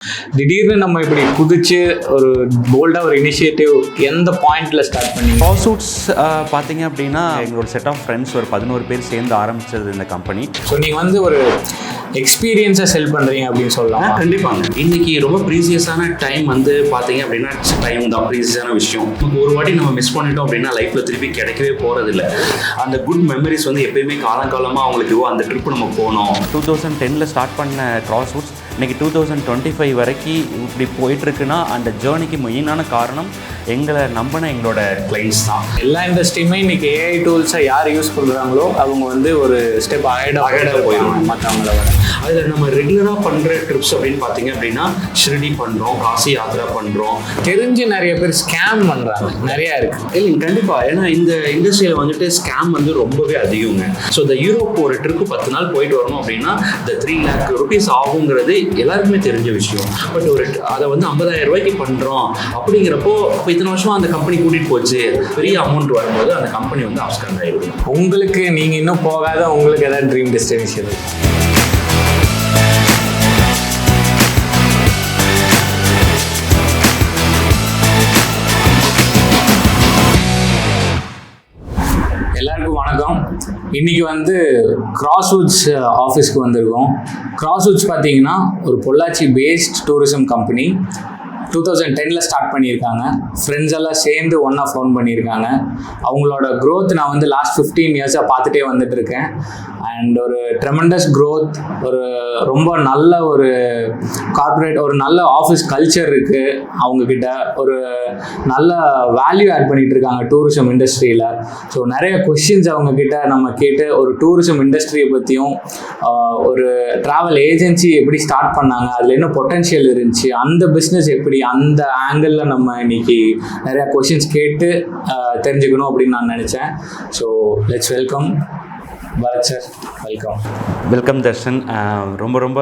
திடீர்னு நம்ம இப்படி குதிச்சு ஒரு போல்டாக ஒரு இனிஷியேட்டிவ் எந்த பாயிண்ட்ல ஸ்டார்ட் பண்ணி க்ராஸ்வுட்ஸ் பார்த்தீங்க அப்படின்னா எங்களோட செட் ஆஃப் ஃப்ரெண்ட்ஸ் ஒரு 11 பேர் சேர்ந்து ஆரம்பித்தது இந்த கம்பெனி. ஸோ நீங்கள் வந்து ஒரு எக்ஸ்பீரியன்ஸை செல் பண்ணுறீங்க அப்படின்னு சொல்லலாம். கண்டிப்பாங்க. இன்னைக்கு ரொம்ப ப்ரீசியஸான டைம் வந்து பார்த்தீங்க அப்படின்னா டைம் தான் ப்ரீசியஸான விஷயம். ஒரு வாட்டி நம்ம மிஸ் பண்ணிட்டோம் அப்படின்னா லைஃப்பில் திருப்பி கிடைக்கவே போகிறதில்ல. அந்த குட் மெமரிஸ் வந்து எப்பயுமே காலங்காலமாக அவங்களுக்கு அந்த ட்ரிப் நம்ம போனோம். 2010 ஸ்டார்ட் பண்ண க்ராஸ்வுட்ஸ் இன்றைக்கி 2025 வரைக்கும் இப்படி போயிட்டுருக்குன்னா அந்த ஜேர்னிக்கு மெயினான காரணம் எங்களை நம்பின எங்களோட கிளைண்ட்ஸ் தான். எல்லா இண்டஸ்ட்ரியுமே இன்னைக்கு ஏஐ டூல்ஸை யார் யூஸ் பண்ணுறாங்களோ அவங்க வந்து ஒரு ஸ்டெப் அகேடாக போயிடுவாங்க மற்றவங்கள விட. அதில் நம்ம ரெகுலராக பண்ணுற ட்ரிப்ஸ் அப்படின்னு பார்த்தீங்க அப்படின்னா ஷிரடி பண்ணுறோம், காசி யாத்திரா பண்ணுறோம். தெரிஞ்சு நிறைய பேர் ஸ்கேம் பண்ணுறாங்க, நிறையா இருக்குது. இல்லைங்க, கண்டிப்பாக. ஏன்னா இந்த இண்டஸ்ட்ரியில் வந்துட்டு ஸ்கேம் வந்து ரொம்பவே அதிகங்க. ஸோ இந்த யூரோப் ஒரு ட்ரிப்பு 10 நாள் போயிட்டு வரணும் அப்படின்னா இந்த 3 lakh rupees ஆகுங்கிறது எல்லாருக்குமே தெரிஞ்ச விஷயம். பட் ஒரு அதை வந்து 50,000 ரூபாய்க்கு பண்ணுறோம் அப்படிங்கிறப்போ இப்போ இத்தனை வருஷமாக அந்த கம்பெனி கூட்டிகிட்டு போச்சு, பெரிய அமௌண்ட் வரும்போது அந்த கம்பெனி வந்து அப்ஸ்காண்ட் ஆகிடுது. உங்களுக்கு நீங்கள் இன்னும் போகாத உங்களுக்கு ஏதாவது ட்ரீம் டெஸ்டினேஷன் இருக்கு? எல்லாருக்கும் வணக்கம். இன்னைக்கு வந்து க்ராஸ்வுட்ஸ் ஆஃபீஸ்க்கு வந்திருக்கோம். க்ராஸ்வுட்ஸ் பார்த்தீங்கன்னா ஒரு Pollachi based tourism company. 2010 start பண்ணியிருக்காங்க. ஃப்ரெண்ட்ஸ் எல்லாம் சேர்ந்து ஒன்றா ஃபோன் பண்ணியிருக்காங்க. அவங்களோட க்ரோத் நான் வந்து லாஸ்ட் 15 இயர்ஸாக பார்த்துட்டே வந்துட்டு இருக்கேன். அண்ட் ஒரு ட்ரெமெண்டஸ் க்ரோத், ஒரு ரொம்ப நல்ல ஒரு கார்ப்பரேட், ஒரு நல்ல ஆஃபீஸ் கல்ச்சர் இருக்குது அவங்கக்கிட்ட. ஒரு நல்ல வேல்யூ ஆட் பண்ணிகிட்டு இருக்காங்க டூரிசம் இண்டஸ்ட்ரியில். ஸோ நிறைய கொஷின்ஸ் அவங்கக்கிட்ட நம்ம கேட்டு ஒரு டூரிசம் இண்டஸ்ட்ரியை பற்றியும், ஒரு ட்ராவல் ஏஜென்சி எப்படி ஸ்டார்ட் பண்ணாங்க, அதில் என்ன பொட்டென்ஷியல் இருந்துச்சு, அந்த பிஸ்னஸ் எப்படி, அந்த ஆங்கிளில் நம்ம இன்னைக்கு நிறையா கொஷின்ஸ் கேட்டு தெரிஞ்சுக்கணும் அப்படின்னு நான் நினச்சேன். So let's welcome Bharath sir. Welcome Darshan. ரொம்ப ரொம்ப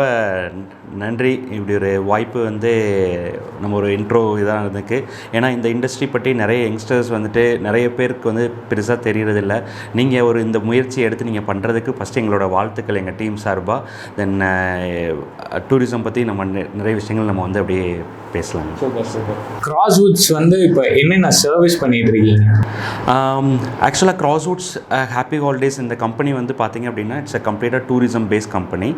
நன்றி. இப்படி ஒரு வாய்ப்பு வந்து நம்ம ஒரு இன்ட்ரோ இதாக இருந்துக்கு. ஏன்னா இந்த இண்டஸ்ட்ரி பற்றி நிறைய யங்ஸ்டர்ஸ் வந்துட்டு நிறைய பேருக்கு வந்து பெருசாக தெரியறதில்ல. நீங்கள் ஒரு இந்த முயற்சி எடுத்து நீங்கள் பண்ணுறதுக்கு ஃபஸ்ட்டு எங்களோட வாழ்த்துக்கள் எங்கள் டீம் சார்பாக. தென் டூரிசம் பற்றி நம்ம நிறைய விஷயங்கள் நம்ம வந்து அப்படியே பேசலாம். சூப்பர். க்ராஸ்வுட்ஸ் வந்து இப்போ என்னென்ன சர்வீஸ் பண்ணிட்டு இருக்கீங்க? ஆக்சுவலாக க்ராஸ்வுட்ஸ் ஹாப்பி ஹாலிடேஸ் இந்த கம்பெனி வந்து பார்த்தீங்க அப்படின்னா இட்ஸ் அ கம்ப்ளீட்டாக டூரிசம் பேஸ்ட் கம்பெனி.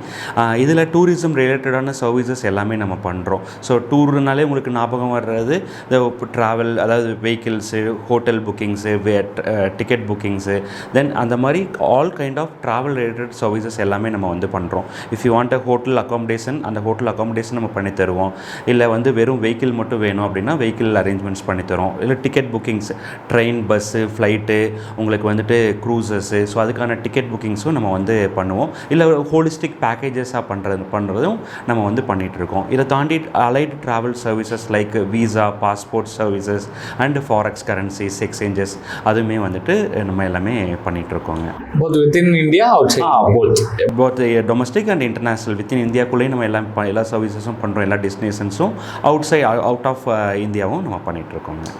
இதில் டூரிசம் ரிலேட்டடான சர்வீசஸ் எல்லாமே நம்ம பண்ணுறோம். ஸோ டூர்னாலே உங்களுக்கு ஞாபகம் வர்றது இந்த ட்ராவல், அதாவது vehicles, hotel bookings, ticket bookings, then அந்த மாதிரி all kind of travel related services எல்லாமே நம்ம வந்து பண்ணுறோம். If you want a hotel accommodation, அந்த ஹோட்டல் அக்காமடேஷன் நம்ம பண்ணி தருவோம். இல்லை வந்து வெறும் வெஹிக்கிள் மட்டும் வேணும் அப்படின்னா வெஹிக்கிள் அரேஞ்ச்மெண்ட்ஸ் பண்ணி தரோம். இல்லை ticket bookings, train, bus, flight, உங்களுக்கு வந்துட்டு க்ரூசஸ்ஸு, ஸோ அதுக்கான டிக்கெட் புக்கிங்ஸும் நம்ம வந்து பண்ணுவோம். இல்லை ஹோலிஸ்டிக் பேக்கேஜஸாக பண்ணுறதும் நம்ம வந்து பண்ணிகிட்ருக்கோம். இதை தாண்டி allied travel services like visa, passport services and forex currencies, exchanges, அதுவுமே வந்துட்டு நம்ம எல்லாமே பண்ணிகிட்ருக்கோங்க. Both within India, both domestic and international. Within இந்தியாக்குள்ளேயே நம்ம எல்லா சர்வீசஸும் பண்ணுறோம். எல்லா டெஸ்டினேஷன்ஸும் அவுட் ஆஃப் இந்தியாவும் நம்ம பண்ணிகிட்ருக்கோங்க.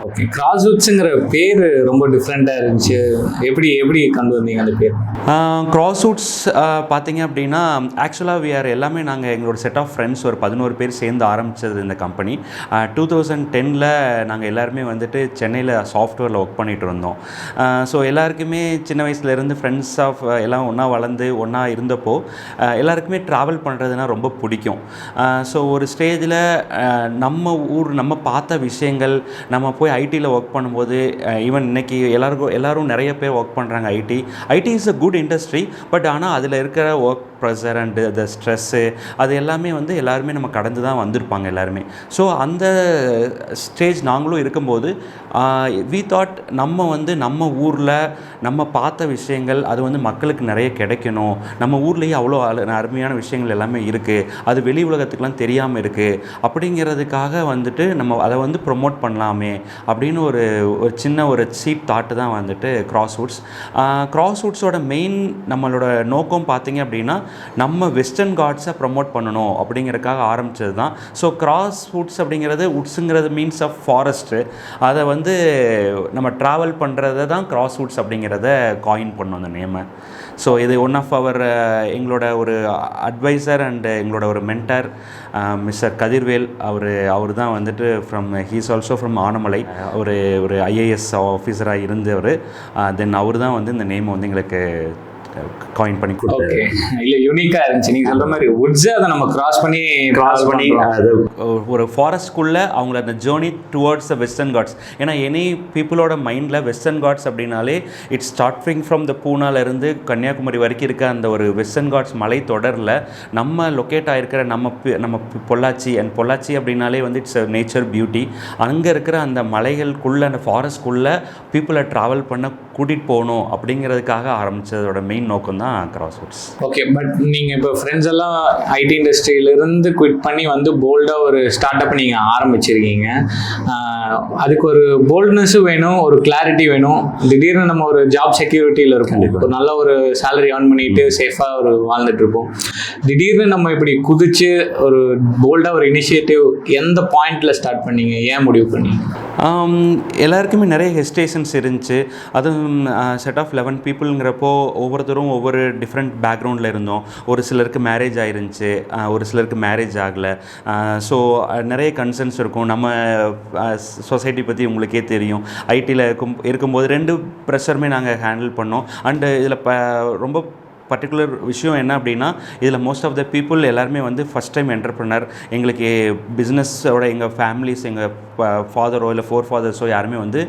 ஓகே. க்ராஸ்வுட்ஸுங்கிற பேர் ரொம்ப டிஃப்ரெண்ட்டாக இருந்துச்சு. எப்படி கொண்டு வந்தீங்க அந்த பேர்? க்ராஸ்வுட்ஸ் பார்த்தீங்க அப்படின்னா ஆக்சுவலாக எல்லாமே நாங்கள் எங்களோட செட் ஆஃப் ஃப்ரெண்ட்ஸ் ஒரு 11 பேர் சேர்ந்து ஆரம்பித்தது இந்த கம்பெனி. 2010 நாங்கள் எல்லாருமே வந்துட்டு சென்னையில் சாஃப்ட்வேரில் ஒர்க் பண்ணிகிட்டு இருந்தோம். ஸோ எல்லாருக்குமே சின்ன வயசுலேருந்து ஃப்ரெண்ட்ஸ் ஆஃப் எல்லாம் ஒன்றா வளர்ந்து ஒன்றா இருந்தப்போ எல்லாருக்குமே ட்ராவல் பண்ணுறதுனா ரொம்ப பிடிக்கும். ஸோ ஒரு ஸ்டேஜில் நம்ம நம்ம பார்த்த விஷயங்கள், நம்ம போய் ஐடியில் ஒர்க் பண்ணும்போது, ஈவன் இன்றைக்கி எல்லோரும் நிறைய பேர் ஒர்க் பண்ணுறாங்க. IT is a good industry. But ஆனால் அதில் இருக்கிற work pressure and the stress, அது எல்லாமே வந்து எல்லாருமே நம்ம கடந்து தான் வந்திருப்பாங்க எல்லாருமே. ஸோ அந்த ஸ்டேஜ் நாங்களும் இருக்கும்போது வி தாட் நம்ம ஊரில் நம்ம பார்த்த விஷயங்கள் அது வந்து மக்களுக்கு நிறைய கிடைக்கணும். நம்ம ஊர்லேயே அவ்வளோ அருமையான விஷயங்கள் எல்லாமே இருக்குது, அது வெளி உலகத்துக்கெலாம் தெரியாமல் இருக்குது. அப்படிங்கிறதுக்காக வந்துட்டு நம்ம அதை வந்து ப்ரொமோட் பண்ணலாமே அப்படின்னு ஒரு சின்ன ஒரு சீப் தாட்டு தான் வந்துட்டு க்ராஸ்வுட்ஸோட மெயின் நம்மளோட நோக்கம் பார்த்தீங்க அப்படின்னா நம்ம வெஸ்டர்ன் காட்ஸை ப்ரமோட் பண்ணணும் அப்படிங்கிறதுக்காக ஆரம்பித்தது தான். ஸோ க்ராஸ்வுட்ஸ் அப்படிங்கிறது, உட்ஸுங்கிறது மீன்ஸ் ஆஃப் ஃபாரஸ்ட்டு, அதை வந்து நம்ம ட்ராவல் பண்ணுறத தான் க்ராஸ்வுட்ஸ் அப்படிங்கிறத காயின் பண்ணோம் அந்த நேமை. ஸோ இது ஒன் ஆஃப் அவர் எங்களோட ஒரு அட்வைசர் அண்ட் எங்களோட ஒரு மென்டர் மிஸ்டர் கதிர்வேல், அவர் தான் வந்துட்டு ஹீஸ் ஆல்சோ ஃப்ரம் ஆனமலை, ஒரு ஐஏஎஸ் ஆஃபீஸராக இருந்தவர். தென் அவர் தான் வந்து இந்த நேம் வந்து எங்களுக்கு காயின் பண்ணி கொடுத்தாரு. இல்லை, யூனிக்காக இருந்துச்சு. நீங்கள் சொல்கிற மாதிரி வுட்ஸை அதை நம்ம கிராஸ் பண்ணி அது ஒரு ஃபாரஸ்ட்குள்ளே அவங்கள அந்த journey towards the western Ghats. ஏன்னா எனி பீப்புளோட மைண்டில் வெஸ்டர்ன் காட்ஸ் அப்படின்னாலே இட்ஸ் ஸ்டார்டிங் ஃப்ரம் த பூனாலேருந்து கன்னியாகுமரி வரைக்கும் இருக்க அந்த ஒரு வெஸ்டர்ன் காட்ஸ் மலை தொடரில் நம்ம லொக்கேட் ஆகிருக்கிற நம்ம பொள்ளாச்சி அப்படின்னாலே வந்து இட்ஸ் நேச்சர் பியூட்டி. அங்கே இருக்கிற அந்த மலைகளுக்குள்ளே அந்த ஃபாரஸ்ட்குள்ளே பீப்புளை ட்ராவல் பண்ண கூட்டிகிட்டு போகணும் அப்படிங்கிறதுக்காக ஆரம்பித்ததோட மெயின் நோக்கம் தான் கிராஸ்வுட்ஸ். ஓகே, பட் நீங்கள் இப்போ ஃப்ரெண்ட்ஸ் எல்லாம் ஐடி இண்டஸ்ட்ரியிலேருந்து குவிட் பண்ணி வந்து போல்டாக ஒரு ஸ்டார்ட் அப் நீங்கள் ஆரம்பிச்சிருக்கீங்க. அதுக்கு ஒரு போல்ட்னஸும் வேணும், ஒரு கிளாரிட்டி வேணும். திடீர்னு நம்ம ஒரு ஜாப் செக்யூரிட்டியில் இருக்கும், ஒரு நல்ல ஒரு சேலரி ஏர்ன் பண்ணிட்டு சேஃபாக ஒரு வாழ்ந்துட்டு இருப்போம். திடீர்னு நம்ம இப்படி குதிச்சு ஒரு போல்டாக ஒரு இனிஷியேட்டிவ் எந்த பாயிண்ட்ல ஸ்டார்ட் பண்ணீங்க, ஏன் முடிவு பண்ணீங்க? எல்லாருக்குமே நிறைய ஹெசிடேஷன்ஸ் இருந்துச்சு. அதுவும் செட் ஆஃப் 11 பீப்புளுங்கிறப்போ ஒவ்வொருத்தரும் ஒவ்வொரு டிஃப்ரெண்ட் பேக்ரவுண்டில் இருந்தோம். ஒரு சிலருக்கு மேரேஜ் ஆயிருந்துச்சு, ஒரு சிலருக்கு மேரேஜ் ஆகலை. ஸோ நிறைய கன்சர்ன்ஸ் இருக்கும். நம்ம சொசைட்டி பற்றி உங்களுக்கே தெரியும். ஐடியில் இருக்கும்போது 2 ப்ரெஷருமே நாங்கள் ஹேண்டில் பண்ணோம். அண்டு இதில் ரொம்ப பர்டிகுலர் விஷயம் என்ன அப்படின்னா, இதில் மோஸ்ட் ஆஃப் த பீப்புள் எல்லாருமே வந்து ஃபஸ்ட் டைம் என்டர்ப்ரனர். எங்களுக்கு பிஸ்னஸோட எங்கள் ஃபேமிலிஸ், எங்கள் ஃபாதரோ இல்லை ஃபோர்ஃபாதர்ஸோ யாருமே வந்து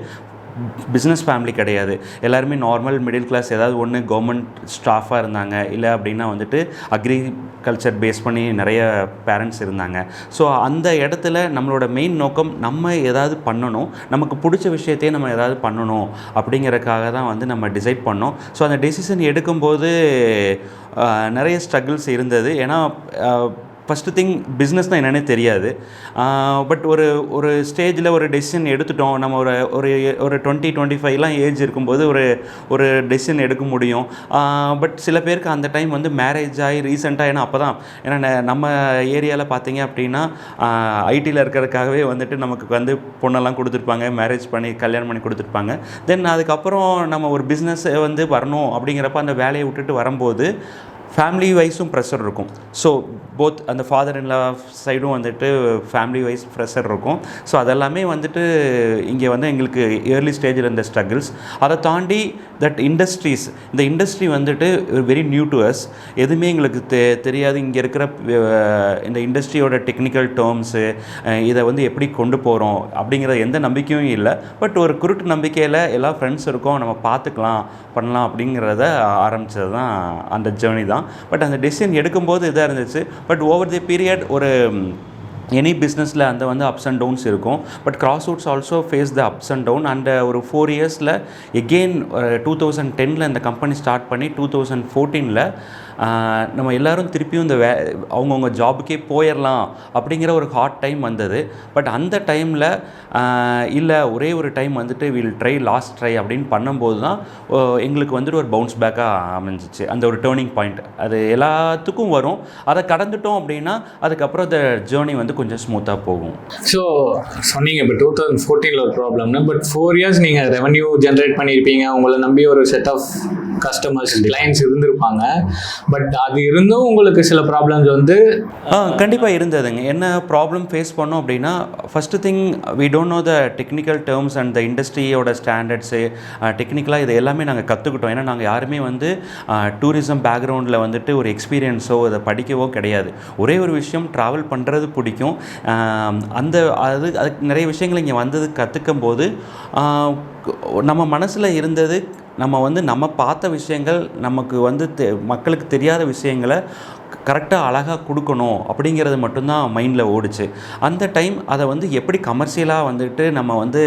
பிஸ்னஸ் ஃபேமிலி கிடையாது. எல்லாருமே நார்மல் மிடில் கிளாஸ், ஏதாவது ஒன்று கவர்மெண்ட் ஸ்டாஃபாக இருந்தாங்க, இல்லை அப்படின்னா வந்துட்டு அக்ரிகல்ச்சர் பேஸ் பண்ணி நிறைய பேரண்ட்ஸ் இருந்தாங்க. ஸோ அந்த இடத்துல நம்மளோட மெயின் நோக்கம் நம்ம ஏதாவது பண்ணணும், நமக்கு பிடிச்ச விஷயத்தையே நம்ம ஏதாவது பண்ணணும் அப்படிங்கிறதுக்காக தான் வந்து நம்ம டிசைட் பண்ணோம். ஸோ அந்த டெசிஷன் எடுக்கும்போது நிறைய ஸ்ட்ரகிள்ஸ் இருந்தது. ஏன்னா ஃபஸ்ட்டு திங் பிஸ்னஸ்னால் என்னென்னே தெரியாது. பட் ஒரு ஸ்டேஜில் ஒரு டெசிஷன் எடுத்துட்டோம். நம்ம ஒரு 20-25 ஏஜ் இருக்கும்போது ஒரு டெசிஷன் எடுக்க முடியும். பட் சில பேருக்கு அந்த டைம் வந்து மேரேஜ் ஆகி ரீசெண்டாக, ஏன்னா நம்ம ஏரியாவில் பார்த்தீங்க அப்படின்னா ஐடியில் இருக்கிறதுக்காகவே வந்துட்டு நமக்கு வந்து பொண்ணெல்லாம் கொடுத்துருப்பாங்க, மேரேஜ் பண்ணி கல்யாணம் பண்ணி கொடுத்துருப்பாங்க. தென் அதுக்கப்புறம் நம்ம ஒரு பிஸ்னஸ் வந்து வரணும் அப்படிங்கிறப்ப அந்த வேலையை விட்டுட்டு வரும்போது ஃபேமிலி வைஸும் ப்ரெஷர் இருக்கும். ஸோ போத் அந்த ஃபாதர் இன் லா சைடும் வந்துட்டு ஃபேமிலி வைஸ் ப்ரெஷர் இருக்கும். ஸோ அதெல்லாமே வந்துட்டு இங்கே வந்து எங்களுக்கு ஏர்லி ஸ்டேஜில் இருந்த ஸ்ட்ரகிள்ஸ். அதை தாண்டி இந்த இண்டஸ்ட்ரி வந்துட்டு வெரி நியூ டு அஸ். எதுவுமே எங்களுக்கு தெரியாது. இங்கே இருக்கிற இந்த இண்டஸ்ட்ரியோட டெக்னிக்கல் டேர்ம்ஸு, இதை வந்து எப்படி கொண்டு போகிறோம் அப்படிங்கிற எந்த நம்பிக்கையும் இல்லை. பட் ஒரு குருட்டு நம்பிக்கையில் எல்லா ஃப்ரெண்ட்ஸ் இருக்கோம், நம்ம பார்த்துக்கலாம் பண்ணலாம் அப்படிங்கிறத ஆரம்பித்தது தான் அந்த ஜேர்னி தான். பட் அந்த டெசிஷன் எடுக்கும்போது இதாக இருந்துச்சு. பட் ஓவர் தி பீரியட் ஒரு எனி பிஸ்னஸில் அந்த வந்து அப்ஸ் அண்ட் டவுன்ஸ் இருக்கும். But Crosswoods also face the ups and down. And ஒரு 4 இயர்ஸில் எகெயின் 2010 இந்த கம்பெனி ஸ்டார்ட் பண்ணி 2014 நம்ம எல்லோரும் திருப்பியும் இந்த அவங்கவுங்க ஜாபுக்கே போயிடலாம் அப்படிங்கிற ஒரு ஹார்ட் டைம் வந்தது. பட் அந்த டைமில் இல்லை, ஒரே ஒரு டைம் வந்துட்டு லாஸ்ட் ட்ரை அப்படின்னு பண்ணும்போது தான் எங்களுக்கு வந்துட்டு ஒரு பவுன்ஸ் பேக்காக அமைஞ்சிச்சு. அந்த ஒரு டேர்னிங் பாயிண்ட் அது எல்லாத்துக்கும் வரும். அதை கடந்துட்டோம் அப்படின்னா அதுக்கப்புறம் அந்த ஜேர்னி வந்து கொஞ்சம் ஸ்மூத்தாக போகும். ஸோ சொன்னீங்க இப்போ 2014 ஒரு ப்ராப்ளம்னு, பட் 4 இயர்ஸ் நீங்கள் ரெவன்யூ ஜென்ரேட் பண்ணியிருப்பீங்க. உங்களை நம்பி ஒரு செட் ஆஃப் கஸ்டமர்ஸ், கிளைண்ட்ஸ் இருந்திருப்பாங்க. பட் அது இருந்தும் உங்களுக்கு சில ப்ராப்ளம்ஸ் வந்து கண்டிப்பாக இருந்ததுங்க. என்ன ப்ராப்ளம் ஃபேஸ் பண்ணோம் அப்படின்னா, first thing we don't know the technical terms and the இண்டஸ்ட்ரியோட ஸ்டாண்டர்ட்ஸு. டெக்னிக்கலாக இது எல்லாமே நாங்கள் கற்றுக்கிட்டோம். ஏன்னா நாங்கள் யாருமே வந்து டூரிசம் பேக்ரவுண்டில் வந்துட்டு ஒரு எக்ஸ்பீரியன்ஸோ அதை படிக்கவோ கிடையாது. ஒரே ஒரு விஷயம், ட்ராவல் பண்ணுறது பிடிக்கும். அதுக்கு நிறைய விஷயங்கள் இங்கே வந்தது கற்றுக்கும் போது நம்ம மனசில் இருந்தது, நம்ம பார்த்த விஷயங்கள், நமக்கு வந்து மக்களுக்கு தெரியாத விஷயங்களை கரெக்டாக அழகாக கொடுக்கணும் அப்படிங்கிறது மட்டும்தான் மைண்டில் ஓடிச்சு. அந்த டைம் அதை வந்து எப்படி கமர்ஷியலாக வந்துட்டு நம்ம வந்து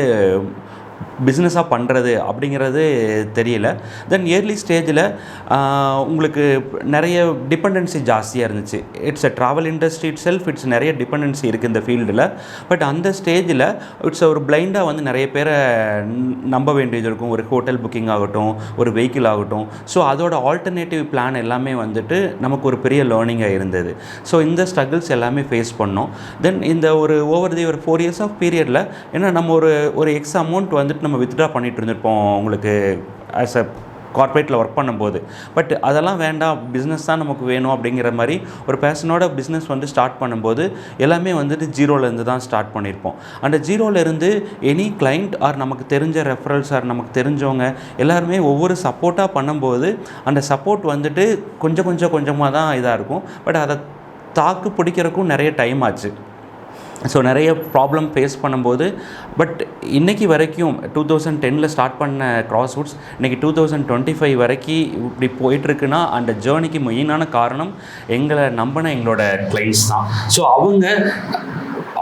பிஸ்னஸாக பண்ணுறது அப்படிங்கிறது தெரியல. தென் இயர்லி ஸ்டேஜில் உங்களுக்கு நிறைய டிபெண்டன்சி ஜாஸ்தியாக இருந்துச்சு. It's a travel industry it's நிறைய டிபெண்டன்சி இருக்குது இந்த ஃபீல்டில். பட் அந்த ஸ்டேஜில் ஒரு பிளைண்டாக வந்து நிறைய பேரை நம்ப வேண்டியது இருக்கும். ஒரு ஹோட்டல் புக்கிங் ஆகட்டும், ஒரு வெஹிக்கிள் ஆகட்டும். ஸோ அதோட ஆல்டர்னேட்டிவ் பிளான் எல்லாமே வந்துட்டு நமக்கு ஒரு பெரிய லேர்னிங்காக இருந்தது. ஸோ இந்த ஸ்ட்ரகிள்ஸ் எல்லாமே ஃபேஸ் பண்ணோம். தென் இந்த ஒரு ஓவர் தி ஒரு 4 இயர்ஸ் ஆஃப் பீரியடில் ஏன்னா நம்ம ஒரு எக்ஸ் அமௌண்ட் வந்துட்டு நம்ம வித்ட்ரா பண்ணிகிட்டு இருந்திருப்போம் உங்களுக்கு ஆஸ் அ கார்ப்பரேட்டில் ஒர்க் பண்ணும்போது. பட் அதெல்லாம் வேண்டாம், பிஸ்னஸ் தான் நமக்கு வேணும் அப்படிங்கிற மாதிரி ஒரு பேஷனோட பிஸ்னஸ் வந்து ஸ்டார்ட் பண்ணும்போது எல்லாமே வந்துட்டு ஜீரோலேருந்து தான் ஸ்டார்ட் பண்ணியிருப்போம். அந்த ஜீரோலேருந்து எனி கிளைண்ட் ஆர் நமக்கு தெரிஞ்ச ரெஃபரல்ஸ் ஆர் நமக்கு தெரிஞ்சவங்க எல்லாருமே ஒவ்வொரு சப்போர்ட்டாக பண்ணும்போது அந்த சப்போர்ட் வந்துட்டு கொஞ்சமாக தான் இதாக இருக்கும். பட் அதை தாக்கு பிடிக்கிறதுக்கும் நிறைய டைம் ஆச்சு. ஸோ நிறைய ப்ராப்ளம் ஃபேஸ் பண்ணும்போது பட் இன்றைக்கி வரைக்கும் 2010 ஸ்டார்ட் பண்ண கிராஸ்வுட்ஸ் இன்றைக்கி 2025 வரைக்கும் இப்படி போயிட்டுருக்குன்னா அந்த ஜேர்னிக்கு மெயினான காரணம் எங்களை நம்பின எங்களோட கிளைண்ட்ஸ் தான். ஸோ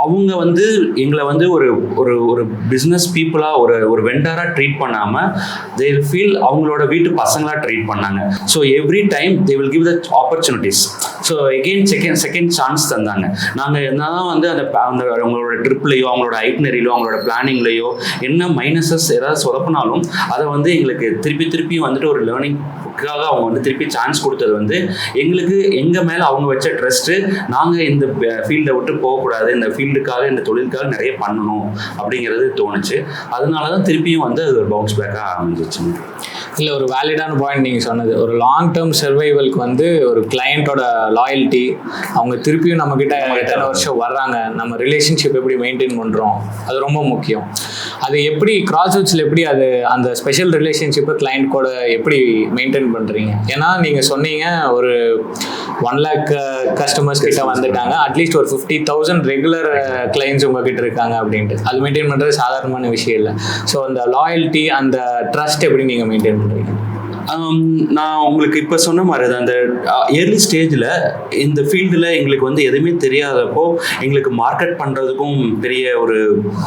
அவங்க வந்து எங்களை வந்து ஒரு ஒரு ஒரு பிஸ்னஸ் பீப்புளாக ஒரு வெண்டாராக ட்ரீட் பண்ணாமல் தே வில் ஃபீல் அவங்களோட வீட்டு பசங்களாக ட்ரீட் பண்ணாங்க. So every time they will give the opportunities. So again second chance தந்தாங்க. நாங்கள் என்னதான் வந்து அந்த அவங்களோட ட்ரிப்லையோ அவங்களோட ஐட்னரியிலோ அவங்களோட பிளானிங்லையோ என்ன மைனஸஸ் ஏதாவது சொதப்பினாலும் அதை வந்து எங்களுக்கு திருப்பி வந்துட்டு ஒரு லேர்னிங்காக அவங்க வந்து திருப்பி சான்ஸ் கொடுத்தது வந்து எங்களுக்கு எங்கள் மேலே அவங்க வச்ச ட்ரஸ்ட்டு. நாங்கள் இந்த ஃபீல்டை விட்டு போகக்கூடாது, இந்த ஃபீல்டுக்காக இந்த தொழிலுக்காக நிறைய பண்ணணும் அப்படிங்கிறது தோணுச்சு. அதனால தான் திருப்பியும் வந்து அது ஒரு பவுன்ஸ் பேக்காக ஆரம்பிச்சிச்சு. இல்லை, ஒரு வேலிடான பாயிண்ட் நீங்கள் சொன்னது. ஒரு லாங் டேர்ம் சர்வைவலுக்கு வந்து ஒரு கிளையண்ட்டோட லாயல்ட்டி, அவங்க திருப்பியும் நம்மக்கிட்ட எத்தனை வருஷம் வர்றாங்க, நம்ம ரிலேஷன்ஷிப் எப்படி மெயின்டைன் பண்ணுறோம், அது ரொம்ப முக்கியம். அது எப்படி கிராஸ்வுட்ஸில் எப்படி அது அந்த ஸ்பெஷல் ரிலேஷன்ஷிப்பை கிளைண்ட் கூட எப்படி மெயின்டைன் பண்ணுறீங்க? ஏன்னா நீங்கள் சொன்னீங்க ஒரு 1 lakh கஸ்டமர்ஸ் கிட்ட வந்துட்டாங்க, அட்லீஸ்ட் ஒரு 50,000 ரெகுலர் கிளைண்ட்ஸ் உங்ககிட்ட இருக்காங்க அப்படின்ட்டு. அது மெயின்டைன் பண்ணுறது சாதாரணமான விஷயம் இல்லை. ஸோ அந்த லாயல்ட்டி, அந்த ட்ரஸ்ட் எப்படி நீங்கள் மெயின்டைன் பண்ணுறீங்க? நான் உங்களுக்கு இப்போ சொன்ன மாதிரி தான், அந்த ஏர்லி ஸ்டேஜில் இந்த ஃபீல்டில் எங்களுக்கு வந்து எதுவுமே தெரியாதப்போ எங்களுக்கு மார்க்கெட் பண்ணுறதுக்கும் பெரிய ஒரு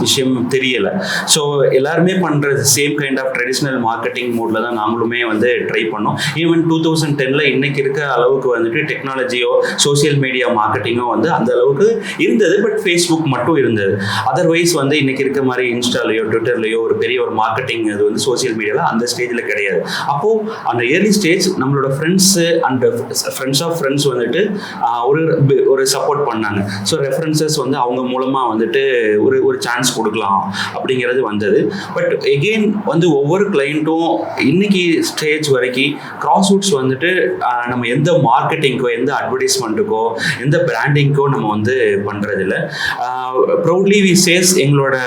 விஷயம் தெரியலை. ஸோ எல்லாருமே பண்ணுறது same kind of traditional marketing மோடில் தான் நாங்களுமே வந்து ட்ரை பண்ணோம். ஈவன் 2010 இன்றைக்கி இருக்க அளவுக்கு வந்துட்டு டெக்னாலஜியோ சோசியல் மீடியா மார்க்கெட்டிங்கோ வந்து அந்த அளவுக்கு இருந்தது. பட் ஃபேஸ்புக் மட்டும் இருந்தது. அதர்வைஸ் வந்து இன்றைக்கி இருக்க மாதிரி இன்ஸ்டாலையோ ட்விட்டர்லையோ ஒரு பெரிய ஒரு மார்க்கெட்டிங் அது வந்து சோசியல் மீடியாவில் அந்த ஸ்டேஜில் கிடையாது. அப்போது அந்த ஏர்லி ஸ்டேஜ் நம்மளோட friends and friends of friends வந்துட்டு ஒரு சப்போர்ட் பண்ணாங்க. ஸோ ரெஃபரன்சஸ் வந்து அவங்க மூலமாக வந்துட்டு ஒரு சான்ஸ் கொடுக்கலாம் அப்படிங்கிறது வந்தது. பட் எகெயின் வந்து ஒவ்வொரு கிளைண்ட்டும் இன்னைக்கு ஸ்டேஜ் வரைக்கும் கிராஸ்வுட்ஸ் வந்துட்டு நம்ம எந்த மார்க்கெட்டிங்க்கோ எந்த அட்வர்டைஸ்மெண்ட்டுக்கோ எந்த பிராண்டிங்க்கோ நம்ம வந்து பண்ணுறதில்ல. ப்ரௌட்லி வி சேஸ் எங்களோட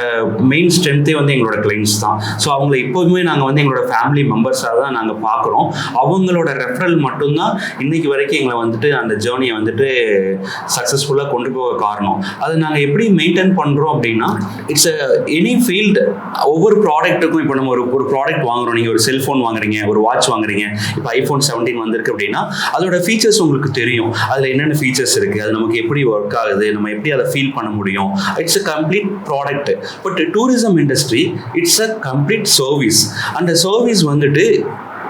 மெயின் ஸ்ட்ரென்த்தே வந்து எங்களோட கிளைண்ட்ஸ் தான். ஸோ அவங்கள எப்போதுமே நாங்கள் வந்து எங்களோட ஃபேமிலி மெம்பர்ஸாக தான் நாங்கள் பார்க்குறோம். அவங்களோட ரெஃபரல் மட்டும்தான் இன்னைக்கு வரைக்கும் எங்களை வந்துட்டு அந்த ஜேர்னியை வந்துட்டு சக்ஸஸ்ஃபுல்லாக கொண்டு போக காரணம். அதை நாங்கள் எப்படி மெயின்டைன் பண்ணுறோம் அப்படின்னா, இட்ஸ் எனி ஃபீல்டு. ஒவ்வொரு ப்ராடக்ட்டுக்கும் இப்போ நம்ம ஒரு ப்ராடக்ட் வாங்குறோம். நீங்கள் ஒரு செல்ஃபோன் வாங்குறீங்க, ஒரு வாட்ச் வாங்குறீங்க. இப்போ iPhone 17 வந்திருக்கு அப்படின்னா அதோட ஃபீச்சர்ஸ் உங்களுக்கு தெரியும். அதில் என்னென்ன ஃபீச்சர்ஸ் இருக்குது, அது நமக்கு எப்படி ஒர்க் ஆகுது, நம்ம எப்படி அதை ஃபீல் பண்ண முடியும். It's a complete product. But tourism industry it's a complete service. அந்த சர்வீஸ் வந்துட்டு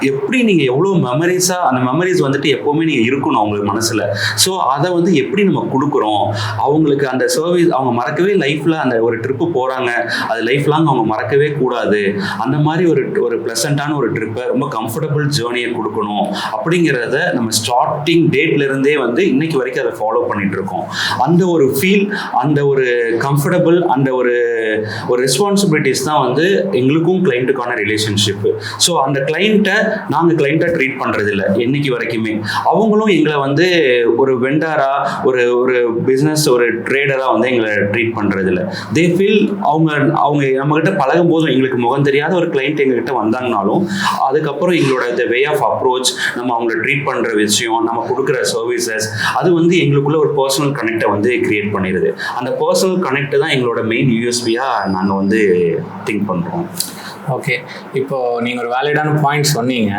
எப்படி நீங்கள் எவ்வளோ மெமரிஸாக அந்த மெமரிஸ் வந்துட்டு எப்போவுமே நீங்கள் இருக்கணும் அவங்களுக்கு மனசில். ஸோ அதை வந்து எப்படி நம்ம கொடுக்குறோம் அவங்களுக்கு அந்த சர்வீஸ், அவங்க மறக்கவே லைஃப்பில் அந்த ஒரு ட்ரிப்பு போகிறாங்க, அது லைஃப் லாங் அவங்க மறக்கவே கூடாது. அந்த மாதிரி ஒரு ப்ளசண்ட்டான ஒரு ட்ரிப்பை, ரொம்ப கம்ஃபர்டபுள் ஜேர்னியை கொடுக்கணும் அப்படிங்கிறத நம்ம ஸ்டார்டிங் டேட்லேருந்தே வந்து இன்னைக்கு வரைக்கும் அதை ஃபாலோ பண்ணிகிட்ருக்கோம். அந்த ஒரு ஃபீல், அந்த ஒரு கம்ஃபர்டபுள், அந்த ஒரு ரெஸ்பான்சிபிலிட்டிஸ் தான் வந்து எங்களுக்கும் கிளைண்ட்டுக்கான ரிலேஷன்ஷிப்பு. ஸோ அந்த கிளைண்ட்டை நாங்கள் கிளைண்ட்டாக ட்ரீட் பண்ணுறதில்ல என்னைக்கு வரைக்குமே. அவங்களும் எங்களை வந்து ஒரு வெண்டாராக, ஒரு பிஸ்னஸ், ஒரு ட்ரேடராக வந்து எங்களை ட்ரீட் பண்ணுறதில்ல. தே ஃபீல் அவங்க நம்மக்கிட்ட பழகும் போதும் எங்களுக்கு முகம் தெரியாத ஒரு கிளைண்ட் எங்ககிட்ட வந்தாங்கனாலும் அதுக்கப்புறம் எங்களோட இந்த வே ஆஃப் அப்ரோச், நம்ம அவங்கள ட்ரீட் பண்ணுற விஷயம், நம்ம கொடுக்குற சர்வீசஸ், அது வந்து எங்களுக்குள்ள ஒரு பர்சனல் கனெக்டை வந்து கிரியேட் பண்ணிடுது. அந்த பர்சனல் கனெக்ட் தான் எங்களோட மெயின் யூஎஸ்பியாக நாங்கள் வந்து திங்க் பண்ணுறோம். ஓகே, இப்போது நீங்கள் ஒரு வேலிடான பாயிண்ட் சொன்னீங்க.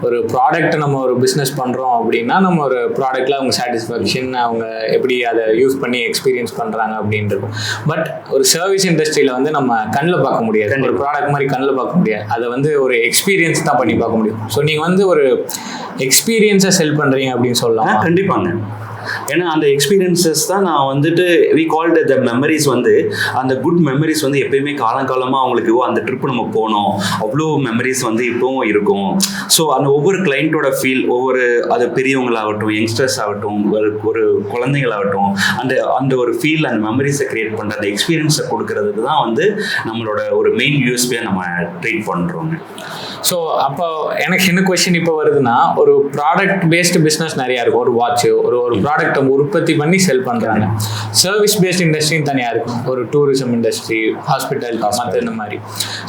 ஒரு ப்ராடக்ட்டை நம்ம ஒரு பிஸ்னஸ் பண்ணுறோம் அப்படின்னா நம்ம ஒரு ப்ராடக்ட்டில் அவங்க சாட்டிஸ்ஃபேக்ஷன், அவங்க எப்படி அதை யூஸ் பண்ணி எக்ஸ்பீரியன்ஸ் பண்ணுறாங்க அப்படின்றது. பட் ஒரு சர்வீஸ் இண்டஸ்ட்ரியில் வந்து நம்ம கண்ணில் பார்க்க முடியாது, ஒரு ப்ராடக்ட் மாதிரி கண்ணில் பார்க்க முடியாது. அதை வந்து ஒரு எக்ஸ்பீரியன்ஸ் தான் பண்ணி பார்க்க முடியும். ஸோ நீங்கள் வந்து ஒரு எக்ஸ்பீரியன்ஸை செல் பண்ணுறீங்க அப்படின்னு சொல்லலாம். கண்டிப்பாங்க. ஏன்னா அந்த எக்ஸ்பீரியன்சஸ் தான் நான் வந்துட்டு வி கால்டு த மெமரிஸ் வந்து அந்த குட் மெமரிஸ் வந்து எப்பயுமே காலங்காலமாக அவங்களுக்கு அந்த ட்ரிப் நம்ம போனோம் அவ்வளோ மெமரிஸ் வந்து இப்போவும் இருக்கும். ஸோ அந்த ஒவ்வொரு கிளைண்ட்டோட ஃபீல் ஒவ்வொரு அது பெரியவங்களாகட்டும் யங்ஸ்டர்ஸ் ஆகட்டும் ஒரு குழந்தைங்களாகட்டும் அந்த அந்த ஒரு ஃபீல் அந்த மெமரிஸை கிரியேட் பண்ணுற அந்த எக்ஸ்பீரியன்ஸை கொடுக்கறதுக்கு தான் வந்து நம்மளோட ஒரு மெயின் யூஎஸ்பியாக நம்ம ட்ரீட் பண்ணுறோங்க. ஸோ அப்போ எனக்கு என்ன கொஸ்டின் இப்போ வருதுன்னா, ஒரு ப்ராடக்ட் பேஸ்டு பிஸ்னஸ் நிறையா இருக்கும். ஒரு வாட்ச் ஒரு ப்ராடக்ட்டை உற்பத்தி பண்ணி செல் பண்ணுறாங்க. சர்வீஸ் பேஸ்ட் இண்டஸ்ட்ரின்னு தனியாக இருக்கும். ஒரு டூரிசம் இண்டஸ்ட்ரி, ஹாஸ்பிட்டல், மற்ற இந்த மாதிரி.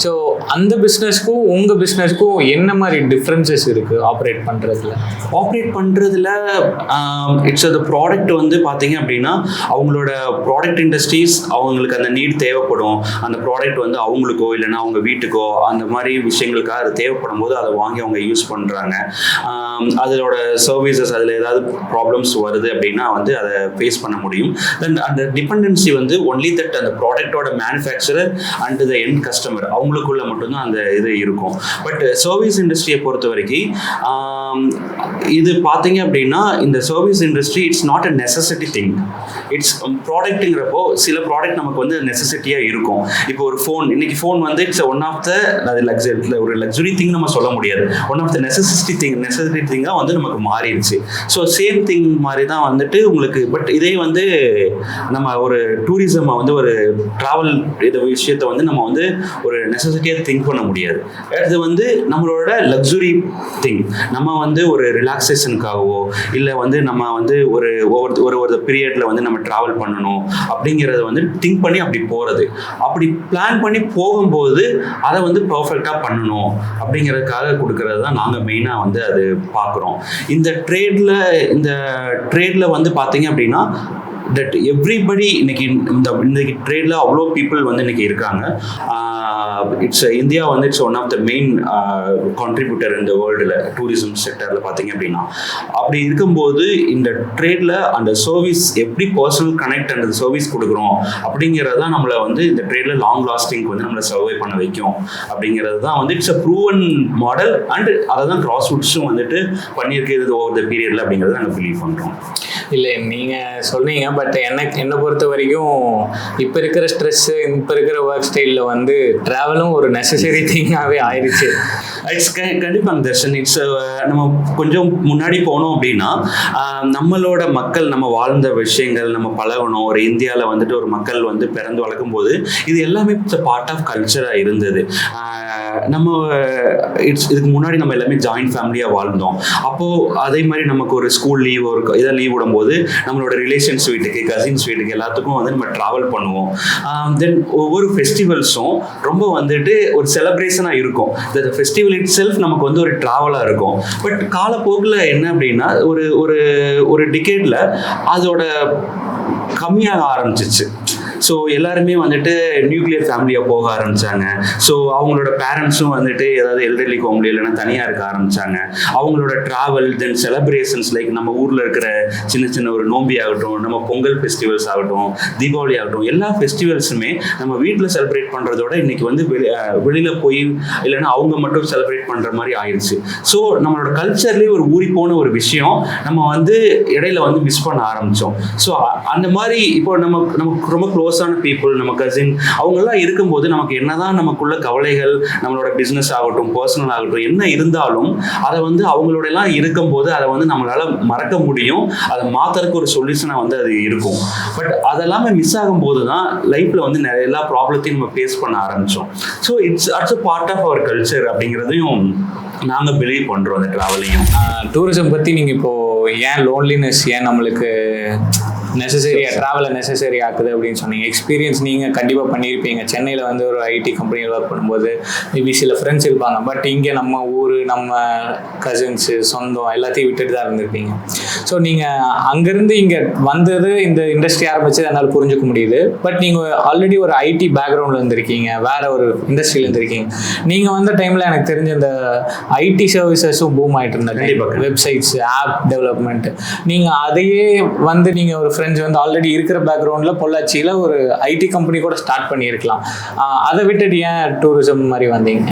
ஸோ அந்த பிஸ்னஸ்க்கும் உங்கள் பிஸ்னஸ்க்கும் என்ன மாதிரி டிஃப்ரென்சஸ் இருக்குது ஆப்ரேட் பண்ணுறதுல? இட்ஸ் அது ப்ராடக்ட் வந்து பார்த்தீங்க அப்படின்னா அவங்களோட ப்ராடக்ட் இண்டஸ்ட்ரீஸ் அவங்களுக்கு அந்த நீட் தேவைப்படும். அந்த ப்ராடக்ட் வந்து அவங்களுக்கோ இல்லைன்னா அவங்க வீட்டுக்கோ அந்த மாதிரி விஷயங்களுக்காக அது தேவைப்படும் போது அதை வாங்கி அவங்க யூஸ் பண்ணுறாங்க. அதோட சர்வீசஸ் அதில் ஏதாவது ப்ராப்ளம்ஸ் வருது அப்படின்னா வந்து அதை ஃபேஸ் பண்ண முடியும். தென் அந்த டிபெண்டன்சி வந்து ஒன்லி தட் அந்த ப்ராடக்டோட manufacturer and the end customer அவங்களுக்குள்ள மட்டும்தான் அந்த இது இருக்கும். பட் சர்வீஸ் இண்டஸ்ட்ரியை பொறுத்த வரைக்கும் இது பார்த்தீங்க அப்படின்னா இந்த service industry it's not a necessity thing. It's ப்ராடக்ட்டுங்கிறப்போ சில ப்ராடக்ட் நமக்கு வந்து நெசசிட்டியாக இருக்கும். இப்போ ஒரு ஃபோன், இன்னைக்கு ஃபோன் வந்து இட்ஸ் ஒன் ஆஃப் த ஒரு லக்ஸுரி திங் நம்ம சொல்ல முடியாது. ஒன் ஆஃப் த நெசசிட்டி திங்காக வந்து நமக்கு மாறிடுச்சு. ஸோ சேம் திங் மாதிரி தான் வந்துட்டு உங்களுக்கு. பட் இதே வந்து நம்ம ஒரு டூரிசம் வந்து ஒரு ட்ராவல் இந்த விஷயத்தை வந்து நம்ம வந்து ஒரு நெசசிட்டியாக திங்க் பண்ண முடியாது. அது வந்து நம்மளோட லக்ஸுரி திங். நம்ம வந்து ஒரு ரிலாக்ஸேஷனுக்காகவோ இல்லை வந்து நம்ம வந்து ஒரு பீரியடில் வந்து நம்ம ட்ராவல் பண்ணணும் அப்படிங்கிறத வந்து திங்க் பண்ணி அப்படி போகிறது. அப்படி பிளான் பண்ணி போகும்போது அதை வந்து பர்ஃபெக்டாக பண்ணணும் அப்படிங்கிறதுக்காக கொடுக்கறது தான் நாங்கள் மெயினாக வந்து அது பார்க்குறோம். இந்த ட்ரேடில் வந்து பார்த்தீங்க அப்படின்னா தட் எவ்ரிபடி இன்னைக்கு ட்ரேடில் அவ்வளோ பீப்புள் வந்து இன்னைக்கு இருக்காங்க. இந்தியா வந்து it's one of the main contributor இந்த வேர்ல்டில் டூரிசம் செக்டரில் பார்த்தீங்க அப்படின்னா. அப்படி இருக்கும்போது இந்த ட்ரேடில் அந்த சர்வீஸ் எப்படி பர்சனல் கனெக்ட் அண்ட் சர்வீஸ் கொடுக்குறோம் அப்படிங்கிறது தான் நம்மளை வந்து இந்த ட்ரேடில் லாங் லாஸ்டிங்க்கு வந்து நம்மளை சர்வை பண்ண வைக்கும். அப்படிங்கிறது தான் வந்து it's a proven model and அதை தான் கிராஸ்வுட்ஸும் வந்துட்டு பண்ணியிருக்கிறது ஓவர் த பீரியடில் அப்படிங்கிறத நாங்கள் பிலீவ் பண்ணுறோம். இல்லை, நீங்கள் சொன்னீங்க. பட் என்னை பொறுத்த வரைக்கும் இப்போ இருக்கிற ஸ்ட்ரெஸ்ஸு, இப்போ இருக்கிற ஒர்க் ஸ்டைலில் வந்து ட்ராவலும் ஒரு நெசசரி திங்காகவே ஆயிடுச்சு. இட்ஸ் கண்டிப்பாங்க தர்ஷன். நம்ம கொஞ்சம் முன்னாடி போனோம் அப்படின்னா நம்மளோட மக்கள் நம்ம வாழ்ந்த விஷயங்கள் நம்ம பழகணும். ஒரு இந்தியாவில் வந்துட்டு ஒரு மக்கள் வந்து பிறந்து வளர்க்கும் போது இது எல்லாமே பார்ட் ஆஃப் கல்ச்சராக இருந்தது. நம்ம இதுக்கு முன்னாடி நம்ம எல்லாமே ஜாயிண்ட் ஃபேமிலியாக வாழ்ந்தோம். அப்போது அதே மாதிரி நமக்கு ஒரு ஸ்கூல் லீவ் இதை லீவ் விடும்போது நம்மளோட ரிலேஷன்ஸ் வீட்டுக்கு, கசின்ஸ் வீட்டுக்கு எல்லாத்துக்கும் வந்து நம்ம ட்ராவல் பண்ணுவோம். தென் ஒவ்வொரு ஃபெஸ்டிவல்ஸும் ரொம்ப வந்துட்டு ஒரு செலிப்ரேஷனாக இருக்கும். இந்த ஃபெஸ்டிவல் இட் செல்ஃப் நமக்கு வந்து ஒரு ட்ராவலாக இருக்கும். பட் காலப்போக்கில் என்ன அப்படின்னா ஒரு டிகேடில் அதோட கம்மியாக ஆரம்பிச்சிச்சு. ஸோ எல்லாருமே வந்துட்டு நியூக்ளியர் ஃபேமிலியாக போக ஆரம்பித்தாங்க. ஸோ அவங்களோட பேரண்ட்ஸும் வந்துட்டு ஏதாவது எல்டர்லி ஹோம்ல இல்லைன்னா தனியாக இருக்க ஆரம்பித்தாங்க. அவங்களோட ட்ராவல் தென் செலிப்ரேஷன்ஸ் லைக் நம்ம ஊரில் இருக்கிற சின்ன சின்ன ஒரு நோம்பி ஆகட்டும், நம்ம பொங்கல் ஃபெஸ்டிவல்ஸ் ஆகட்டும், தீபாவளி ஆகட்டும், எல்லா ஃபெஸ்டிவல்ஸுமே நம்ம வீட்டில் செலிப்ரேட் பண்ணுறதோட இன்றைக்கி வந்து வெளியில் போய் இல்லைன்னா அவங்க மட்டும் செலிப்ரேட் பண்ணுற மாதிரி ஆயிடுச்சு. ஸோ நம்மளோட கல்ச்சர்லேயே ஒரு ஊறி போன ஒரு விஷயம் நம்ம வந்து இடையில வந்து மிஸ் பண்ண ஆரம்பித்தோம். ஸோ அந்த மாதிரி இப்போ நமக்கு ரொம்ப க்ளோஸான பீப்புள், நம்ம கசின் அவங்கெல்லாம் இருக்கும்போது நமக்கு என்னதான் நமக்குள்ள கவலைகள், நம்மளோட பிஸ்னஸ் ஆகட்டும், பர்சனல் ஆகட்டும் என்ன இருந்தாலும் அதை வந்து அவங்களோட எல்லாம் இருக்கும்போது அதை வந்து நம்மளால மறக்க முடியும். அதை மாற்றுறதுக்கு ஒரு சொல்யூஷனாக வந்து அது இருக்கும். பட் அதெல்லாமே மிஸ் ஆகும்போது தான் லைஃப்பில் வந்து நிறைய எல்லா ப்ராப்ளத்தையும் நம்ம ஃபேஸ் பண்ண ஆரம்பித்தோம். So it's a part of our culture அப்படிங்கிறதையும் நாங்கள் பிலீவ் பண்ணுறோம். அந்த ட்ராவலையும் டூரிசம் பற்றி நீங்கள் இப்போது ஏன் லோன்லினஸ் ஏன் நம்மளுக்கு ட்ராவலை நெசசரி ஆக்குது அப்படின்னு சொன்னீங்க. எக்ஸ்பீரியன்ஸ் நீங்கள் கண்டிப்பாக பண்ணியிருப்பீங்க. சென்னையில் வந்து ஒரு ஐடி கம்பெனியில் ஒர்க் பண்ணும்போது மேபி சில ஃப்ரெண்ட்ஸ் இருப்பாங்க. பட் இங்கே நம்ம ஊர், நம்ம கசின்ஸு, சொந்தம் எல்லாத்தையும் விட்டுட்டு தான் இருந்திருப்பீங்க. ஸோ நீங்கள் அங்கேருந்து இங்கே வந்தது, இந்த இண்டஸ்ட்ரி ஆரம்பிச்சது என்னால் புரிஞ்சுக்க முடியுது. பட் நீங்கள் ஆல்ரெடி ஒரு ஐடி பேக்ரவுண்டில் இருந்திருக்கீங்க, வேறு ஒரு இண்டஸ்ட்ரியில் இருந்திருக்கீங்க. நீங்கள் வந்த டைமில் எனக்கு தெரிஞ்ச இந்த ஐடி சர்வீசஸும் பூம் ஆகிட்டு இருந்தாங்க. Websites, app development. நீங்கள் அதையே வந்து நீங்கள் ஒரு ஃப்ரெண்ட்ஸ் வந்து ஆல்ரெடி இருக்கிற பேக்ரவுண்டில் பொள்ளாச்சியில் ஒரு ஐடி கம்பெனி கூட ஸ்டார்ட் பண்ணியிருக்கலாம். அதை விட்டுட்டு ஏன் டூரிசம் மாதிரி வந்தீங்க?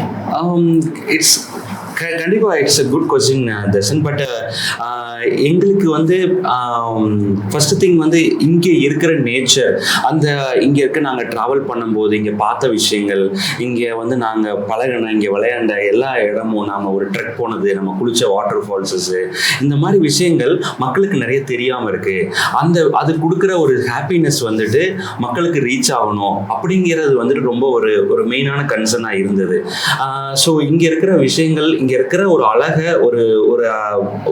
கண்டிப்பாக it's a good question Darshan. But எங்களுக்கு வந்து ஃபஸ்ட்டு திங் வந்து இங்கே இருக்கிற நேச்சர், அந்த இங்கே இருக்க நாங்கள் ட்ராவல் பண்ணும்போது இங்கே பார்த்த விஷயங்கள், இங்கே வந்து நாங்கள் பழகின, இங்கே விளையாண்ட எல்லா இடமும், நாம் ஒரு ட்ரெக் போனது, நம்ம குளிச்ச வாட்டர் ஃபால்ஸஸ்ஸு, இந்த மாதிரி விஷயங்கள் மக்களுக்கு நிறைய தெரியாமல் இருக்குது. அது கொடுக்குற ஒரு ஹாப்பினஸ் வந்துட்டு மக்களுக்கு ரீச் ஆகணும் அப்படிங்கிறது வந்துட்டு ரொம்ப ஒரு மெயினான கன்சர்னாக இருந்தது. ஸோ இங்கே இருக்கிற விஷயங்கள், இங்கே இருக்கிற ஒரு அழகை,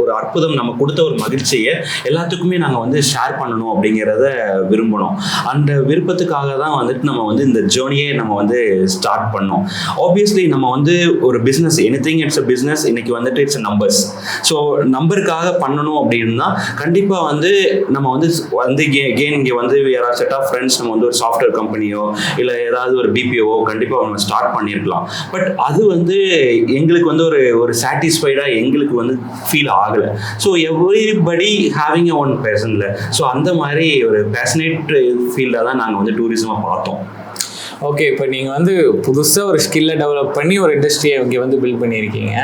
ஒரு அற்புதம், நம்ம கொடுத்த ஒரு மகிழ்ச்சியை எல்லாத்துக்குமே நாங்கள் வந்து ஷேர் பண்ணணும் அப்படிங்கிறத விரும்பணும். அந்த விருப்பத்துக்காக தான் வந்துட்டு நம்ம வந்து இந்த ஜேர்னியே நம்ம வந்து ஸ்டார்ட் பண்ணோம். ஆப்வியஸ்லி நம்ம வந்து ஒரு business, anything it's a business. இன்னைக்கு வந்துட்டு இட்ஸ் நம்பர்ஸ். ஸோ நம்பருக்காக பண்ணணும் அப்படின்னா கண்டிப்பாக வந்து நம்ம வந்து கேன் இங்கே வந்து யாராவது செட் ஆஃப் ஃப்ரெண்ட்ஸ் நம்ம வந்து ஒரு சாஃப்ட்வேர் கம்பெனியோ இல்லை ஏதாவது ஒரு பிபிஓ கண்டிப்பாக நம்ம ஸ்டார்ட் பண்ணியிருக்கலாம். பட் அது வந்து எங்களுக்கு வந்து ஒரு சாட்டிஸ்ஃபைடாக எங்களுக்கு வந்து ஃபீல் ஆகலை. So everybody having a one பேஷன்ல. ஸோ அந்த மாதிரி ஒரு பேஷனேட் ஃபீல்டாக தான் நாங்கள் வந்து டூரிசமாக பார்த்தோம். ஓகே, இப்போ நீங்கள் வந்து புதுசாக ஒரு ஸ்கில்லை டெவலப் பண்ணி ஒரு இண்டஸ்ட்ரியை இங்கே வந்து பில்ட் பண்ணியிருக்கீங்க.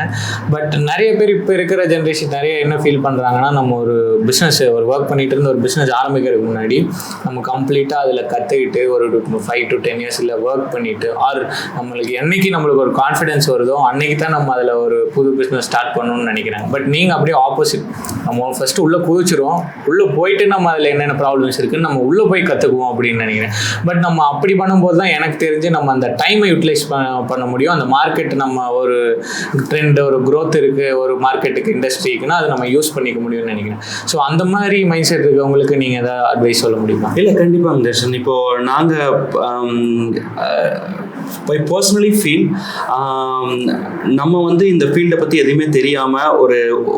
பட் நிறைய பேர் இப்போ இருக்கிற ஜென்ரேஷன் நிறைய என்ன ஃபீல் பண்ணுறாங்கன்னா, நம்ம ஒரு பிஸ்னஸ், ஒரு ஒர்க் பண்ணிட்டு இருந்து ஒரு பிஸ்னஸ் ஆரம்பிக்கிறதுக்கு முன்னாடி நம்ம கம்ப்ளீட்டாக அதில் கற்றுக்கிட்டு ஒரு 5 to 10 years இல்லை ஒர்க் பண்ணிவிட்டு, ஆர் நம்மளுக்கு என்னைக்கு நம்மளுக்கு ஒரு கான்ஃபிடென்ஸ் வருதோ அன்றைக்கி தான் நம்ம அதில் ஒரு புது பிஸ்னஸ் ஸ்டார்ட் பண்ணணும்னு நினைக்கிறாங்க. பட் நீங்கள் அப்படியே ஆப்போசிட். நம்ம ஃபஸ்ட்டு உள்ளே குதிச்சிருவோம், உள்ளே போயிட்டு நம்ம அதில் என்னென்ன ப்ராப்ளம்ஸ் இருக்குன்னு நம்ம உள்ளே போய் கற்றுக்குவோம் அப்படின்னு நினைக்கிறேன். பட் நம்ம அப்படி பண்ணும்போது தான் எனக்கு தெரிஞ்சு நம்ம அந்த டைமை யூட்டிலைஸ் பண்ண முடியும். அந்த மார்க்கெட், நம்ம ஒரு ட்ரெண்ட், ஒரு க்ரோத் இருக்குது ஒரு மார்க்கெட்டுக்கு, இண்டஸ்ட்ரிக்குன்னா அதை நம்ம யூஸ் பண்ணிக்க முடியும்னு நினைக்கிறேன். ஸோ அந்த மாதிரி மைண்ட் செட் இருக்கவங்களுக்கு நீங்கள் எதாவது அட்வைஸ் சொல்ல முடியுமா? இல்லை, கண்டிப்பாக தர்ஷன். இப்போது நாங்கள் பை பர்சனலி ஃபீல் நம்ம வந்து இந்த ஃபீல்டை பற்றி எதுவுமே தெரியாமல்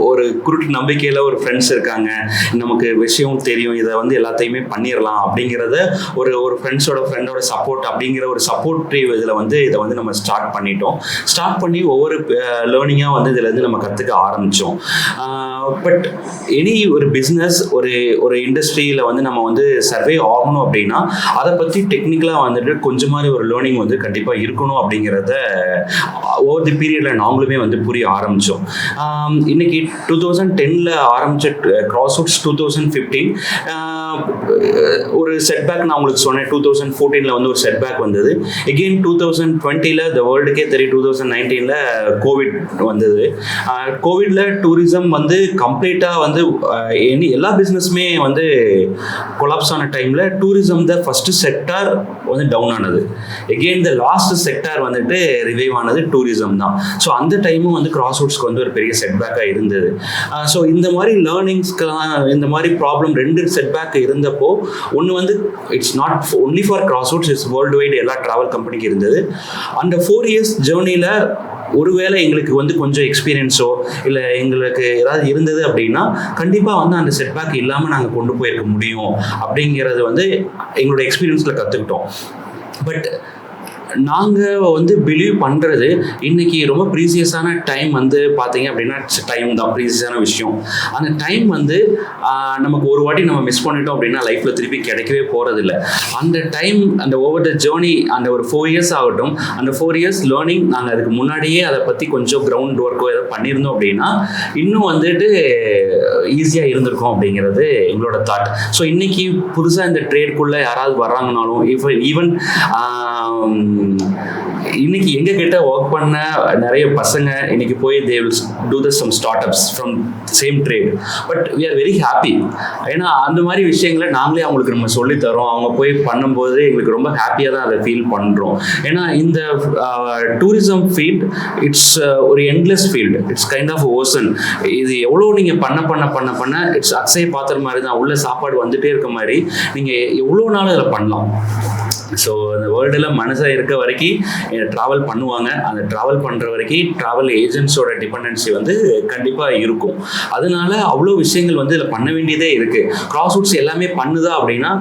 ஒரு குருட்டு நம்பிக்கையில் ஒரு ஃப்ரெண்ட்ஸ் இருக்காங்க, நமக்கு விஷயம் தெரியும், இதை வந்து எல்லாத்தையுமே பண்ணிடலாம் அப்படிங்கிறத ஒரு ஃப்ரெண்டோட சப்போர்ட் அப்படிங்கிற ஒரு சப்போர்ட்டிவ் இதில் வந்து இதை வந்து நம்ம ஸ்டார்ட் பண்ணி ஒவ்வொரு லேர்னிங்காக வந்து இதில் நம்ம கற்றுக்க ஆரம்பித்தோம். பட் எனி ஒரு பிஸ்னஸ், ஒரு இண்டஸ்ட்ரியில் வந்து நம்ம வந்து சர்வே ஆகணும் அப்படின்னா அதை பற்றி டெக்னிக்கலாக வந்துட்டு கொஞ்சம் மாதிரி ஒரு லேர்னிங் வந்து கண்டிப்பாக இருக்கணும் அப்படிங்கிறத ஓவர் தி பீரியடில் நாங்களுமே வந்து புரிய ஆரம்பித்தோம். இன்னைக்கு 2010 ஆரம்பித்த கிராஸ்வுட்ஸ் 2015 ஒரு செட்பேக் நான் உங்களுக்கு சொன்னேன். 2014 வந்து ஒரு செட்பேக் வந்தது. எகெயின் 2020 த வேர்ல்டுக்கே தெரியும். 2019 கோவிட் வந்தது. கோவிட்ல டூரிசம் வந்து கம்ப்ளீட்டாக வந்து எல்லா பிஸ்னஸுமே வந்து கொலாப்ஸ் ஆன டைமில் டூரிசம் த ஃபஸ்ட்டு செக்டார் வந்து டவுன் ஆனது. எகெயின் த லாஸ்ட் செக்டார் வந்துட்டு ரிவைவ் ஆனது டூரிசம் தான். ஸோ அந்த டைமும் வந்து கிராஸ்வுட்ஸ்க்கு வந்து ஒரு பெரிய செட்பேக்காக இருந்தது. ஸோ இந்த மாதிரி லேர்னிங்ஸ்க்கெல்லாம் இந்த மாதிரி ப்ராப்ளம் 2 செட்பேக் இருந்தப்போ, ஒன்று வந்து it's not only for Crosswoods, it's world wide எல்லா ட்ராவல் கம்பெனிக்கு இருந்தது. அந்த 4 years ஜேர்னியில் ஒருவேளை எங்களுக்கு வந்து கொஞ்சம் எக்ஸ்பீரியன்ஸோ இல்லை எங்களுக்கு ஏதாவது இருந்தது அப்படின்னா கண்டிப்பாக வந்து அந்த செட்பேக் இல்லாமல் நாங்கள் கொண்டு போயிருக்க முடியும் அப்படிங்கிறது வந்து எங்களோட எக்ஸ்பீரியன்ஸில் கற்றுக்கிட்டோம். பட் நாங்கள் வந்து பிலீவ் பண்ணுறது இன்றைக்கி ரொம்ப ப்ரீசியஸான டைம் வந்து பார்த்தீங்க அப்படின்னா டைம் தான் ப்ரீசியஸான விஷயம். அந்த டைம் வந்து நமக்கு ஒரு வாட்டி நம்ம மிஸ் பண்ணிட்டோம் அப்படின்னா லைஃப்பில் திருப்பி கிடைக்கவே போகிறதில்ல. அந்த டைம், அந்த ஓவர் த ஜேர்னி, அந்த ஒரு 4 years ஆகட்டும், அந்த 4 years லேர்னிங் நாங்கள் அதுக்கு முன்னாடியே அதை பற்றி கொஞ்சம் கிரவுண்ட் ஒர்க்கோ ஏதோ பண்ணியிருந்தோம் அப்படின்னா இன்னும் வந்துட்டு ஈஸியாக இருந்திருக்கும் அப்படிங்கிறது எங்களோட தாட். ஸோ இன்றைக்கி புதுசாக இந்த ட்ரேட்குள்ளே யாராவது வர்றாங்கனாலும், ஈவன் இன்னைக்கு எங்க கிட்ட ஒர்க் பண்ண நிறைய பசங்க இன்னைக்கு போய் they will do some startups from same trade, but we are very happy. ஏன்னா அந்த மாதிரி விஷயங்களை நாங்களே அவங்களுக்கு நம்ம சொல்லி தரோம். அவங்க போய் பண்ணும்போது எங்களுக்கு ரொம்ப ஹாப்பியாக தான் அதை ஃபீல் பண்ணுறோம். ஏன்னா இந்த டூரிசம் ஃபீல்ட் இட்ஸ் ஒரு endless field, it's kind of ocean. இது எவ்வளோ நீங்கள் பண்ண இட்ஸ் அக்ஸை பாத்திர மாதிரி தான், உள்ள சாப்பாடு வந்துட்டே இருக்க மாதிரி நீங்கள் எவ்வளோ நாள் அதில் பண்ணலாம். ஸோ அந்த வேர்ல்டில் மனுஷன் இருக்க வரைக்கும் ட்ராவல் பண்ணுவாங்க. அந்த ட்ராவல் பண்ணுற வரைக்கும் ட்ராவல் ஏஜென்ட்ஸோட டிபெண்டன்சி வந்து கண்டிப்பாக இருக்கும். அதனால அவ்வளோ விஷயங்கள் வந்து இதில் பண்ண வேண்டியதே இருக்குது. கிராஸ்வுட்ஸ் எல்லாமே பண்ணுதா அப்படின்னா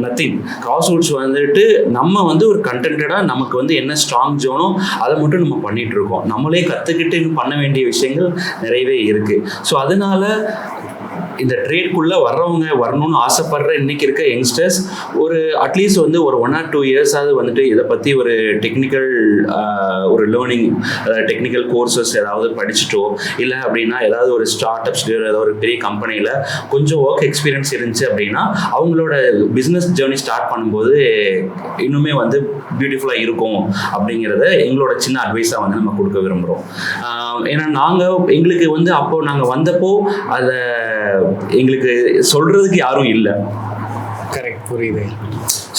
நத்திங். கிராஸ்வுட்ஸ் வந்துட்டு நம்ம வந்து ஒரு கண்டென்டாக நமக்கு வந்து என்ன ஸ்ட்ராங் ஜோனோ அதை மட்டும் நம்ம பண்ணிகிட்டு இருக்கோம். நம்மளே கற்றுக்கிட்டு பண்ண வேண்டிய விஷயங்கள் நிறையவே இருக்குது. ஸோ அதனால இந்த ட்ரேட்குள்ளே வரணும்னு ஆசைப்படுற இன்றைக்கி இருக்க யங்ஸ்டர்ஸ் ஒரு அட்லீஸ்ட் வந்து ஒரு 1 or 2 இயர்ஸாவது வந்துட்டு இதை பற்றி ஒரு டெக்னிக்கல் ஒரு லேர்னிங், டெக்னிக்கல் கோர்சஸ் ஏதாவது படிச்சுட்டோ இல்லை அப்படின்னா ஏதாவது ஒரு ஸ்டார்ட் அப்ஸ்லையோ ஏதாவது ஒரு பெரிய கம்பெனியில் கொஞ்சம் ஒர்க் எக்ஸ்பீரியன்ஸ் இருந்துச்சு அப்படின்னா அவங்களோட பிஸ்னஸ் ஜேர்னி ஸ்டார்ட் பண்ணும்போது இன்னுமே வந்து பியூட்டிஃபுல்லாக இருக்கும் அப்படிங்கிறத எங்களோட சின்ன அட்வைஸாக வந்து நம்ம கொடுக்க விரும்புகிறோம். ஏன்னா எங்களுக்கு வந்து அப்போது நாங்கள் வந்தப்போ அதை எங்களுக்கு சொல்கிறதுக்கு யாரும் இல்லை. கரெக்ட், புரியுது.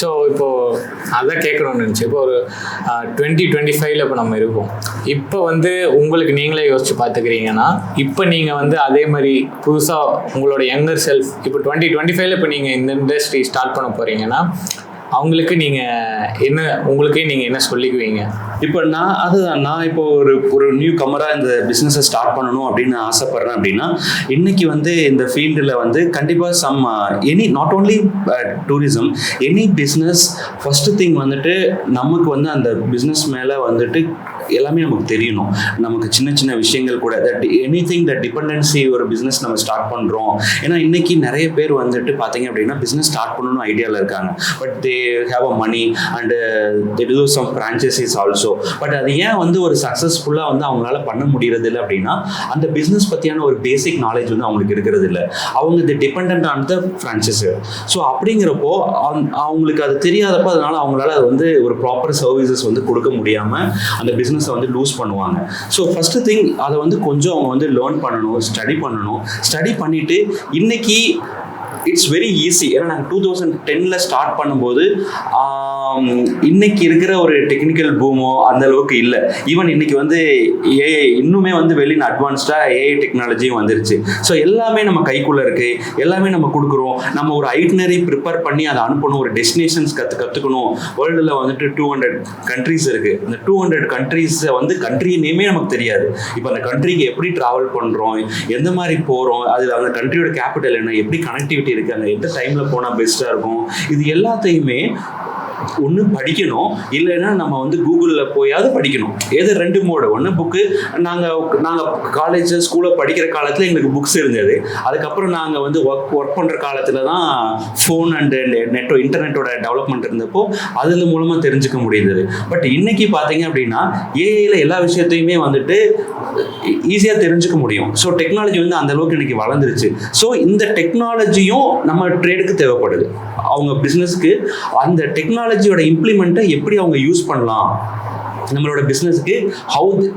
ஸோ இப்போது அதான் கேட்கணும்னு நினச்சி, இப்போ ஒரு 2025 இப்போ நம்ம இருக்கோம். இப்போ வந்து உங்களுக்கு நீங்களே யோசிச்சு பார்த்துக்கிறீங்கன்னா, இப்போ நீங்கள் வந்து அதே மாதிரி புதுசாக உங்களோட யங்கர் செல்ஃப் இப்போ 2025 இப்போ நீங்கள் இந்த இண்டஸ்ட்ரி ஸ்டார்ட் பண்ண போகிறீங்கன்னா அவங்களுக்கு உங்களுக்கே நீங்கள் என்ன சொல்லிக்குவீங்க? இப்போ நான் இப்போ ஒரு நியூ கமராக இந்த பிஸ்னஸை ஸ்டார்ட் பண்ணணும் அப்படின்னு ஆசைப்பட்றேன் அப்படின்னா, இன்றைக்கி வந்து இந்த ஃபீல்டில் வந்து கண்டிப்பாக not only tourism, any business first thing வந்துட்டு நமக்கு வந்து அந்த பிஸ்னஸ் மேலே வந்துட்டு எல்லாமே நமக்கு தெரியணும். நமக்கு சின்ன சின்ன விஷயங்கள் கூட எனிதிங் தட் டிபெண்டன்சி ஒரு பிஸ்னஸ் நம்ம ஸ்டார்ட் பண்ணுறோம். ஏன்னா இன்றைக்கி நிறைய பேர் வந்துட்டு பார்த்தீங்க அப்படின்னா பிஸ்னஸ் ஸ்டார்ட் பண்ணணும்னு ஐடியாவில் இருக்காங்க. But they have a money and they do some franchises also. பட் அது ஏன் வந்து ஒரு சக்ஸஸ்ஃபுல்லாக வந்து அவங்களால பண்ண முடியறது இல்லை அப்படின்னா, அந்த பிஸ்னஸ் பற்றியான ஒரு பேசிக் நாலேஜ் வந்து அவங்களுக்கு இருக்கிறது இல்லை. அவங்க இது depend on the franchisee. So அப்படிங்கிறப்போ அவங்களுக்கு அது தெரியாதப்போ அதனால அவங்களால அது வந்து ஒரு ப்ராப்பர் சர்வீசஸ் வந்து கொடுக்க முடியாமல் அந்த பிஸ்னஸை வந்து லூஸ் பண்ணுவாங்க. ஸோ ஃபஸ்ட்டு திங் அதை வந்து கொஞ்சம் அவங்க வந்து லேர்ன் பண்ணணும், ஸ்டடி பண்ணிவிட்டு இன்னைக்கு இட்ஸ் வெரி ஈஸி. ஏன்னா நாங்கள் 2010 ஸ்டார்ட் பண்ணும்போது இன்னைக்கு இருக்கிற ஒரு டெக்னிக்கல் பூமோ அந்த அளவுக்கு இல்லை. ஈவன் இன்னைக்கு வந்து ஏஐ இன்னுமே வந்து வெளியின் அட்வான்ஸ்டாக ஏஐ டெக்னாலஜியும் வந்துருச்சு. ஸோ எல்லாமே நம்ம கைக்குள்ளே இருக்குது, எல்லாமே நம்ம கொடுக்குறோம். நம்ம ஒரு ஐட்னரி ப்ரிப்பேர் பண்ணி அதை அனுப்பணும், ஒரு டெஸ்டினேஷன்ஸ் கற்றுக்கணும். வேர்ல்டில் வந்துட்டு 200 கண்ட்ரீஸ் இருக்குது. இந்த 200 கண்ட்ரீஸை வந்து கண்ட்ரி நேமே நமக்கு தெரியாது. இப்போ அந்த கண்ட்ரிக்கு எப்படி ட்ராவல் பண்ணுறோம், எந்த மாதிரி போகிறோம், அது அந்த கண்ட்ரியோட கேபிட்டல் என்ன, எப்படி கனெக்டிவிட்டி இருக்காங்க, எந்த டைமில் போனால் பெஸ்ட்டாக இருக்கும், இது எல்லாத்தையுமே ஒன்று படிக்கணும். இல்லைன்னா நம்ம வந்து கூகுளில் போயாவது படிக்கணும். ஏதோ 2 மோடு. ஒன்று புக்கு, நாங்கள் காலேஜ் ஸ்கூலில் படிக்கிற காலத்தில் எங்களுக்கு புக்ஸ் இருந்தது. அதுக்கப்புறம் நாங்கள் வந்து ஒர்க் பண்ணுற காலத்தில் தான் ஃபோன் அண்டு இன்டர்நெட்டோட டெவலப்மெண்ட் இருந்தப்போ அதில் மூலமாக தெரிஞ்சுக்க முடியுது. பட் இன்னைக்கு பார்த்தீங்க அப்படின்னா ஏஐயில் எல்லா விஷயத்தையுமே வந்துட்டு ஈஸியாக தெரிஞ்சுக்க முடியும். ஸோ டெக்னாலஜி வந்து அந்த அளவுக்கு இன்னைக்கு வளர்ந்துருச்சு. ஸோ இந்த டெக்னாலஜியும் நம்ம ட்ரேடுக்கு தேவைப்படுது. அவங்க பிஸ்னஸ்க்கு அந்த டெக்னாலஜியோட இம்ப்ளிமெண்ட்டை எப்படி அவங்க யூஸ் பண்ணலாம், நம்மளோட பிஸ்னஸ்க்கு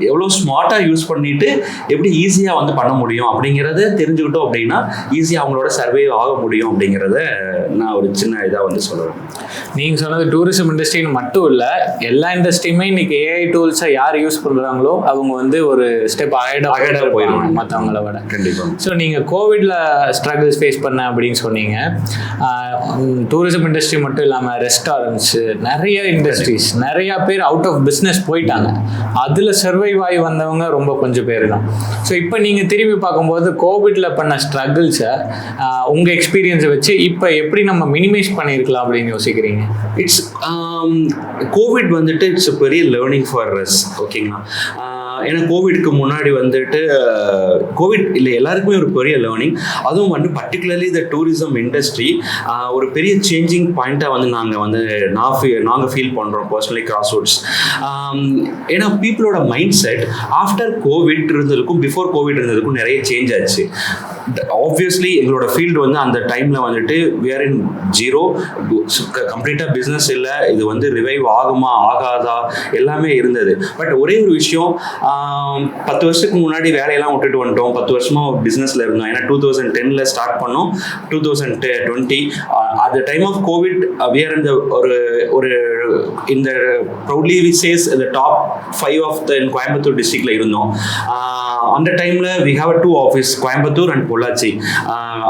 எவ்வளோ ஸ்மார்ட்டாக யூஸ் பண்ணிட்டு எப்படி ஈஸியாக வந்து பண்ண முடியும் அப்படிங்கிறத தெரிஞ்சுக்கிட்டோம் அப்படின்னா ஈஸியாக அவங்களோட சர்வே ஆக முடியும் அப்படிங்கிறத நான் ஒரு சின்ன இதாக வந்து சொல்லுவேன். நீங்கள் சொன்னது டூரிசம் இண்டஸ்ட்ரின்னு மட்டும் இல்லை, எல்லா இண்டஸ்ட்ரியுமே இன்னைக்கு ஏஐ டூல்ஸை யார் யூஸ் பண்ணுறாங்களோ அவங்க வந்து ஒரு ஸ்டெப் அகேடாக போயிடுவாங்க மற்றவங்கள விட. கண்டிப்பாக. ஸோ நீங்கள் கோவிடில் ஸ்ட்ரகிள்ஸ் ஃபேஸ் பண்ண அப்படின்னு சொன்னீங்க. டூரிசம் இண்டஸ்ட்ரி மட்டும் இல்லாமல் ரெஸ்டாரண்ட்ஸு, நிறைய இண்டஸ்ட்ரீஸ், நிறையா பேர் அவுட் ஆஃப் பிஸ்னஸ் போயிட்டாங்க. அதில் சர்வைவ் ஆகி வந்தவங்க ரொம்ப கொஞ்சம் பேர் தான். ஸோ இப்போ நீங்கள் திரும்பி பார்க்கும்போது கோவிடில் பண்ண ஸ்ட்ரகிள்ஸை உங்கள் எக்ஸ்பீரியன்ஸை வச்சு இப்போ எப்படி நம்ம மினிமைஸ் பண்ணியிருக்கலாம் அப்படின்னு யோசிக்கிறீங்க? இட்ஸ் கோவிட் வந்துட்டு இட்ஸ் a பெரிய லேர்னிங் ஃபார் அஸ். ஓகேங்களா? ஏன்னா கோவிட்க்கு முன்னாடி வந்துட்டு கோவிட் இல்லை எல்லாருக்குமே ஒரு பெரிய லேர்னிங். அதுவும் வந்து பர்டிகுலர்லி இந்த டூரிசம் இண்டஸ்ட்ரி ஒரு பெரிய சேஞ்சிங் பாயிண்ட்டாக வந்து நாங்கள் ஃபீல் பண்ணுறோம் பர்சனலி கிராஸ்ரோட்ஸ். ஏன்னா பீப்புளோட மைண்ட் செட் ஆஃப்டர் கோவிட் இருந்ததுக்கும் பிஃபோர் கோவிட் இருந்ததுக்கும் நிறைய சேஞ்ச் ஆச்சு. ஆப்வியஸ்லி எங்களோட ஃபீல்டு வந்து அந்த டைமில் வந்துட்டு we are in ஜீரோ, கம்ப்ளீட்டாக பிஸ்னஸ் இல்லை, இது வந்து ரிவைவ் ஆகுமா ஆகாதா எல்லாமே இருந்தது. பட் ஒரே ஒரு விஷயம், 10 வருஷத்துக்கு முன்னாடி வேலையெல்லாம் விட்டுட்டு வந்துட்டோம். 10 வருஷமாக பிஸ்னஸில் இருந்தோம். ஏன்னா 2010 ஸ்டார்ட் பண்ணோம். 2020 at the time of COVID we are in the in the proudly we says the top 5 of the Coimbatore districtல இருந்தோம். அந்த டைமில் we have 2 office, Coimbatore and Pollachi.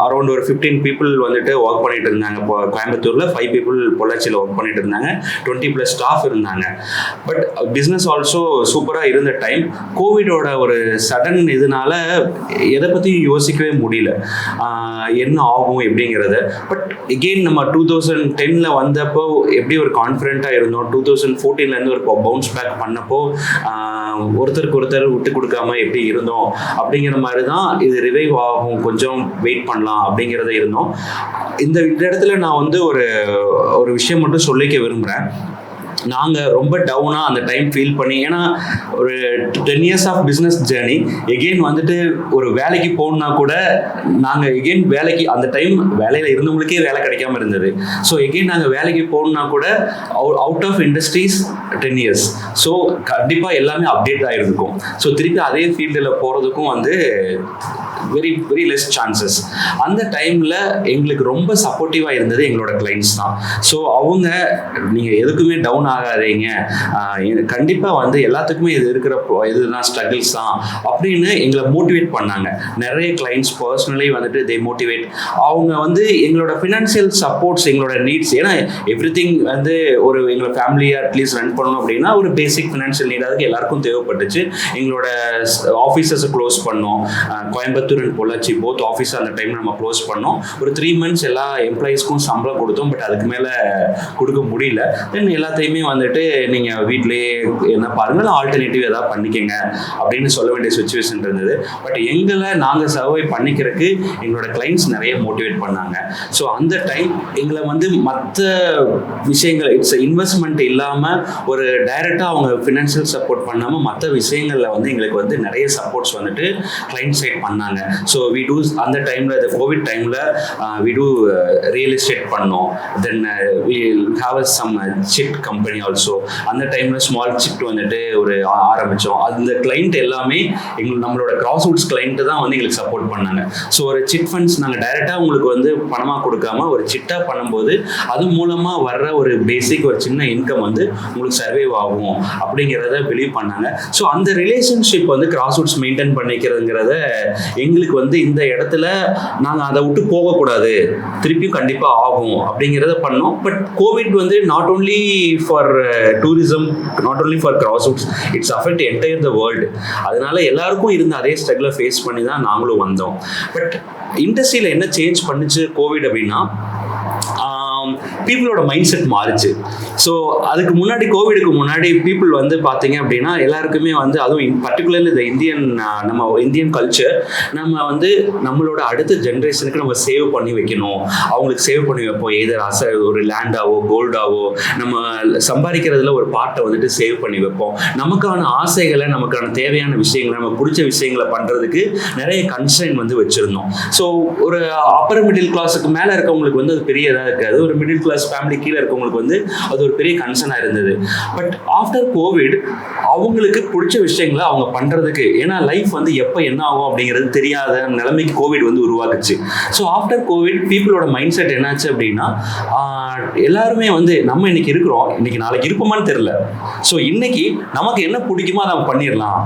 Around ஒரு 15 people வந்துட்டு ஒர்க் பண்ணிட்டு இருந்தாங்க. இப்போ கோயம்புத்தூரில் 5 people பொள்ளாச்சியில் ஒர்க் பண்ணிட்டு இருந்தாங்க. 20+ ஸ்டாஃப் இருந்தாங்க. பட் பிஸ்னஸ் ஆல்சோ சூப்பராக இருந்த டைம். கோவிடோட ஒரு சடன் இதனால எதை பற்றியும் யோசிக்கவே முடியல, என்ன ஆகும் எப்படிங்கிறத. பட் எகெயின் நம்ம 2010 வந்தப்போ எப்படி ஒரு கான்ஃபிடென்ட்டாக இருந்தோம், 2014 ஒரு பவுன்ஸ் பேக் பண்ணப்போ ஒருத்தருக்கு ஒருத்தர் விட்டு கொடுக்காம எப்படி இருந்தோம் அப்படிங்கிற மாதிரி தான் இது ரிவைவ் ஆகும், கொஞ்சம் வெயிட் பண்ணலாம் அப்படிங்கிறத இருந்தோம். இந்த இடத்துல நான் வந்து ஒரு விஷயம் மட்டும் சொல்லிக்க விரும்புகிறேன். நாங்கள் ரொம்ப டவுனாக அந்த டைம் ஃபீல் பண்ணி, ஏன்னா ஒரு 10 years of business journey, again வந்துட்டு ஒரு வேலைக்கு போகணுன்னா கூட நாங்கள் எகெயின் வேலைக்கு அந்த டைம் வேலையில் இருந்தவங்களுக்கே வேலை கிடைக்காம இருந்தது. ஸோ எகெயின் நாங்கள் வேலைக்கு போகணுன்னா கூட out of industries 10 years. So கண்டிப்பாக எல்லாமே அப்டேட் ஆகிருக்கும். ஸோ திருப்பி அதே ஃபீல்டில் போகிறதுக்கும் வந்து வெரி வெரி லெஸ் சான்சஸ். அந்த டைமில் எங்களுக்கு ரொம்ப சப்போர்ட்டிவாக இருந்தது எங்களோட கிளைண்ட்ஸ் தான். ஸோ அவங்க நீங்கள் எதுக்குமே டவுன் ஆகாதீங்க, கண்டிப்பாக வந்து எல்லாத்துக்குமே இது இருக்கிற இதுதான் ஸ்ட்ரகிள்ஸ் தான் அப்படின்னு எங்களை மோட்டிவேட் பண்ணாங்க. நிறைய கிளைண்ட்ஸ் பர்சனலி வந்துட்டு தே மோட்டிவேட். அவங்க வந்து எங்களோட ஃபினான்ஷியல் சப்போர்ட்ஸ், எங்களோட நீட்ஸ், ஏன்னா எவ்ரிதிங் வந்து ஒரு எங்களோட ஃபேமிலியை அட்லீஸ்ட் ரன் பண்ணணும் அப்படின்னா ஒரு பேசிக் ஃபினான்ஷியல் நீட் அதுக்கு எல்லாருக்கும் தேவைப்பட்டுச்சு. எங்களோட ஆஃபீஸஸை க்ளோஸ் பண்ணோம், Coimbatore and Pollachi both office அந்த டைம் நம்ம க்ளோஸ் பண்ணோம். ஒரு 3 months எல்லா எம்ப்ளாயீஸ்க்கும் சம்பளம் கொடுத்தோம், பட் அதுக்கு மேலே கொடுக்க முடியல. தென் எல்லாத்தையுமே வந்துட்டு நீங்கள் வீட்டிலேயே என்ன பாருங்கள், ஆல்டர்னேட்டிவ் ஏதாவது பண்ணிக்கங்க அப்படின்னு சொல்ல வேண்டிய சுச்சுவேஷன் இருந்தது. பட் எங்களை நாங்கள் சர்வை பண்ணிக்கிறதுக்கு எங்களோட கிளைண்ட்ஸ் நிறைய மோட்டிவேட் பண்ணாங்க. ஸோ அந்த டைம் எங்களை வந்து மற்ற விஷயங்கள் இட்ஸ் இன்வெஸ்ட்மெண்ட் இல்லாமல் ஒரு டைரெக்டாக அவங்க ஃபினான்ஷியல் சப்போர்ட் பண்ணாமல் மற்ற விஷயங்களில் வந்து எங்களுக்கு வந்து நிறைய சப்போர்ட்ஸ் வந்துட்டு கிளைண்ட் சைட் பண்ணாங்க. ஸோ வி டூ அந்த டைமில், இந்த கோவிட் டைமில் வி டூ ரியல் எஸ்டேட் பண்ணோம். Then we have some chit company also. அந்த டைமில் ஸ்மால் சிட் வந்துட்டு ஒரு ஆரம்பித்தோம். அந்த கிளைண்ட் எல்லாமே நம்மளோட கிராஸ்வுட்ஸ் கிளைண்ட்டு தான் வந்து எங்களுக்கு சப்போர்ட் பண்ணாங்க. ஸோ ஒரு சிட் ஃபண்ட்ஸ் நாங்கள் டைரெக்டாக உங்களுக்கு வந்து பணமாக கொடுக்காம ஒரு சிட்டாக பண்ணும்போது அது மூலமாக வர்ற ஒரு பேசிக் ஒரு சின்ன இன்கம் வந்து உங்களுக்கு சர்வைவ் ஆகும் அப்படிங்கிறத பிலீவ் பண்ணாங்க. ஸோ அந்த ரிலேஷன்ஷிப் வந்து கிராஸ்வுட்ஸ் மெயின்டைன் பண்ணிக்கிறதுங்கிறத எங்களுக்கு வந்து இந்த இடத்துல நாங்கள் அதை விட்டு போகக்கூடாது, திருப்பியும் கண்டிப்பாக ஆகும் அப்படிங்கிறத பண்ணோம். பட் கோவிட் வந்து not only for tourism, not only for Crosswoods, it's affect entire the world. அதனால எல்லாருக்கும் இருந்த அதே ஸ்ட்ரகிளை ஃபேஸ் பண்ணி தான் நாங்களும் வந்தோம். பட் இண்டஸ்ட்ரியில் என்ன சேஞ்ச் பண்ணிச்சு கோவிட் அப்படின்னா, பீப்புளோட மைண்ட் செட் மாறிச்சு. ஸோ அதுக்கு முன்னாடி, கோவிடுக்கு முன்னாடி பீப்புள் வந்து பார்த்தீங்க அப்படின்னா எல்லாருக்குமே வந்து, அதுவும் பர்டிகுலர்லி இந்த நம்ம இந்தியன் கல்ச்சர், நம்ம வந்து நம்மளோட அடுத்த ஜென்ரேஷனுக்கு நம்ம சேவ் பண்ணி வைக்கணும், அவங்களுக்கு சேவ் பண்ணி வைப்போம். எதர் ஒரு லேண்டாவோ கோல்டாவோ நம்ம சம்பாதிக்கிறதுல ஒரு பார்ட்டை வந்துட்டு சேவ் பண்ணி வைப்போம். நமக்கான ஆசைகளை, நமக்கான தேவையான விஷயங்களை, நம்ம பிடிச்ச விஷயங்களை பண்ணுறதுக்கு நிறைய கன்ஸ்ட்ரெயின் வந்து வச்சுருந்தோம். ஸோ ஒரு அப்பர் மிடில் கிளாஸுக்கு மேலே இருக்கவங்களுக்கு வந்து அது பெரிய இதாக இருக்காது, ஒரு மிடில் கிளாஸ் ஃபேமிலி கீழே இருக்கவங்களுக்கு வந்து அது ஒரு பெரிய கன்சர்னாக இருந்தது. பட் ஆஃப்டர் கோவிட் அவங்களுக்கு பிடிச்ச விஷயங்களை அவங்க பண்ணுறதுக்கு, ஏன்னா லைஃப் வந்து எப்போ என்ன ஆகும் அப்படிங்கிறது தெரியாத நிலைமைக்கு கோவிட் வந்து உருவாக்குச்சு. ஸோ ஆஃப்டர் கோவிட் பீப்புளோட மைண்ட் செட் என்னாச்சு அப்படின்னா, எல்லாருமே வந்து நம்ம இன்னைக்கு இருக்கிறோம், இன்னைக்கு நாளைக்கு இருப்போமான்னு தெரியல, ஸோ இன்னைக்கு நமக்கு என்ன பிடிக்குமோ அதை நம்ம பண்ணிடலாம்.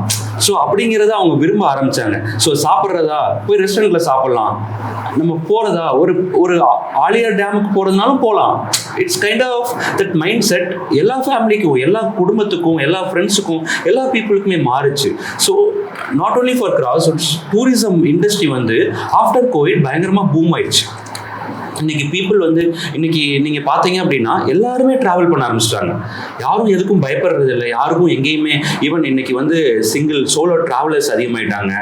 ஸோ அப்படிங்கிறத அவங்க விரும்ப ஆரம்பித்தாங்க. ஸோ சாப்பிட்றதா, போய் ரெஸ்டாரண்ட்டில் சாப்பிட்லாம், நம்ம போகிறதா, ஒரு ஆலியார் டேமுக்கு போகிறதுனாலும் போகலாம். It's kind of that mind set எல்லா ஃபேமிலிக்கும், எல்லா குடும்பத்துக்கும், எல்லா ஃப்ரெண்ட்ஸுக்கும், எல்லா பீப்புளுக்குமே மாறுச்சு. So not only for Crosswoods, tourism industry வந்து ஆஃப்டர் கோவிட் பயங்கரமாக பூம் ஆயிடுச்சு. இன்னைக்கு பீப்புள் வந்து இன்னைக்கு நீங்கள் பார்த்தீங்க அப்படின்னா எல்லாருமே ட்ராவல் பண்ண ஆரம்பிச்சிட்டாங்க. யாரும் எதுக்கும் பயப்படுறது இல்லை, யாருக்கும் எங்கேயுமே. ஈவன் இன்னைக்கு வந்து சோலோ ட்ராவலர்ஸ் அதிகமாயிட்டாங்க,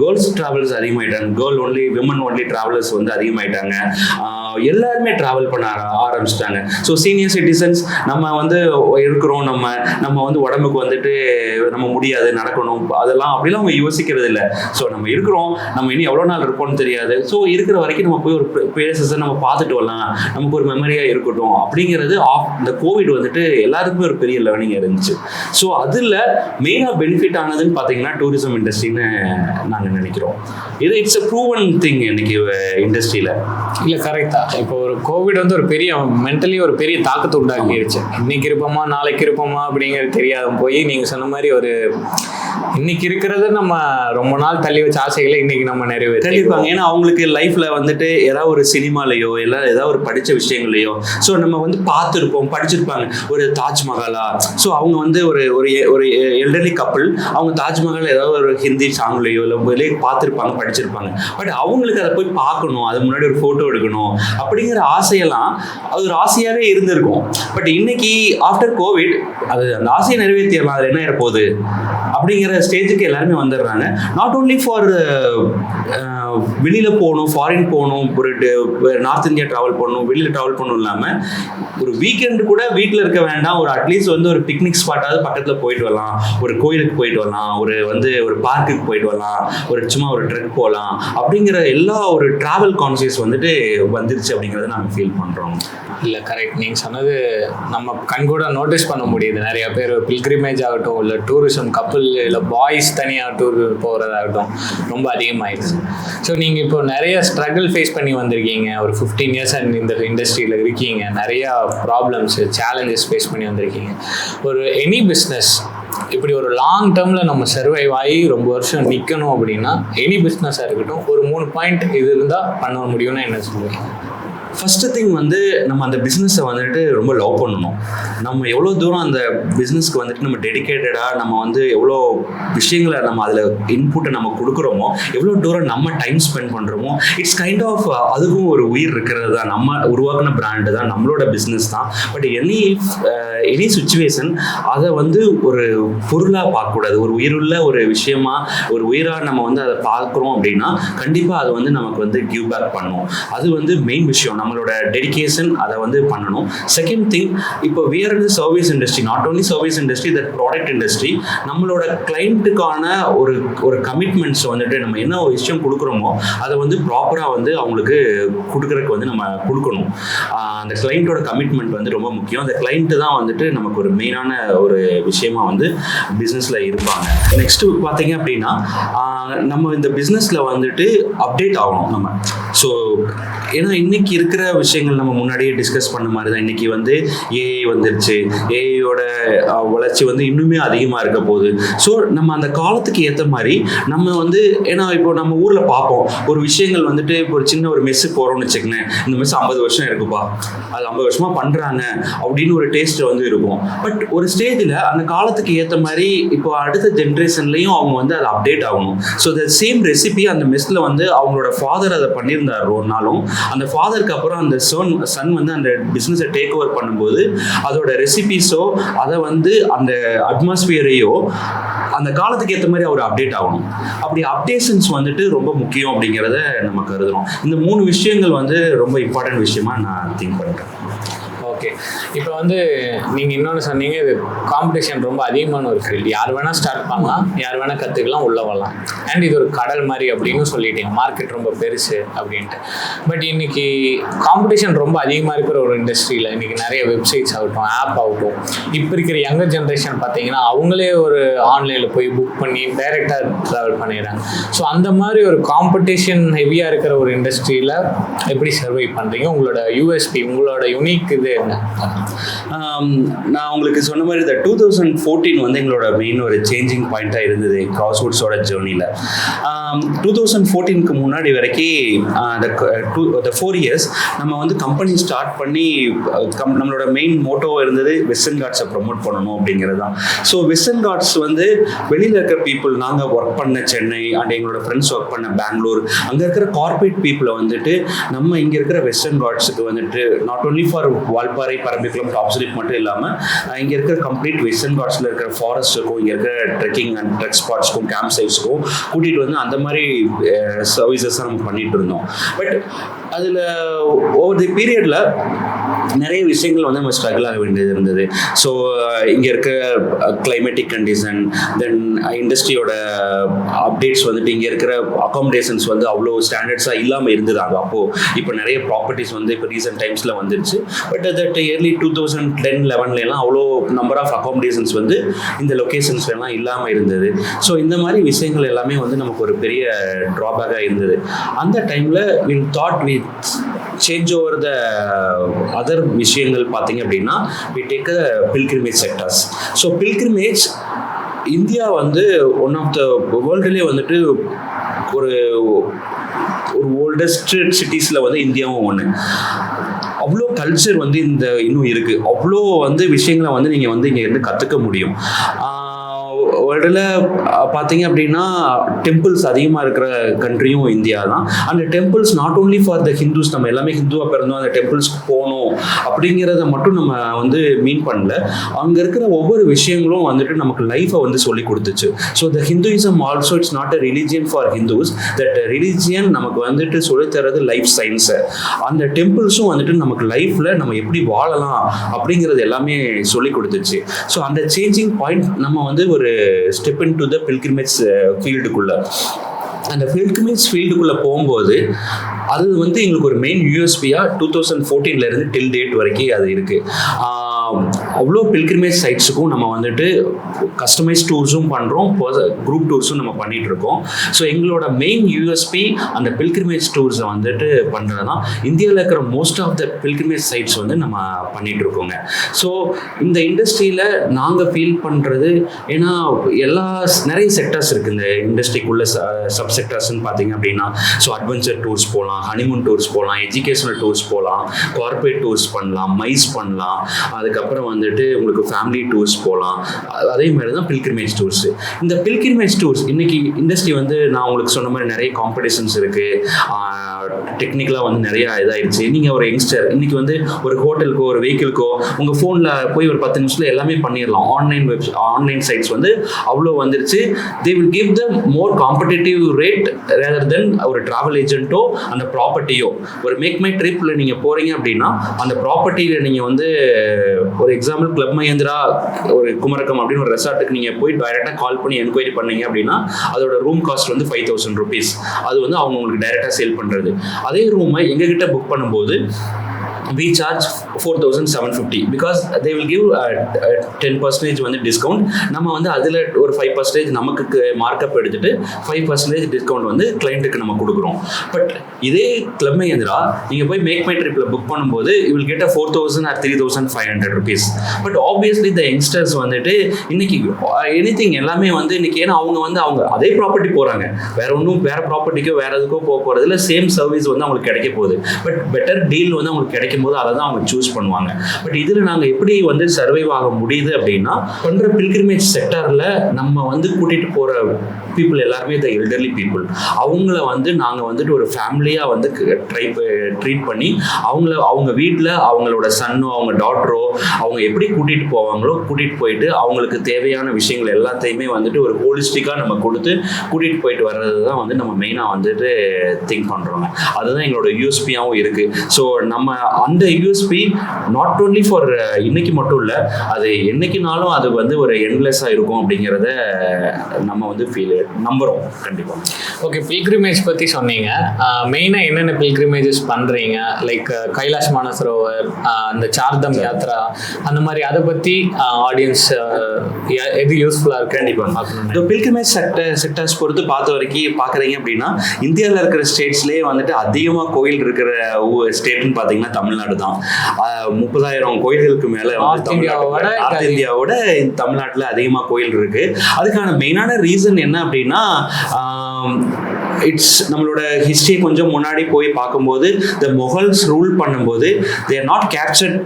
கேர்ள்ஸ் ட்ராவலர்ஸ் அதிகமாயிட்டாங்க, விமன் ஒன்லி ட்ராவலர்ஸ் வந்து அதிகமாயிட்டாங்க. எல்லாருமே ட்ராவல் பண்ண ஆரம்பிச்சிட்டாங்க. ஸோ சீனியர் சிட்டிசன்ஸ் நம்ம வந்து இருக்கிறோம், நம்ம வந்து உடம்புக்கு வந்துட்டு நம்ம முடியாது நடக்கணும், அதெல்லாம் அப்படிலாம் அவங்க யோசிக்கிறது இல்லை. ஸோ நம்ம இருக்கிறோம், நம்ம இனி எவ்வளோ நாள் இருப்போம்னு தெரியாது, ஸோ இருக்கிற வரைக்கும் நம்ம போய் ஒரு பிளேசஸை நம்ம பார்த்துட்டு வரலாம், நமக்கு ஒரு மெமரியாக இருக்கட்டும் அப்படிங்கிறது இந்த கோவிட் வந்துட்டு எல்லாருக்குமே ஒரு பெரிய லேர்னிங் இருந்துச்சு. ஸோ அதில் மெயினாக பெனிஃபிட் ஆனதுன்னு பார்த்தீங்கன்னா டூரிசம் இண்டஸ்ட்ரின்னு நாங்கள் நினைக்கிறோம். இட்ஸ் அ ப்ரூவன் திங் இன்னைக்கு இண்டஸ்ட்ரியில். இல்லை, கரெக்டாக. இப்போ ஒரு கோவிட் வந்து ஒரு பெரிய மென்டலி ஒரு பெரிய தாக்கத்தை உண்டாக்கிடுச்சு. இன்னைக்கு இருப்போமா நாளைக்கு இருப்போமா அப்படிங்கிறது தெரியாத போய் நீங்கள் சொன்ன மாதிரி ஒரு இன்னைக்கு இருக்கிறது நம்ம ரொம்ப நாள் தள்ளி வச்ச ஆசைகளை இன்னைக்கு நம்ம நிறைவேற்றி கண்டிப்பாங்க. ஏன்னா அவங்களுக்கு லைஃப்ல வந்துட்டு ஏதாவது ஒரு சினிமாலையோ இல்லை ஏதாவது ஒரு படித்த விஷயங்களையோ ஸோ நம்ம வந்து பார்த்துருப்போம், படிச்சிருப்பாங்க. ஒரு தாஜ்மஹாலா, ஸோ அவங்க வந்து ஒரு ஒரு எல்டர்லி கப்பிள், அவங்க தாஜ்மஹால் ஏதாவது ஒரு ஹிந்தி சாங்லையோ இல்லை வெளியே பார்த்துருப்பாங்க, படிச்சிருப்பாங்க. பட் அவங்களுக்கு அதை போய் பார்க்கணும், அது முன்னாடி ஒரு ஃபோட்டோ எடுக்கணும் அப்படிங்கிற ஆசையெல்லாம் அது ஒரு ஆசையாகவே இருந்திருக்கும். பட் இன்னைக்கு ஆஃப்டர் கோவிட் அது அந்த ஆசையை நிறைவேற்றிடலாம், அது என்ன போகுது அப்படிங்கிற ஸ்டேஜுக்கு எல்லாருமே வந்துடுறாங்க. நாட் ஓன்லி ஃபார் வெளியில் போகணும், ஃபாரின் போகணும், ஒரு நார்த் இந்தியா ட்ராவல் பண்ணணும், வெளியில் ட்ராவல் பண்ணணும் இல்லாமல் ஒரு வீக்கெண்டு கூட வீட்டில் இருக்க வேண்டாம், ஒரு அட்லீஸ்ட் வந்து ஒரு பிக்னிக் ஸ்பாட்டாவது பக்கத்தில் போயிட்டு வரலாம், ஒரு கோயிலுக்கு போயிட்டு வரலாம், ஒரு பார்க்குக்கு போயிட்டு வரலாம், சும்மா ஒரு ட்ரெக் போகலாம் அப்படிங்கிற எல்லா ஒரு ட்ராவல் கான்சியஸ் வந்துட்டு வந்துருச்சு அப்படிங்கிறத நாங்கள் ஃபீல் பண்ணுறோம். இல்லை கரெக்ட், நீங்கள் சொன்னது நம்ம கண்கூட நோட்டீஸ் பண்ண முடியுது. நிறைய பேர் பில்கிரிமேஜ் ஆகட்டும், இல்லை டூரிசம் கப்பல், இல்லை பாய்ஸ் தனியாக டூர் போகிறதாகட்டும் ரொம்ப அதிகமாகிடுச்சு. ஸோ நீங்கள் இப்போ நிறைய ஸ்ட்ரகிள் ஃபேஸ் பண்ணி வந்திருக்கீங்க, ஒரு 15 இயர்ஸ் இந்த இண்டஸ்ட்ரியில் இருக்கீங்க, நிறையா ப்ராப்ளம்ஸு சேலஞ்சஸ் ஃபேஸ் பண்ணி வந்திருக்கீங்க. ஒரு எனி பிஸ்னஸ் இப்படி ஒரு லாங் டேர்மில் நம்ம சர்வைவ் ஆகி ரொம்ப வருஷம் நிற்கணும் அப்படின்னா எனி பிஸ்னஸாக இருக்கட்டும், ஒரு 3 பாயிண்ட் இது இருந்தால் பண்ண முடியும்னா என்ன சொல்லுவீங்க? ஃபஸ்ட்டு திங் வந்து நம்ம அந்த பிஸ்னஸை வந்துட்டு ரொம்ப லவ் பண்ணணும். நம்ம எவ்வளோ தூரம் அந்த பிஸ்னஸ்க்கு வந்துட்டு நம்ம டெடிக்கேட்டடாக நம்ம வந்து எவ்வளோ விஷயங்களை நம்ம அதில் இன்புட்டை நம்ம கொடுக்குறோமோ, எவ்வளோ தூரம் நம்ம டைம் ஸ்பெண்ட் பண்ணுறோமோ, இட்ஸ் கைண்ட் ஆஃப் அதுவும் ஒரு உயிர் இருக்கிறது தான். நம்ம உருவாக்கின பிராண்டு தான், நம்மளோட பிஸ்னஸ் தான். பட் எனி சுச்சுவேஷன் அதை வந்து ஒரு பொருளாக பார்க்கக்கூடாது. ஒரு உயிருள்ள ஒரு விஷயமா, ஒரு உயிராக நம்ம வந்து அதை பார்க்குறோம் அப்படின்னா கண்டிப்பாக அது வந்து நமக்கு வந்து கிவ் பேக் பண்ணும். அது வந்து மெயின் விஷயம், நம்மளோட டெடிகேஷன் அதை வந்து பண்ணணும். செகண்ட் திங், இப்போ we are in the service industry, not only service industry, that product industry. நம்மளோட கிளைண்ட்டுக்கான ஒரு கமிட்மெண்ட்ஸ் வந்துட்டு நம்ம என்ன ஒரு விஷயம் கொடுக்குறோமோ அதை வந்து ப்ராப்பராக வந்து அவங்களுக்கு கொடுக்குறதுக்கு வந்து நம்ம கொடுக்கணும். அந்த கிளைண்ட்டோட கமிட்மெண்ட் வந்து ரொம்ப முக்கியம். அந்த கிளைண்ட்டு தான் வந்துட்டு நமக்கு ஒரு மெயினான ஒரு விஷயமா வந்து பிஸ்னஸில் இருப்பாங்க. நெக்ஸ்ட்டு பார்த்தீங்க அப்படின்னா நம்ம இந்த பிஸ்னஸில் வந்துட்டு அப்டேட் ஆகணும் நம்ம. ஸோ ஏன்னா இன்னைக்கு இருக்கிற விஷயங்கள் நம்ம முன்னாடியே டிஸ்கஸ் பண்ண மாதிரி தான். இன்னைக்கு வந்து ஏஐ வந்துருச்சு, ஏஐயோட வளர்ச்சி வந்து இன்னுமே அதிகமாக இருக்க போகுது. ஸோ நம்ம அந்த காலத்துக்கு ஏற்ற மாதிரி நம்ம வந்து, ஏன்னா இப்போ நம்ம ஊரில் பார்ப்போம் ஒரு விஷயங்கள் வந்துட்டு, இப்போ ஒரு சின்ன ஒரு மெஸ்ஸு போகிறோம்னு வச்சுக்கோங்க, இந்த மெஸ் 50 வருஷம் இருக்குப்பா, அது 50 வருஷமாக பண்ணுறாங்க அப்படின்னு ஒரு டேஸ்ட் வந்து இருக்கும். பட் ஒரு ஸ்டேஜில் அந்த காலத்துக்கு ஏற்ற மாதிரி இப்போ அடுத்த ஜென்ரேஷன்லையும் அவங்க வந்து அதை அப்டேட் ஆகணும். ஸோ த சேம் ரெசிபி அந்த மெஸ்ஸில் வந்து அவங்களோட ஃபாதர் அதை பண்ணியிருந்தார் ஒருனாலும், அந்த ஃபாதருக்கு அப்புறம் அந்த சன் வந்து அந்த பிஸ்னஸை டேக் ஓவர் பண்ணும்போது அதோட ரெசிபிஸோ அதை வந்து அந்த அட்மாஸ்பியரையோ அந்த காலத்துக்கு ஏற்ற மாதிரி அவர் அப்டேட் ஆகணும். அப்படி அப்டேஷன்ஸ் வந்துட்டு ரொம்ப முக்கியம் அப்படிங்கிறத நம்ம கருதுறோம். இந்த 3 விஷயங்கள் வந்து ரொம்ப இம்பார்ட்டன்ட் விஷயமா நான் திங்க் பண்ணுறேன். ஓகே, இப்போ வந்து நீங்கள் இன்னொன்று சொன்னீங்க, இது காம்படிஷன் ரொம்ப அதிகமான ஒரு ஃபீல்டு. யார் வேணால் ஸ்டார்ட் பண்ணலாம், யார் வேணால் கற்றுக்கலாம், உள்ளே வரலாம். அண்ட் இது ஒரு கடல் மாதிரி அப்படின்னு சொல்லிட்டீங்க, மார்க்கெட் ரொம்ப பெருசு அப்படின்ட்டு. பட் இன்னைக்கு காம்படிஷன் ரொம்ப அதிகமாக இருக்கிற ஒரு இண்டஸ்ட்ரியில் இன்றைக்கி நிறைய வெப்சைட்ஸ் ஆகட்டும், ஆப் ஆகட்டும், இப்போ இருக்கிற யங்கர் ஜென்ரேஷன் பார்த்தீங்கன்னா அவங்களே ஒரு ஆன்லைனில் போய் புக் பண்ணி டைரெக்டாக ட்ராவல் பண்ணிடுறாங்க. ஸோ அந்த மாதிரி ஒரு காம்படிஷன் ஹெவியாக இருக்கிற ஒரு இண்டஸ்ட்ரியில் எப்படி சர்வை பண்ணுறீங்க? உங்களோட யூஎஸ்பி, உங்களோட யுனிக் இது என்ன? நான் உங்களுக்கு சொன்ன மாதிரி இந்த 2014 வந்து எங்களோட மெயின் ஒரு சேஞ்சிங் பாயிண்ட்டாக இருந்தது கிராஸ்வுட்ஸோட ஜேர்னியில். 2014க்கு முன்னாடி வரைக்கும் the 4 years நம்ம வந்து கம்பெனி ஸ்டார்ட் பண்ணி நம்மளோட மெயின் மோட்டோ இருந்தது வெஸ்டர்ன் காட்ஸை ப்ரொமோட் பண்ணணும் அப்படிங்கிறது தான். ஸோ வெஸ்டர்ன் காட்ஸ் வந்து வெளியில் இருக்கிற பீப்புள், நாங்கள் ஒர்க் பண்ண சென்னை அண்ட் எங்களோட ஃப்ரெண்ட்ஸ் ஒர்க் பண்ண பெங்களூர், அங்கே இருக்கிற கார்பரேட் பீப்புளை வந்துட்டு நம்ம இங்கே இருக்கிற வெஸ்டர்ன் காட்ஸுக்கு வந்துட்டு not only for Valparai, Parambikulam, top slip மட்டும் இல்லாமல் இங்கே இருக்கிற கம்ப்ளீட் வெஸ்டர்ன் காட்ஸில் இருக்கிற ஃபாரஸ்ட்டுக்கும், இங்கே இருக்கிற ட்ரெக்கிங் அண்ட் ட்ரெக் ஸ்பாட்ஸ்க்கும், கேம்ப் சைட்ஸ்க்கும் கூட்டிகிட்டு வந்து அந்த மாதிரி சர்வீசஸ் நம்ம பண்ணிகிட்டு இருந்தோம். பட் அதில் ஓவர் தி பீரியடில் நிறைய விஷயங்கள் வந்து நம்ம ஸ்ட்ரகிள் ஆக வேண்டியது இருந்தது. ஸோ இங்கே இருக்க கிளைமேட்டிக் கண்டிஷன், தென் இண்டஸ்ட்ரியோட அப்டேட்ஸ் வந்துட்டு இங்கே இருக்கிற அகாமடேஷன்ஸ் வந்து அவ்வளோ ஸ்டாண்டர்ட்ஸாக இல்லாமல் இருந்ததாங்க. அப்போது இப்போ நிறைய ப்ராப்பர்ட்டிஸ் வந்து இப்போ ரீசெண்ட் டைம்ஸில் வந்துருச்சு. பட் தட் இயர்லி 2010-11 அவ்வளோ நம்பர் ஆஃப் அகாமடேஷன்ஸ் வந்து இந்த லொக்கேஷன்ஸ்லாம் இல்லாமல் இருந்தது. ஸோ இந்த மாதிரி விஷயங்கள் எல்லாமே வந்து நமக்கு ஒரு பெரிய ட்ராபேக்காக இருந்தது. அந்த டைமில் we thought we change over the other விஷயங்கள் பார்த்தீங்க அப்படின்னா we take a pilgrimage sectors. So pilgrimage India வந்து ஒன் ஆஃப் த வேர்ல்டுலேயே வந்துட்டு ஒரு ஓல்டஸ்ட் சிட்டிஸில் வந்து இந்தியாவும் ஒன்று. அவ்வளோ கல்ச்சர் வந்து இன்னும் இருக்குது. அவ்வளோ வந்து விஷயங்களை வந்து நீங்கள் வந்து இங்கே இருந்து கற்றுக்க முடியும். வேர்ல்டில் பார்த்தீங்க அப்படின்னா டெம்பிள்ஸ் அதிகமாக இருக்கிற கண்ட்ரியும் இந்தியா தான். அந்த temples not only for the Hindus, நம்ம எல்லாமே ஹிந்துவாக பிறந்தோம் அந்த டெம்பிள்ஸ்க்கு போகணும் அப்படிங்கிறத மட்டும் நம்ம வந்து மீன் பண்ணல. அங்கே இருக்கிற ஒவ்வொரு விஷயங்களும் வந்துட்டு நமக்கு லைஃப்பை வந்து சொல்லி கொடுத்துச்சு. So the Hinduism also it's not a religion for Hindus, that religion நமக்கு வந்துட்டு சொல்லித்தரது லைஃப் சயின்ஸை. அந்த டெம்பிள்ஸும் வந்துட்டு நமக்கு லைஃப்பில் நம்ம எப்படி வாழலாம் அப்படிங்கிறது எல்லாமே சொல்லி கொடுத்துச்சு. ஸோ அந்த சேஞ்சிங் பாயிண்ட் நம்ம வந்து ஒரு step in to the pilgrimage ஃபீல்டுக்குள்ள. அந்த பில்கிரிமேஜ் ஃபீல்டுக்குள்ளே போகும்போது அது வந்து எங்களுக்கு ஒரு மெயின் யூஎஸ்பியாக 2014 டில் டேட் வரைக்கும் அது இருக்குது. அவ்வளோ பில்கிரிமேஜ் சைட்ஸுக்கும் நம்ம வந்துட்டு கஸ்டமைஸ் டூர்ஸும் பண்ணுறோம், குரூப் டூர்ஸும் நம்ம பண்ணிகிட்டு இருக்கோம். ஸோ எங்களோட மெயின் யூஎஸ்பி அந்த பில்கிரிமேஜ் டூர்ஸை வந்துட்டு பண்ணுறது தான். இந்தியாவில் இருக்கிற most of the pilgrimage sites வந்து நம்ம பண்ணிகிட்டு இருக்கோங்க. ஸோ இந்த இண்டஸ்ட்ரியில் நாங்கள் ஃபீல் பண்ணுறது, ஏன்னா நிறைய செக்டர்ஸ் இருக்குது இந்த இண்டஸ்ட்ரிக்குள்ளே. சப் செக்டர்ஸ்ன்னு பார்த்தீங்க அப்படின்னா, ஸோ அட்வென்ச்சர் டூர்ஸ் போகலாம், ஹனிமூன் டூர்ஸ் போகலாம், எஜுகேஷனல் டூர்ஸ் போகலாம், கார்பரேட் டூர்ஸ் பண்ணலாம், மைஸ் பண்ணலாம், அதுக்கப்புறம் வந்துட்டு உங்களுக்கு ஃபேமிலி டூர்ஸ் போகலாம். அதே மாதிரி தான் பில்கிரிமேஜ் டூர்ஸ். இந்த பில்கிரிமேஜ் டூர்ஸ் இன்னைக்கு இண்டஸ்ட்ரி வந்து நான் உங்களுக்கு சொன்ன மாதிரி நிறைய காம்படிஷன்ஸ் இருக்குது, டெக்னிக்கலாக வந்து நிறைய இதாகிடுச்சு. நீங்கள் ஒரு யங்ஸ்டர் இன்னைக்கு வந்து ஒரு ஹோட்டலுக்கோ ஒரு வெஹிக்கிள்க்கோ உங்கள் ஃபோனில் போய் ஒரு 10 நிமிஷத்தில் எல்லாமே பண்ணிடலாம். ஆன்லைன் சைட்ஸ் வந்து அவ்வளோ வந்துருச்சு. They will give the more competitive rate rather than ஒரு ட்ராவல் ஏஜென்ட்டோ அந்த ப்ராப்பர்ட்டியோ. ஒரு மேக் மை ட்ரிப்பில் நீங்கள் போகிறீங்க அப்படின்னா அந்த ப்ராப்பர்ட்டியில் நீங்கள் வந்து ஒரு எக்ஸாம்பிள் கிளப் மஹேந்திரா ஒரு குமரகம் அப்படின்னு ஒரு ரெசார்ட்டுக்கு நீங்கள் போய் டைரெக்டாக கால் பண்ணி என்கொயரி பண்ணீங்க அப்படின்னா அதோட ரூம் காஸ்ட் வந்து 5,000 rupees. அது வந்து அவங்க உங்களுக்கு டைரெக்டாக சேல் பண்ணுறது. அதே ரூமை எங்ககிட்ட புக் பண்ணும்போது we charge 4,750 because they will give 10% வந்து டிஸ்கவுண்ட். நம்ம வந்து அதில் ஒரு 5% நமக்கு மார்க்கப் எடுத்துட்டு 5% டிஸ்கவுண்ட் வந்து கிளைண்ட்டுக்கு நம்ம கொடுக்குறோம். பட் இதே கிளப் மஹேந்திரா நீங்கள் போய் மேக் மை ட்ரிப்பில் புக் பண்ணும்போது you will get a 4,000 or 3,500 rupees. But obviously the youngsters வந்துட்டு இன்னைக்கு எனிதிங் எல்லாமே வந்து இன்னைக்கு, ஏன்னா அவங்க அதே ப்ராப்பர்ட்டி போகிறாங்க, வேற ப்ராப்பர்ட்டிக்கோ வேற எதுக்கோ போகிறது இல்லை, சேம் சர்வீஸ் வந்து அவங்களுக்கு கிடைக்க போகுது. பட் பெட்டர் டீல் வந்து அவங்களுக்கு கிடைக்கும் போது அதை தான் அவங்க சூஸ் பண்ணுவாங்க. பட் இதில் நாங்கள் எப்படி வந்து சர்வைவ் ஆக முடியுது அப்படின்னா, பண்ணுற பில்கிரிமேஜ் செக்டரில் நம்ம வந்து கூட்டிகிட்டு போகிற பீப்புள் எல்லாருமே த எல்டர்லி பீப்புள். அவங்கள வந்து நாங்கள் வந்துட்டு ஒரு ஃபேமிலியாக வந்து ட்ரீட் பண்ணி அவங்க வீட்டில் அவங்களோட சன்னோ அவங்க டாட்டரோ அவங்க எப்படி கூட்டிகிட்டு போவாங்களோ கூட்டிகிட்டு போயிட்டு அவங்களுக்கு தேவையான விஷயங்கள் எல்லாத்தையுமே வந்துட்டு ஒரு ஹோலிஸ்டிக்காக நம்ம கொடுத்து கூட்டிகிட்டு போயிட்டு வர்றது தான் வந்து நம்ம மெயினாக வந்துட்டு திங்க் பண்ணுறோங்க. அதுதான் எங்களோட யூஎஸ்பியாகவும் இருக்குது. ஸோ நம்ம அந்த யூஎஸ்பி நாட் ஓன்லி ஃபார் இன்னைக்கு மட்டும் இல்லை, அது என்னைக்குனாலும் அது வந்து ஒரு எண்ட்லெஸ்ஸாக இருக்கும் அப்படிங்கிறத நம்ம வந்து நம்புகிறோம் கண்டிப்பாக. ஓகே, பில்கிரிமேஜ் பற்றி சொன்னீங்க. மெயினாக என்னென்ன பில்கிரிமேஜஸ் பண்ணுறீங்க? லைக் கைலாஷ் மானசரோவர், அந்த சார்தம் யாத்ரா, அந்த மாதிரி அதை பற்றி ஆடியன்ஸ் எது யூஸ்ஃபுல்லாக இருக்குது கண்டிப்பாக பார்க்கணும். இப்போ பில்கிரிமேஜ் செக்டர்ஸ் பொறுத்து பார்க்குறீங்க அப்படின்னா இந்தியாவில் இருக்கிற ஸ்டேட்ஸ்லேயே வந்துட்டு அதிகமாக கோயில் இருக்கிற ஸ்டேட்னு பார்த்தீங்கன்னா தமிழ்நாடு தான். 30,000 கோயில்களுக்கு மேலே இந்தியாவோட தமிழ்நாட்டில் அதிகமாக கோயில் இருக்கு. அதுக்கான மெயினான ரீசன் என்ன அப்படின்னா, நம்மளோட ஹிஸ்டரி கொஞ்சம் முன்னாடி போய் பார்க்கும்போது த மொகல்ஸ் ரூல் பண்ணும்போது they are not captured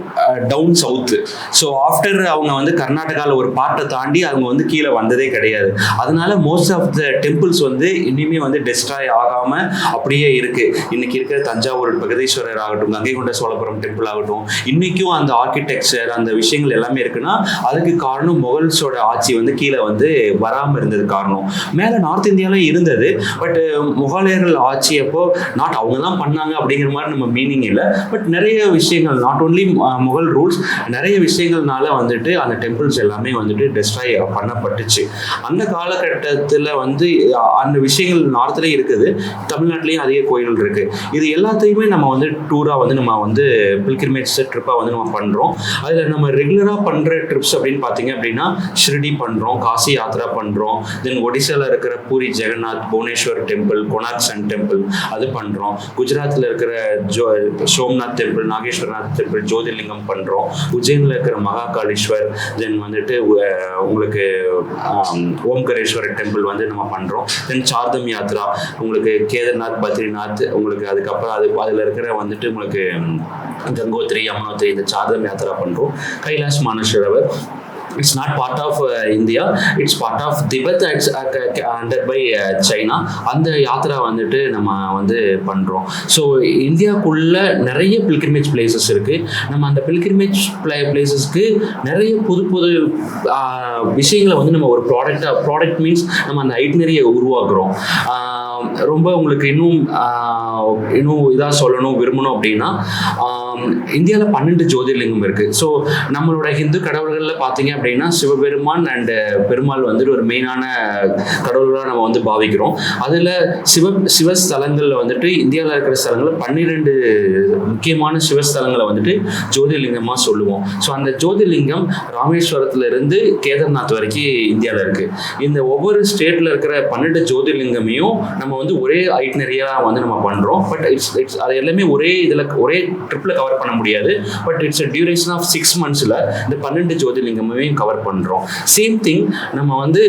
down south. So after அவங்க வந்து கர்நாடகாவில் ஒரு பார்ட்டை தாண்டி அவங்க வந்து கீழே வந்ததே கிடையாது. அதனால மோஸ்ட் ஆஃப் த டெம்பிள்ஸ் வந்து இனிமே வந்து டெஸ்ட்ராய் ஆகாமல் அப்படியே இருக்கு. இன்னைக்கு இருக்கிற தஞ்சாவூர் பிரகதீஸ்வரர் ஆகட்டும், கங்கை கொண்ட சோழபுரம் டெம்பிள் ஆகட்டும், இன்னைக்கும் அந்த ஆர்கிடெக்சர் அந்த விஷயங்கள் எல்லாமே இருக்குன்னா அதுக்கு காரணம் மொகல்ஸோட ஆட்சி வந்து கீழே வந்து வராமல் இருந்தது காரணம். மேலே நார்த் இந்தியாவிலும் இருந்தது, பட் முகலாயர்கள் ஆட்சி அப்போ நாட் அவங்க தான் பண்ணாங்க அப்படிங்கிற மாதிரி நம்ம மீனிங் இல்லை. பட் நிறைய விஷயங்கள் நாட் ஓன்லி முகல் ரூல்ஸ், நிறைய விஷயங்கள்னால வந்துட்டு அந்த டெம்பிள்ஸ் எல்லாமே வந்துட்டு டெஸ்ட்ராய் பண்ணப்பட்டுச்சு. அந்த காலகட்டத்தில் வந்து அந்த விஷயங்கள் நார்த்லேயும் இருக்குது, தமிழ்நாட்டிலையும் அதிக கோயில்கள் இருக்குது. இது எல்லாத்தையுமே நம்ம வந்து டூராக வந்து நம்ம வந்து பில்கிரிமேஜ் ட்ரிப்பாக வந்து நம்ம பண்ணுறோம். அதில் நம்ம ரெகுலராக பண்ணுற ட்ரிப்ஸ் அப்படின்னு பார்த்தீங்க அப்படின்னா ஷிரடி பண்ணுறோம், காசி யாத்ரா பண்ணுறோம், தென் ஒடிசாவில் இருக்கிற Puri Jagannath, Bhubaneswar temple, temple, Konark sun temple அது பண்ணுறோம். குஜராத்தில் இருக்கிற சோம்நாத் டெம்பிள், நாகேஸ்வரநாத் டெம்பிள், ஜோதிர்லிங்கம் பண்ணுறோம். உஜ்ஜைனில் இருக்கிற மகாகாளீஸ்வர், தென் வந்துட்டு உங்களுக்கு ஓம்கரேஸ்வரர் டெம்பிள் வந்து நம்ம பண்ணுறோம். தென் சார்தம் யாத்ரா, உங்களுக்கு கேதார்நாத், பத்ரிநாத், உங்களுக்கு அதுக்கப்புறம் அதில் இருக்கிற வந்துட்டு உங்களுக்கு கங்கோத்ரி, யமுனோத்ரி, இந்த சார்தம் யாத்ரா பண்ணுறோம். Kailash Mansarovar, it's not part of India, it's part of Tibet, it's under by China. அந்த யாத்ரா வந்துட்டு நம்ம வந்து பண்ணுறோம். ஸோ இந்தியாவுக்குள்ள நிறைய பில்கிரிமேஜ் பிளேசஸ் இருக்குது. நம்ம அந்த பில்கிரிமேஜ் பிளேசஸ்க்கு நிறைய புது புது விஷயங்களை வந்து நம்ம ஒரு ப்ராடக்ட் மீன்ஸ் நம்ம அந்த ஐட்னரியை உருவாக்குறோம். ரொம்ப உங்களுக்கு இன்னும் இதாக சொல்லணும் விரும்பணும் அப்படின்னா, இந்தியாவில் 12 ஜோதிர்லிங்கம் இருக்குது. ஸோ நம்மளோட ஹிந்து கடவுள்களில் பார்த்தீங்க அப்படின்னா சிவபெருமான் அண்ட் பெருமாள் வந்துட்டு ஒரு மெயினான கடவுள்களாக நம்ம வந்து பாவிக்கிறோம். அதில் சிவஸ்தலங்களில் வந்துட்டு இந்தியாவில் இருக்கிற ஸ்தலங்களில் 12 முக்கியமான சிவஸ்தலங்களை வந்துட்டு ஜோதிர்லிங்கமாக சொல்லுவோம். ஸோ அந்த ஜோதிர்லிங்கம் ராமேஸ்வரத்துலேருந்து கேதார்நாத் வரைக்கும் இந்தியாவில் இருக்குது. இந்த ஒவ்வொரு ஸ்டேட்டில் இருக்கிற 12 ஜோதிர்லிங்கமையும் நம்ம வந்து ஒரே ஐட்னரியாக வந்து நம்ம பண்ணுறோம். பட் இட்ஸ் அது எல்லாமே ஒரே ட்ரிப்பில் கவர் பண்ண முடியாது. But it's a duration of 6 months இந்த 12 ஜோதிர்லிங்கமே கவர் பண்ணுறோம். சேம் திங் நம்ம வந்து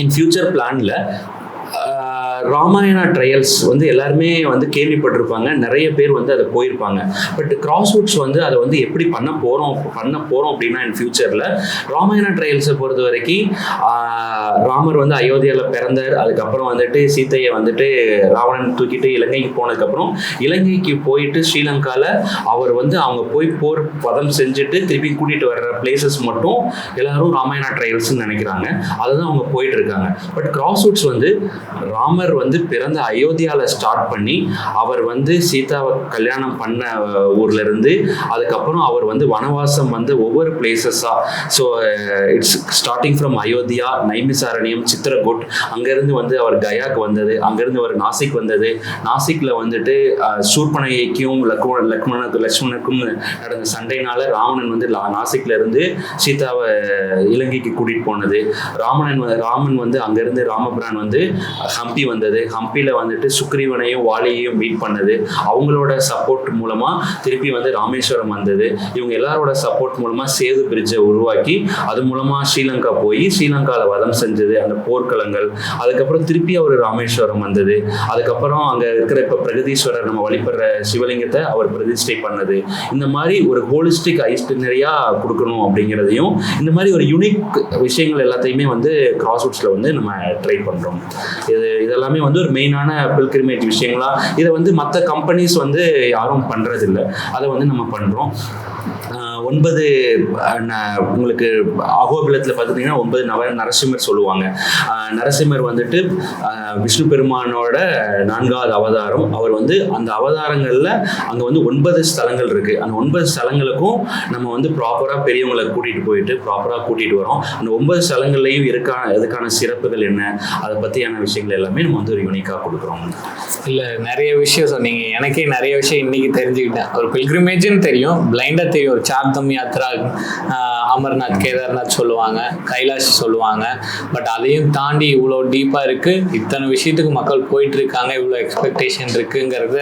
இன் ஃபியூச்சர் பிளானில் ராமாயணா ட்ரையல்ஸ் வந்து எல்லாருமே வந்து கேள்விப்பட்டிருப்பாங்க, நிறைய பேர் வந்து அதை போயிருப்பாங்க. பட் கிராஸ்வுட்ஸ் வந்து அதை வந்து எப்படி பண்ண போகிறோம் அப்படின்னா இன் ஃபியூச்சரில் ராமாயணா ட்ரையல்ஸை பொறுத்த வரைக்கும் ராமர் வந்து அயோத்தியாவில் பிறந்தார். அதுக்கப்புறம் வந்துட்டு சீத்தையை வந்துட்டு ராவணன் தூக்கிட்டு இலங்கைக்கு போனதுக்கப்புறம் இலங்கைக்கு போயிட்டு ஸ்ரீலங்காவில் அவர் வந்து அவங்க போய் போர் பதம் செஞ்சுட்டு திருப்பி கூட்டிகிட்டு வர்ற பிளேசஸ் மட்டும் எல்லாரும் ராமாயணா ட்ரையல்ஸ்ன்னு நினைக்கிறாங்க. அதுதான் அவங்க போயிட்டு இருக்காங்க. பட் கிராஸ்வுட்ஸ் வந்து ராமர் வந்து பிறந்த அயோத்தியாவில் ஸ்டார்ட் பண்ணி அவர் வந்து சீதாவை கல்யாணம் பண்ண ஊர்ல இருந்து அதுக்கப்புறம் அவர் வந்து வனவாசம் வந்து ஒவ்வொரு பிளேசஸாக, so it's starting from Ayodhya, Naimisharanya, Chitrakoot, அங்கேருந்து வந்து அவர் கயாக்கு வந்தது, அங்கேருந்து அவர் நாசிக் வந்தது. நாசிக்கில் வந்துட்டு சூர்பனகைக்கும் லக்ஷ்மணுக்கும் நடந்த சண்டைனால ராவணன் வந்து நாசிக்ல இருந்து சீதாவை இலங்கைக்கு கூட்டிகிட்டு போனது. ராமன் வந்து அங்கேருந்து ராமபிரான் வந்து ஹம்பி வந்தது. ஹம்பியில் வந்துட்டு சுக்ரீவனையும் வாலியையும் மீட் பண்ணது. அவங்களோட சப்போர்ட் மூலமாக திருப்பி வந்து ராமேஸ்வரம் வந்தது. இவங்க எல்லாரோட சப்போர்ட் மூலமாக சேது பிரிட்ஜை உருவாக்கி அது மூலமாக ஸ்ரீலங்கா போய் ஸ்ரீலங்காவில் வதம் செஞ்சது அந்த போர்க்களங்கள். அதுக்கப்புறம் திருப்பி அவர் ராமேஸ்வரம் வந்தது. அதுக்கப்புறம் அங்கே இருக்கிற இப்போ பிரகதீஸ்வரர் நம்ம வழிபடுற சிவலிங்கத்தை அவர் பிரதிஷ்டை பண்ணது. இந்த மாதிரி ஒரு ஹோலிஸ்டிக் ஐஸ்டினரியாக கொடுக்கணும் அப்படிங்கிறதையும் இந்த மாதிரி ஒரு யூனிக் விஷயங்கள் எல்லாத்தையுமே வந்து கிராஸ்வுட்ஸில் வந்து நம்ம ட்ரை பண்ணுறோம். இதெல்லாமே வந்து ஒரு மெயினான பில்கிரிமேஜ் விஷயங்களா. இதை வந்து மற்ற கம்பெனிஸ் வந்து யாரும் பண்ணுறதில்லை, அதை வந்து நம்ம பண்ணுறோம். 9 உங்களுக்கு அகோபிலத்தில் பார்த்துட்டிங்கன்னா 9 நரசிம்மர் சொல்லுவாங்க. நரசிம்மர் வந்துட்டு விஷ்ணு பெருமானோட 4வது அவதாரம். அவர் வந்து அந்த அவதாரங்களில் அங்கே வந்து 9 ஸ்தலங்கள் இருக்குது. அந்த 9 ஸ்தலங்களுக்கும் நம்ம வந்து ப்ராப்பராக பெரியவங்களை கூட்டிகிட்டு போயிட்டு ப்ராப்பராக கூட்டிகிட்டு வரோம். அந்த 9 ஸ்தலங்கள்லையும் அதுக்கான சிறப்புகள் என்ன, அதை பற்றியான விஷயங்கள் எல்லாமே நம்ம வந்து ஒரு யூனிக்காக கொடுக்குறோம். இல்லை, நிறைய விஷயம் சொன்னீங்க. எனக்கே நிறைய விஷயம் இன்றைக்கி தெரிஞ்சுக்கிட்டேன். ஒரு பில்கிரிமேஜ்னு தெரியும், பிளைண்டாக தெரியும். ஒரு சார்தம் யாத்ரா, அமர்நாத், கேதார்நாத் சொல்லுவாங்க, கைலாஷ் சொல்லுவாங்க. பட் அதையும் தாண்டி இவ்வளோ டீப்பாக இருக்குது, இத்தனை விஷயத்துக்கு மக்கள் போயிட்டு இருக்காங்க, இவ்வளோ எக்ஸ்பெக்டேஷன் இருக்குங்கிறத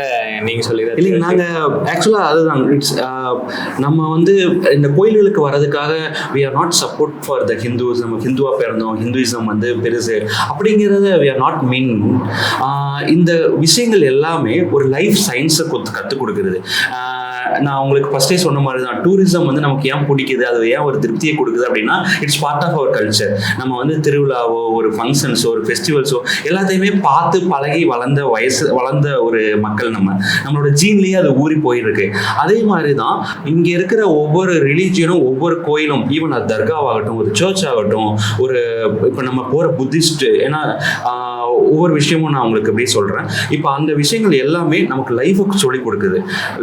நீங்கள் சொல்லிடுறது. இல்லை, நாங்கள் ஆக்சுவலாக அதுதான் நம்ம வந்து இந்த கோயில்களுக்கு வர்றதுக்காக we are not support for the Hindus. நம்ம ஹிந்துவாக பிறந்தோம், ஹிந்துயிசம் வந்து பெருசு அப்படிங்கிறத we are not mean. இந்த விஷயங்கள் எல்லாமே ஒரு லைஃப் சயின்ஸை கற்றுக் கொடுக்குறது. நான் உங்களுக்கு ஃபர்ஸ்டே சொன்ன மாதிரி தான், டூரிசம் வந்து நமக்கு ஏன் பிடிக்குது, அது ஏன் ஒரு திருப்தியை கொடுக்குது அப்படின்னா it's part of our culture. நம்ம வந்து திருவிழாவோ ஒரு ஃபங்க்ஷன்ஸோ ஒரு ஃபெஸ்டிவல்ஸோ எல்லாத்தையுமே பார்த்து பழகி வளர்ந்த ஒரு மக்கள். நம்மளோட ஜீன்லேயே அது ஊறி போயிருக்கு. அதே மாதிரி தான் இங்கே இருக்கிற ஒவ்வொரு ரிலீஜியனும் ஒவ்வொரு கோயிலும், ஈவன் அது தர்காவாகட்டும், ஒரு சர்ச் ஆகட்டும், ஒரு இப்போ நம்ம போகிற புத்திஸ்ட், ஏன்னா ஒவ்வொரு விஷயமும் நான் உங்களுக்கு அப்படியே சொல்கிறேன். இப்போ அந்த விஷயங்கள் எல்லாமே நமக்கு லைஃபுக்கு சொல்லிக் கொடுக்குது.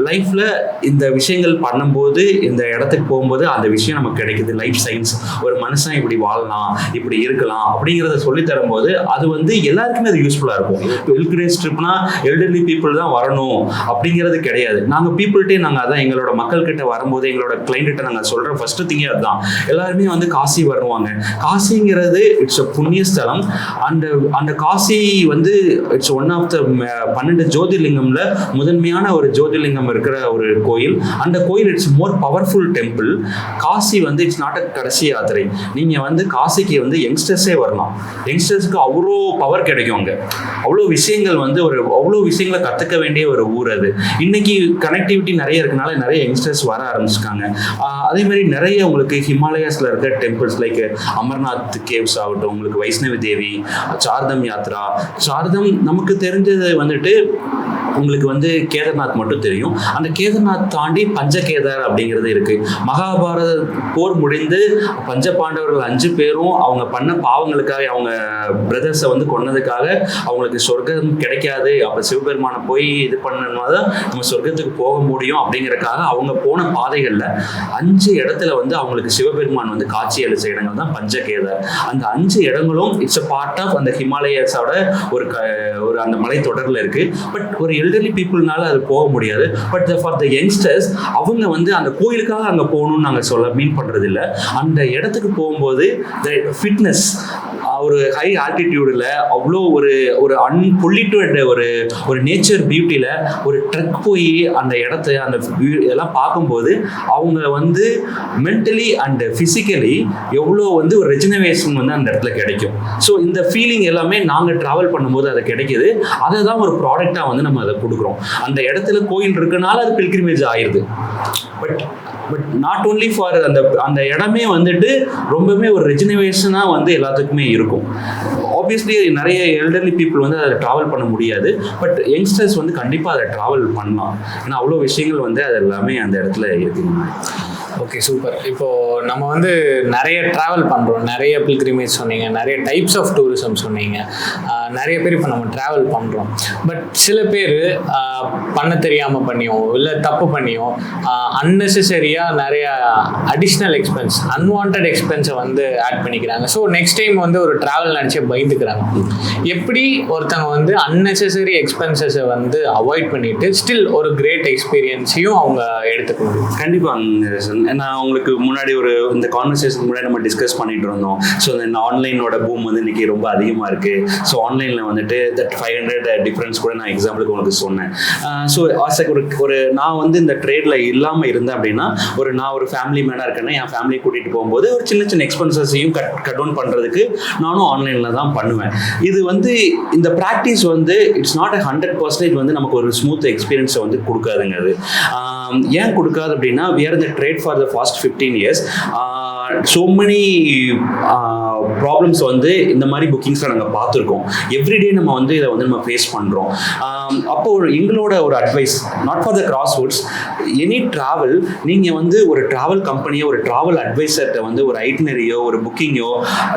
லைஃப்பில் இந்த விஷயங்கள் பண்ணும்போது, இந்த இடத்துக்கு போகும்போது அந்த விஷயம் நமக்கு கிடைக்குது. லைஃப் சயின்ஸ், ஒரு மனுஷன் இப்படி வாழலாம், இப்படி இருக்கலாம் அப்படிங்கிறத சொல்லி தரும்போது அது வந்து எல்லாருக்குமே அது யூஸ்ஃபுல்லாக இருக்கும். பில்கிரேஜ் ட்ரிப்னா எல்டர்லி பீப்புள் தான் வரணும் அப்படிங்கிறது கிடையாது. நாங்கள் பீப்புள்கிட்டே நாங்கள் அதான் எங்களோட மக்கள்கிட்ட வரும்போது எங்களோட கிளைண்ட்கிட்ட நாங்கள் சொல்கிற ஃபர்ஸ்ட் திங்கே அதுதான். எல்லாருமே வந்து காசி வருவாங்க. காசிங்கிறது இட்ஸ் அ புண்ணியஸ்தலம். அந்த காசி வந்து இட்ஸ் ஒன் ஆஃப் த 12 ஜோதிர்லிங்கம்ல முதன்மையான ஒரு ஜோதிர்லிங்கம் இருக்கிற ஒரு கோயில். அந்த கோயில் it's more powerful temple. Kashi வந்து இட்ஸ் நாட் அ கடைசி யாத்திரை. நீங்கள் வந்து காசிக்கு வந்து யங்ஸ்டர்ஸே வரலாம். யங்ஸ்டர்ஸ்க்கு அவ்வளோ பவர் கிடைக்கும். அங்கே அவ்வளோ விஷயங்கள் வந்து அவ்வளோ விஷயங்களை கற்றுக்க வேண்டிய ஒரு ஊர் அது. இன்னைக்கு கனெக்டிவிட்டி நிறைய இருக்கனால நிறைய யங்ஸ்டர்ஸ் வர ஆரம்பிச்சிருக்காங்க. அதே மாதிரி நிறைய உங்களுக்கு ஹிமாலயாஸில் இருக்க டெம்பிள்ஸ் லைக் அமர்நாத் கேவ்ஸ் ஆகட்டும், உங்களுக்கு வைஷ்ணவி தேவி, சார்தம் யாத்ரா. சார்தம் நமக்கு தெரிஞ்சது வந்துட்டு உங்களுக்கு வந்து கேதார்நாத் மட்டும் தெரியும். அந்த கேதார்நாத் தாண்டி பஞ்சகேதார் அப்படிங்கிறது இருக்கு. மகாபாரத போர் முடிந்து பஞ்ச பாண்டவர்கள் 5 பேரும் அவங்க பண்ண பாவங்களுக்காக, அவங்க பிரதர்ஸை வந்து கொன்னதுக்காக அவங்களுக்கு சொர்க்கம் கிடைக்காது, அப்போ சிவபெருமானை போய் இது பண்ணணுமா தான் நம்ம சொர்க்கத்துக்கு போக முடியும் அப்படிங்கிறதுக்காக அவங்க போன பாதைகளில் 5 இடத்துல வந்து அவங்களுக்கு சிவபெருமான் வந்து காட்சி அளிச்ச இடங்கள் தான் பஞ்சகேதார். அந்த 5 இடங்களும் இட்ஸ் அ பார்ட் ஆஃப் அந்த ஹிமாலயாஸோட ஒரு அந்த மலை தொடரில் இருக்கு. பட் ஒரு எல்டர்லி பீப்புள்னால அது போக முடியாது. பட் ஃபார் த யங்ஸ்டர்ஸ் அவங்க வந்து அந்த கோயிலுக்காக அங்கே போகணும்னு நாங்கள் சொல்ல மீன் பண்ணுறது இல்லை. அந்த இடத்துக்கு போகும்போது ஃபிட்னஸ், ஒரு ஹை ஆல்டிடியூடில் அவ்வளோ ஒரு அன்பொல்லிட்டட் ஒரு நேச்சர் பியூட்டியில் ஒரு ட்ரெக் போய் அந்த இடத்த அந்த இதெல்லாம் பார்க்கும்போது அவங்க வந்து மென்டலி அண்ட் ஃபிசிக்கலி எவ்வளோ வந்து ஒரு ரெஜினவேஷன் வந்து அந்த இடத்துல கிடைக்கும். ஸோ இந்த ஃபீலிங் எல்லாமே நாங்கள் ட்ராவல் பண்ணும்போது அது கிடைக்கிது. அதை தான் ஒரு ப்ராடக்டாக வந்து நம்ம அதை கொடுக்குறோம். அந்த இடத்துல கோயில் இருக்கனால அது பில்கிரிமேஜ் ஆயிடுது. பட் நாட் ஓன்லி ஃபார் அந்த இடமே வந்துட்டு ரொம்பவே ஒரு ரெஜினவேஷனாக வந்து எல்லாத்துக்குமே இருக்கும். ஆப்வியஸ்லி நிறைய எல்டர்லி பீப்புள் வந்து அதை ட்ராவல் பண்ண முடியாது. பட் யங்ஸ்டர்ஸ் வந்து கண்டிப்பாக அதை ட்ராவல் பண்ணலாம். ஏன்னா அவ்வளோ விஷயங்கள் வந்து அது எல்லாமே அந்த இடத்துல இருக்குங்க. Okay, super. இப்போது நம்ம வந்து நிறைய ட்ராவல் பண்ணுறோம், நிறைய பில்கிரிமேஜ் சொன்னீங்க, நிறைய டைப்ஸ் ஆஃப் டூரிசம் சொன்னீங்க. நிறைய பேர் இப்போ நம்ம ட்ராவல் பண்ணுறோம். பட் சில பேர் பண்ண தெரியாமல் பண்ணியோ இல்லை தப்பு பண்ணியோ அன்னெசரியாக நிறைய அடிஷ்னல் எக்ஸ்பென்ஸ், அன்வான்ட் எக்ஸ்பென்ஸை வந்து ஆட் பண்ணிக்கிறாங்க. ஸோ நெக்ஸ்ட் டைம் வந்து ஒரு ட்ராவல் நினச்சி பயந்துக்கிறாங்க. எப்படி ஒருத்தவங்க வந்து அன்னெசரி எக்ஸ்பென்சஸை வந்து அவாய்ட் பண்ணிவிட்டு ஸ்டில் ஒரு கிரேட் எக்ஸ்பீரியன்ஸையும் அவங்க எடுத்துக்க முடியும்? கண்டிப்பாக. நான் உங்களுக்கு முன்னாடி இந்த கான்வர்சேஷன் முன்னாடி நம்ம டிஸ்கஸ் பண்ணிட்டு இருந்தோம். ஸோ இந்த ஆன்லைனோட பூம் வந்து இன்னைக்கு ரொம்ப அதிகமாக இருக்கு. ஸோ ஆன்லைனில் வந்துட்டு தட் 500 டிஃப்ரென்ஸ் கூட நான் எக்ஸாம்பிளுக்கு உங்களுக்கு சொன்னேன். ஸோ நான் வந்து இந்த ட்ரேட்ல இல்லாமல் இருந்தேன் அப்படின்னா நான் ஒரு ஃபேமிலி மேனாக இருக்கேன்னா என் ஃபேமிலியை கூட்டிகிட்டு போகும்போது ஒரு சின்ன சின்ன எக்ஸ்பென்சஸையும் கட் டவுன் பண்ணுறதுக்கு நானும் ஆன்லைனில் தான் பண்ணுவேன். இது வந்து இந்த ப்ராக்டிஸ் வந்து இட்ஸ் நாட் 100% வந்து நமக்கு ஒரு ஸ்மூத் எக்ஸ்பீரியன்ஸை வந்து கொடுக்காதுங்க. அது ஏன் கொடுக்காது அப்படின்னா we are in the trade for the past 15 years. so many problems வந்து இந்த மாதிரி புக்கிங்ஸில் நாங்கள் பார்த்துருக்கோம். எவ்ரிடே நம்ம வந்து இதை வந்து நம்ம ஃபேஸ் பண்ணுறோம். அப்போ எங்களோட ஒரு advice, not for the Crosswoods, any travel, நீங்கள் வந்து ஒரு ட்ராவல் கம்பெனியோ ஒரு ட்ராவல் அட்வைசர்கிட்ட வந்து ஒரு ஐட்டினரியோ ஒரு புக்கிங்கோ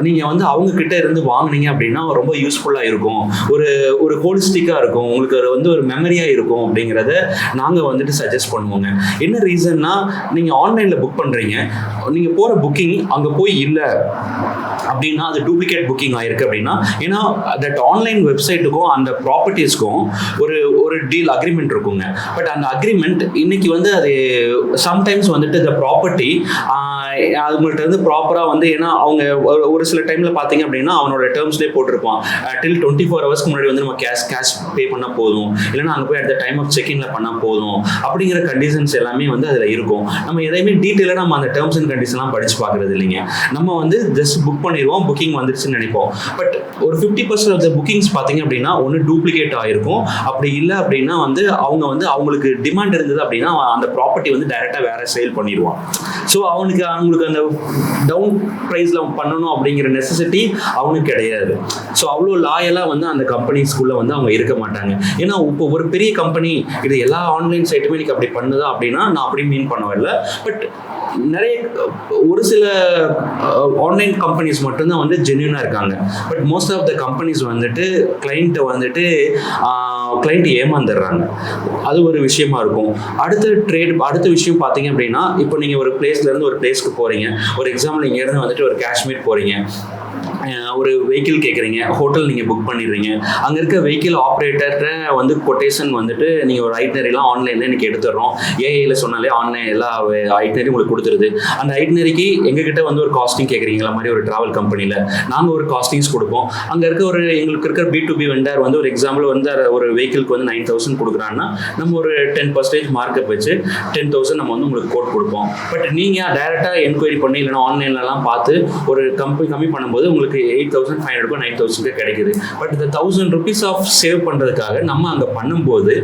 நீங்கள் வந்து அவங்கக்கிட்ட இருந்து வாங்கினீங்க அப்படின்னா ரொம்ப யூஸ்ஃபுல்லாக இருக்கும். ஒரு ஹோலிஸ்டிக்காக இருக்கும், உங்களுக்கு வந்து ஒரு மெமரியாக இருக்கும் அப்படிங்கிறத நாங்கள் வந்துட்டு சஜஸ்ட் பண்ணுவோங்க. என்ன ரீசன்னா, நீங்கள் ஆன்லைனில் புக் பண்ணுறீங்க, நீங்கள் போகிற புக்கிங் அங்கே போய் இல்லை அப்படின்னா அது டூப்ளிகேட் புக்கிங் ஆயிருக்கு அப்படின்னா, ஏன்னா தட் ஆன்லைன் வெப்சைட்டுக்கும் அந்த ப்ராப்பர்ட்டிஸ்க்கும் ஒரு டீல் அக்ரிமெண்ட் இருக்குங்க. பட் அந்த அக்ரிமெண்ட் இன்னைக்கு வந்து அது சம்டைம்ஸ் வந்துட்டு இந்த ப்ராப்பர்ட்டி அவங்கள்ட்ட வந்து ப்ராப்பராக வந்து, ஏன்னா அவங்க ஒரு சில டைமில் பார்த்தீங்க அப்படின்னா அவனோட டேர்ம்ஸ்லேயே போட்டிருப்பான் டில் 24 ஹவர்ஸ்க்கு முன்னாடி வந்து நம்ம கேஷ் பே பண்ணால் போதும், இல்லைன்னா அங்கே போய் அட் த டைம் ஆஃப் செக்இன்ல பண்ணால் போதும் அப்படிங்கிற கண்டிஷன்ஸ் எல்லாமே வந்து அதில் இருக்கும். நம்ம எதையுமே டீட்டெயிலாக நம்ம அந்த டேர்ம்ஸ் அண்ட் கண்டிஷன்லாம் படித்து பார்க்குறது இல்லைங்க. நம்ம வந்து ஜஸ்ட் புக் பண்ணிடுவோம், புக்கிங் வந்துருச்சுன்னு நினைப்போம். பட் ஒரு 50% ஆஃப் த புக்கிங்ஸ் பார்த்தீங்க அப்படின்னா ஒன்று டூப்ளிகேட் ஆகிருக்கும். அப்படி இல்லை அப்படின்னா வந்து அவங்களுக்கு டிமாண்ட் இருந்தது அப்படின்னா அந்த ப்ராப்பர்ட்டி வந்து டைரெக்டாக வேற சேல் பண்ணிடுவான். ஸோ அவனுக்கு அங்கே உங்களுக்கு அந்த டவுன் ப்ரைஸில் பண்ணணும் அப்படிங்கிற நெசசிட்டி அவனுக்கு கிடையாது. ஸோ அவ்வளோ லாயலாக வந்து அந்த கம்பெனிஸ்குள்ளே வந்து அவங்க இருக்க மாட்டாங்க. ஏன்னா இப்போ ஒரு பெரிய கம்பெனி இது எல்லா ஆன்லைன் சைட்டுமே இன்னைக்கு அப்படி பண்ணுதா அப்படின்னா நான் அப்படி மீன் பண்ணவில்லை. பட் நிறைய ஒரு சில ஆன்லைன் கம்பெனிஸ் மட்டும்தான் வந்து ஜென்யூனாக இருக்காங்க. But most of the companies வந்துட்டு கிளைண்ட்டை வந்துட்டு கிளைண்ட் ஏமாந்துடுறாங்க. அது ஒரு விஷயமா இருக்கும். அடுத்த விஷயம் பார்த்தீங்க அப்படின்னா, இப்போ நீங்கள் ஒரு பிளேஸ்லேருந்து ஒரு பிளேஸ்க்கு போகிறீங்க. ஒரு எக்ஸாம்பிள் இங்கேருந்து வந்துட்டு ஒரு காஷ்மீர் போகிறீங்க, ஒரு வெஹிக்கிள் கேட்குறீங்க, ஹோட்டல் நீங்கள் புக் பண்ணிடுறீங்க. அங்கே இருக்க வெஹிக்கிள் ஆப்ரேட்டர்கிட்ட வந்து கொட்டேஷன் வந்துட்டு நீங்கள் ஒரு ஐட்னரிலாம் ஆன்லைனில் இன்றைக்கி எடுத்துடுறோம். ஏஐயில் சொன்னாலே ஆன்லைன் எல்லா ஐட்னரியும் உங்களுக்கு கொடுத்துருது. அந்த ஐட்னரிக்கு எங்ககிட்ட வந்து ஒரு காஸ்டிங் கேட்குறீங்களா மாதிரி ஒரு ட்ராவல் கம்பெனியில் நாங்கள் ஒரு காஸ்டிங்ஸ் கொடுப்போம். அங்கே இருக்க எங்களுக்கு இருக்கிற B2B வெண்டர் வந்து ஒரு எக்ஸாம்பிள் வந்து ஒரு வெஹிக்கிளுக்கு வந்து 9,000 கொடுக்குறாங்கன்னா நம்ம ஒரு 10% மார்க்கப் வச்சு 10,000 நம்ம வந்து உங்களுக்கு கோட் கொடுப்போம். பட் நீங்கள் டைரெக்டாக என்கொயரி பண்ணி இல்லைனா ஆன்லைன்லலாம் பார்த்து ஒரு கம்மி பண்ணும்போது உங்களுக்கு 8,500 9,000 கிடைக்குது. பட் இந்த 1,000 rupees ஆஃப் சேவ் பண்ணுறதுக்காக நம்ம அங்கே பண்ணும்போது